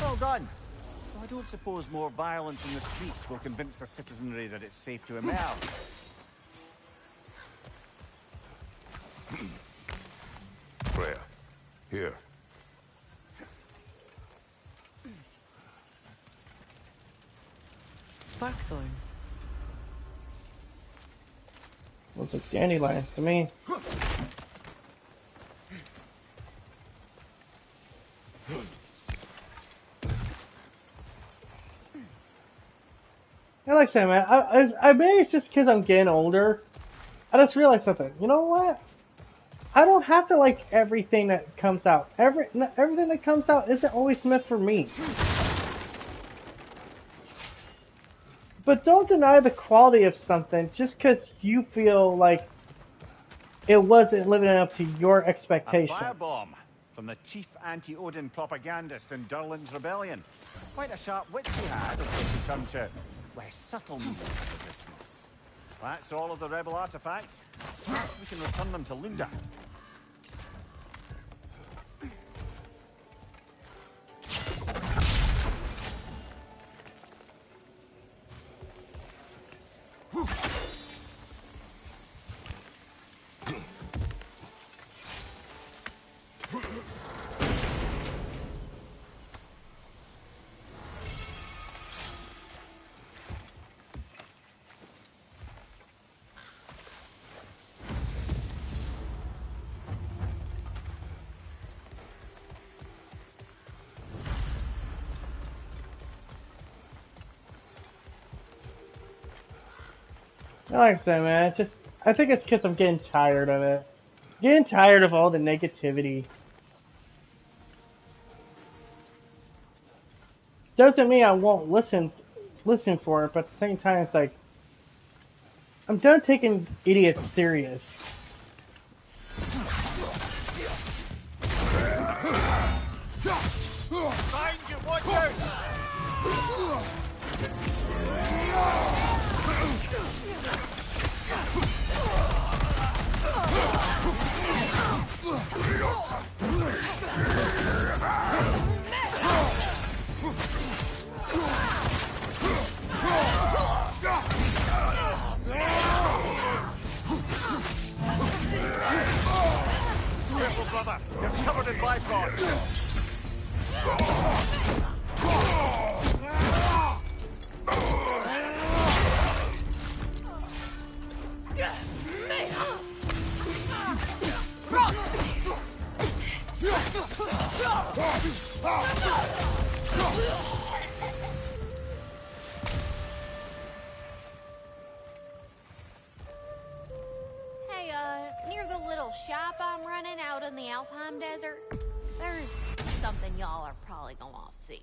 Well done. So I don't suppose more violence in the streets will convince the citizenry that it's safe to emerge. Freya, here. Sparkthorn. Looks like dandelions to me. I like saying, man, I maybe it's just because I'm getting older. I just realized something. You know what? I don't have to like everything that comes out. Everything that comes out isn't always meant for me. But don't deny the quality of something just because you feel like it wasn't living up to your expectations. A firebomb from the chief anti-Odin propagandist in Durlin's rebellion. Quite a sharp wit he had, until he turned to less subtle means of resistance. That's all of the rebel artifacts. We can return them to Lunda. Like I said, man, it's just, I think it's because I'm getting tired of it. Getting tired of all the negativity. Doesn't mean I won't listen for it, but at the same time, it's like, I'm done taking idiots serious. Find you, watch out! Careful, brother. You're covered in bypass. Hey, near the little shop I'm running out in the Alfheim Desert, there's something y'all are probably gonna see.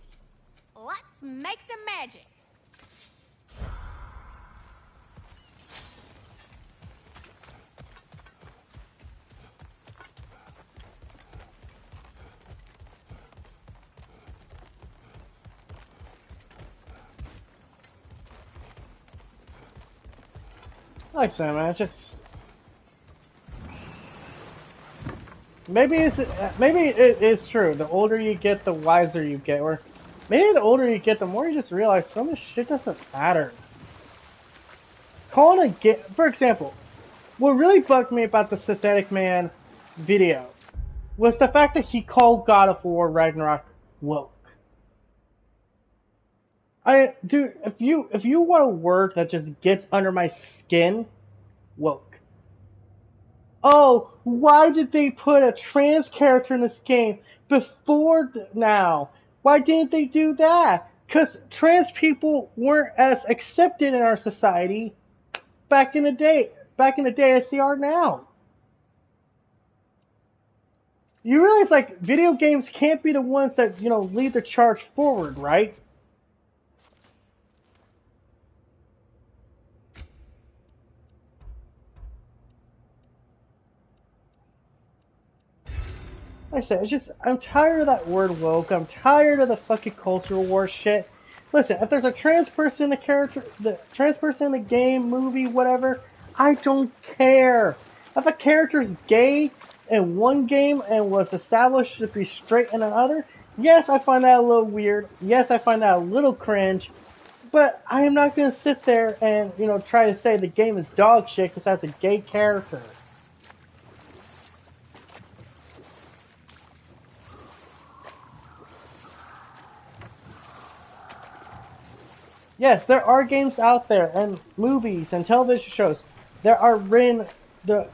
Let's make some magic. Like I said, man, it's just, maybe it is true. The older you get, the wiser you get. Or maybe the older you get, the more you just realize some of this shit doesn't matter. Calling a game, for example, what really bugged me about the Synthetic Man video was the fact that he called God of War Ragnarok woke. Dude, if you want a word that just gets under my skin, woke. Oh, why did they put a trans character in this game before now? Why didn't they do that? Because trans people weren't as accepted in our society back in the day as they are now. You realize, like, video games can't be the ones that, lead the charge forward, right? Like I said, it's just, I'm tired of that word woke. I'm tired of the fucking cultural war shit. Listen, if there's a trans person in the trans person in the game, movie, whatever, I don't care. If a character's gay in one game and was established to be straight in another, yes, I find that a little weird. Yes, I find that a little cringe. But I am not going to sit there and, try to say the game is dog shit because that's a gay character. Yes, there are games out there, and movies, and television shows that are written,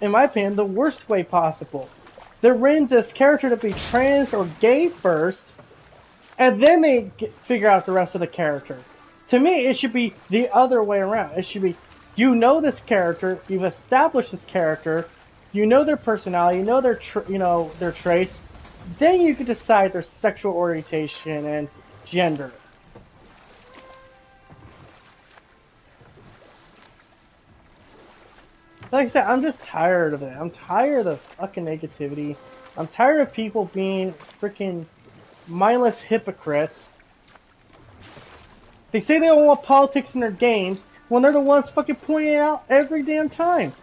in my opinion, the worst way possible. They're written this character to be trans or gay first, and then they figure out the rest of the character. To me, it should be the other way around. It should be, you know this character, you've established this character, you know their personality, you know their traits, then you can decide their sexual orientation and gender. Like I said, I'm just tired of it. I'm tired of the fucking negativity. I'm tired of people being freaking mindless hypocrites. They say they don't want politics in their games when they're the ones fucking pointing it out every damn time.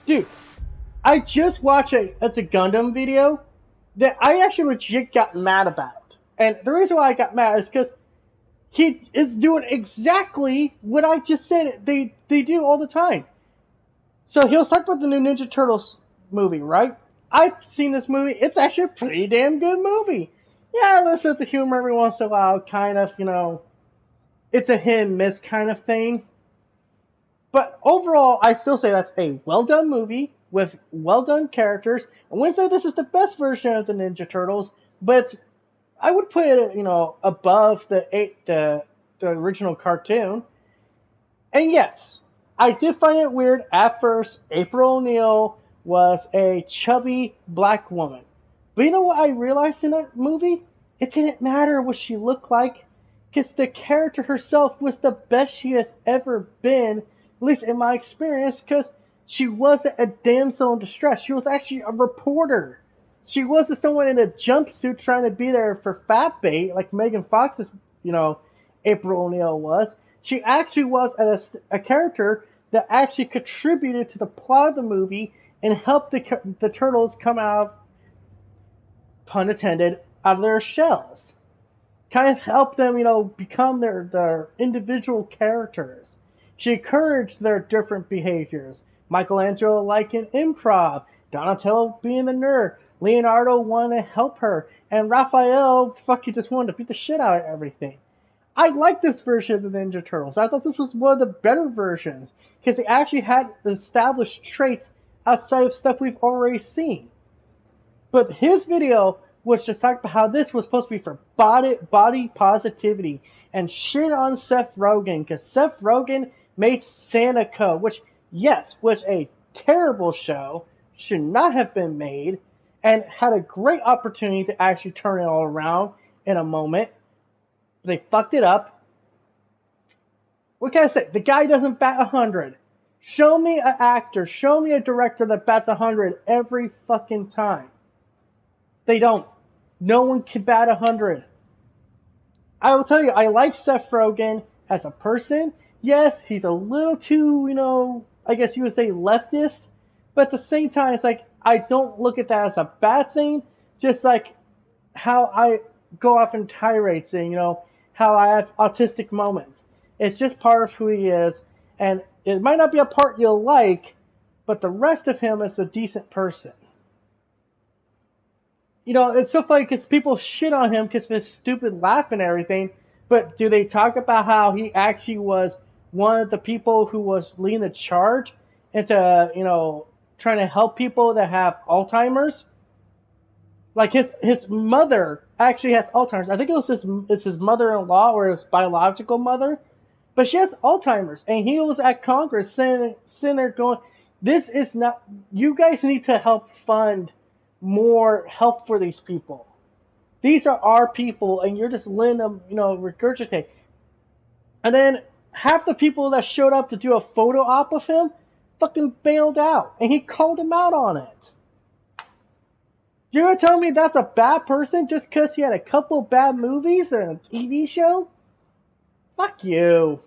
Dude, I just watched it's a Gundam video that I actually legit got mad about. And the reason why I got mad is because he is doing exactly what I just said they do all the time. So he'll start with the new Ninja Turtles movie, right? I've seen this movie. It's actually a pretty damn good movie. Yeah, there's a sense of humor every once in a while, kind of, it's a hit and miss kind of thing. But overall, I still say that's a well-done movie with well-done characters. I wouldn't say this is the best version of the Ninja Turtles, but I would put it, above the original cartoon. And yes, I did find it weird at first. April O'Neil was a chubby black woman. But you know what I realized in that movie? It didn't matter what she looked like, because the character herself was the best she has ever been, at least in my experience, because she wasn't a damsel in distress. She was actually a reporter. She wasn't someone in a jumpsuit trying to be there for fat bait, like Megan Fox's, April O'Neil was. She actually was a character that actually contributed to the plot of the movie and helped the turtles come out, pun intended, out of their shells. Kind of helped them, become their individual characters. She encouraged their different behaviors. Michelangelo liking improv, Donatello being the nerd, Leonardo wanted to help her, and Raphael fucking just wanted to beat the shit out of everything. I like this version of the Ninja Turtles. I thought this was one of the better versions, because they actually had established traits outside of stuff we've already seen. But his video was just talking about how this was supposed to be for body positivity, and shit on Seth Rogen, because Seth Rogen made Santa Code, which, yes, was a terrible show, should not have been made, and had a great opportunity to actually turn it all around in a moment. They fucked it up. What can I say? The guy doesn't bat 100. Show me an actor, show me a director that bats 100 every fucking time. They don't. No one can bat 100. I will tell you, I like Seth Rogen as a person. Yes, he's a little too, I guess you would say leftist. But at the same time, it's like, I don't look at that as a bad thing. Just like how I go off in tirades saying, how I have autistic moments. It's just part of who he is. And it might not be a part you'll like, but the rest of him is a decent person. It's so funny because people shit on him because of his stupid laugh and everything, but do they talk about how he actually was one of the people who was leading the charge into, trying to help people that have Alzheimer's? Like his mother actually has Alzheimer's. I think it's his mother-in-law or his biological mother, but she has Alzheimer's, and he was at Congress sitting there going, "This is not. You guys need to help fund more help for these people. These are our people, and you're just letting them, regurgitate." And then half the people that showed up to do a photo op of him fucking bailed out, and he called him out on it. You're gonna tell me that's a bad person just because he had a couple bad movies and a TV show? Fuck you.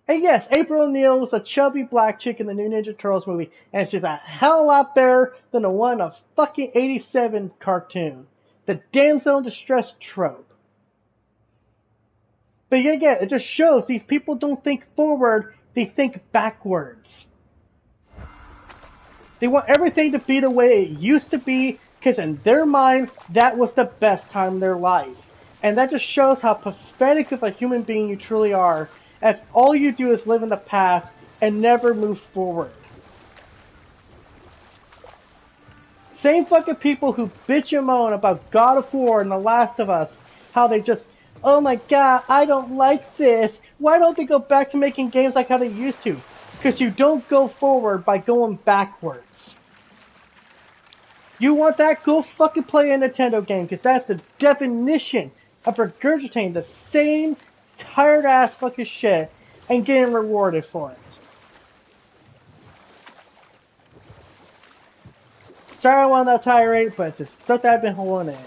And yes, April O'Neil was a chubby black chick in the new Ninja Turtles movie, and she's a hell lot better than the one in a fucking 87 cartoon. The damsel in distress trope. But again, it just shows these people don't think forward, they think backwards. They want everything to be the way it used to be, because in their mind, that was the best time in their life. And that just shows how pathetic of a human being you truly are, if all you do is live in the past and never move forward. Same fucking people who bitch and moan about God of War and The Last of Us, how they just, oh my god, I don't like this. Why don't they go back to making games like how they used to? Because you don't go forward by going backwards. You want that? Go fucking play a Nintendo game, because that's the definition of regurgitating the same tired ass fucking shit and getting rewarded for it. Sorry I went on that tirade, but it's just something I've been holding in.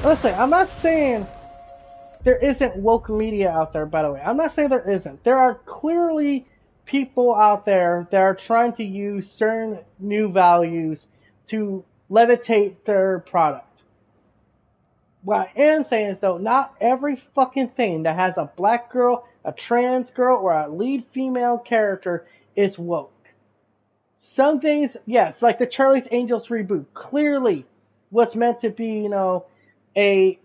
Listen, I'm not saying there isn't woke media out there, by the way. I'm not saying there isn't. There are clearly people out there that are trying to use certain new values to levitate their product. What I am saying is, though, not every fucking thing that has a black girl, a trans girl, or a lead female character is woke. Some things, yes, like the Charlie's Angels reboot, clearly was meant to be, you know, a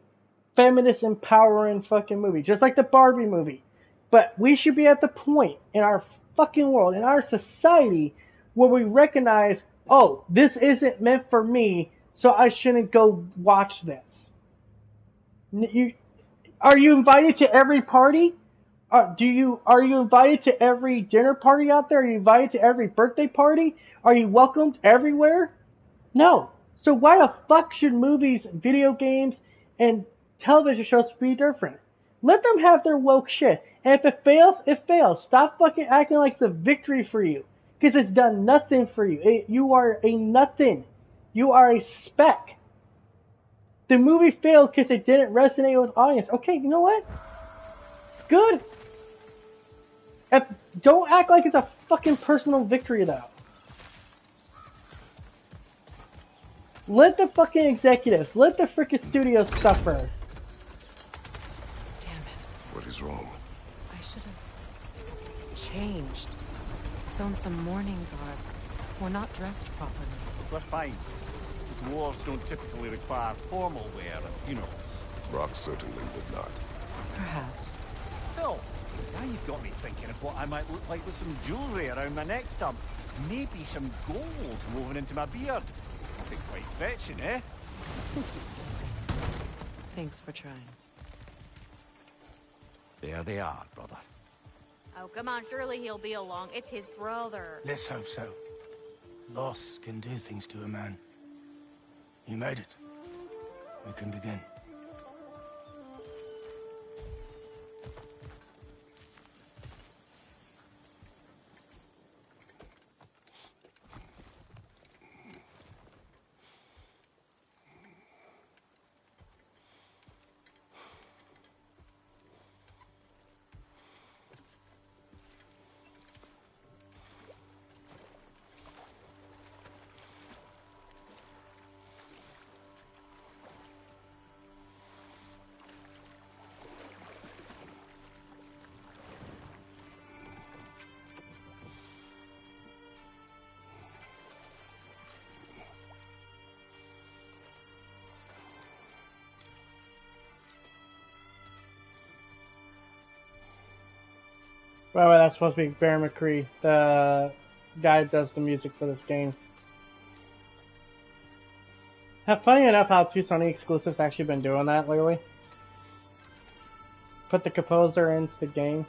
feminist empowering fucking movie, just like the Barbie movie. But we should be at the point in our fucking world, in our society, where we recognize, oh, this isn't meant for me, so I shouldn't go watch this. Are you invited to every party? Are you invited to every dinner party out there? Are you invited to every birthday party? Are you welcomed everywhere? No. So why the fuck should movies, video games, and television shows be different? Let them have their woke shit. And if it fails, it fails. Stop fucking acting like it's a victory for you. Because it's done nothing for you. You are a nothing. You are a speck. The movie failed because it didn't resonate with audience. Okay, you know what? Good. Don't act like it's a fucking personal victory, though. Let the fucking executives, let the freaking studios suffer. Damn it. What is wrong? I should have changed. Sewn some mourning garb. We're not dressed properly. We're fine. Dwarves don't typically require formal wear at funerals. Rock certainly would not. Perhaps. Phil, now you've got me thinking of what I might look like with some jewellery around my neck stump. Maybe some gold woven into my beard. Nothing quite fetching, eh? Thanks for trying. There they are, brother. Oh, come on, surely he'll be along. It's his brother. Let's hope so. Loss can do things to a man. You made it. We can begin. By the way, that's supposed to be Bear McCree, the guy that does the music for this game. Funny enough how two Sony exclusives actually been doing that lately. Put the composer into the game.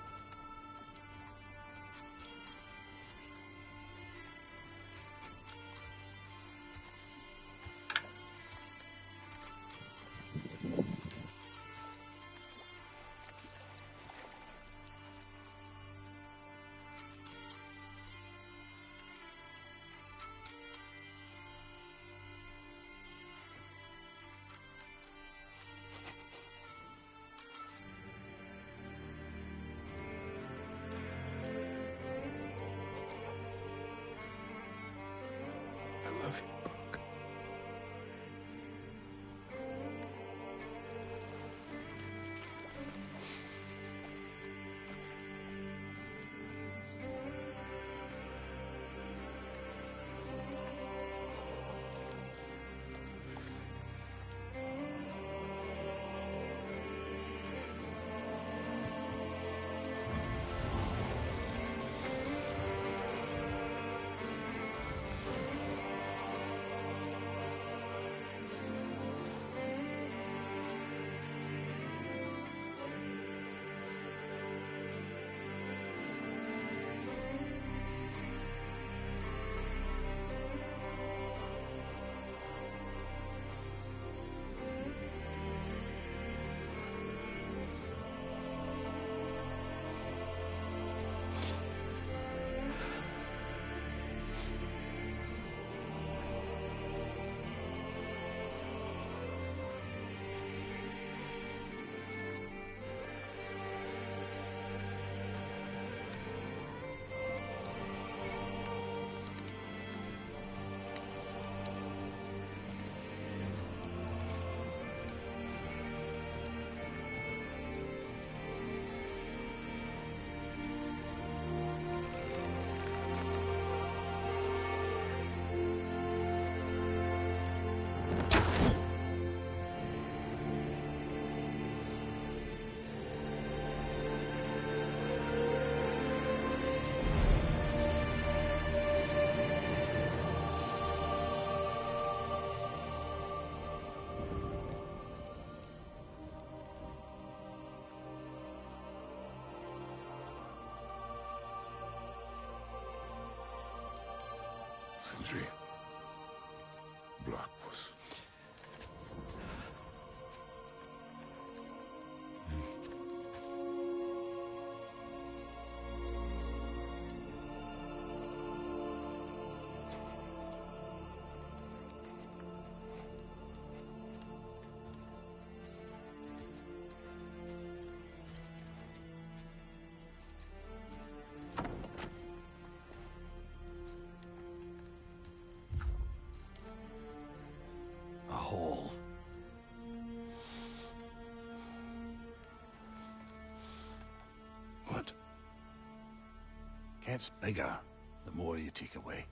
Sindri. Blackpuss. A hole. What? Gets bigger the more you take away.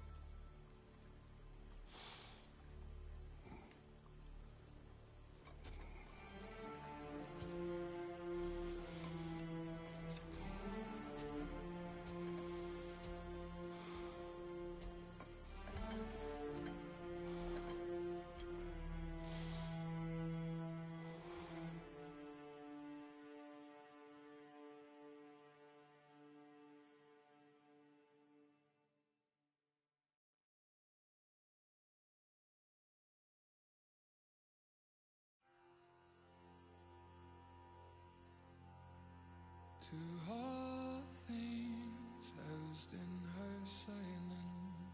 To all things housed in her silence,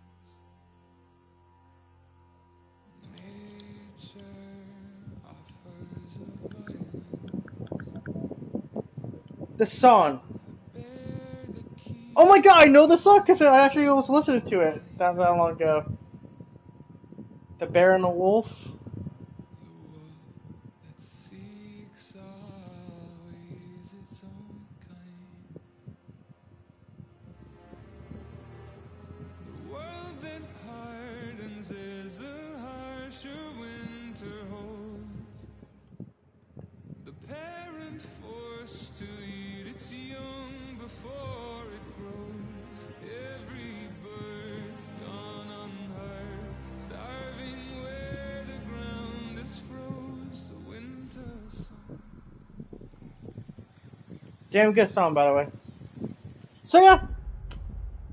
nature offers a violence. This song. Oh my god, I know the song because I actually was listening to it not that long ago. The Bear and the Wolf. Seeks always its own kind. The world that hardens is the harsher winter holds. The parent forced to eat its young before it grows. Every bird gone unheard, starving where the ground is froze. The winter song. Damn good song, by the way. So yeah,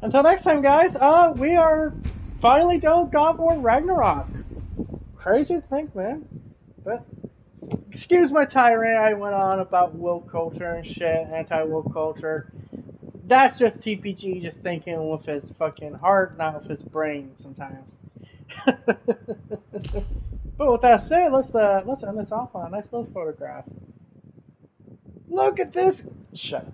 until next time, guys. We are finally done with God of War Ragnarok. Crazy to think, man. But excuse my tirade. I went on about woke culture and shit, anti-woke culture. That's just TPG just thinking with his fucking heart, not with his brain sometimes. But with that said, let's end this off on a nice little photograph. Look at this. Shut up.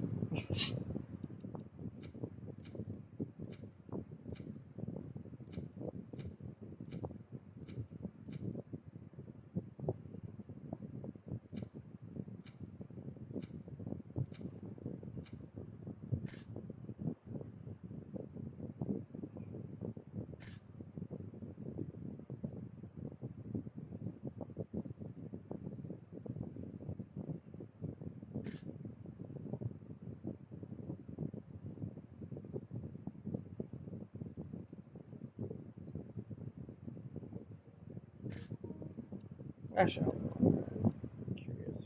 Actually, I'm curious.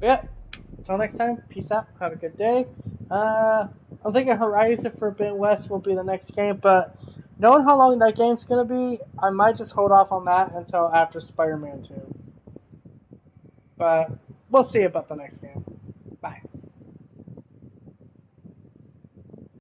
Yeah. Until next time, peace out. Have a good day. I'm thinking Horizon Forbidden West will be the next game, but knowing how long that game's gonna be, I might just hold off on that until after Spider-Man 2. But we'll see about the next game.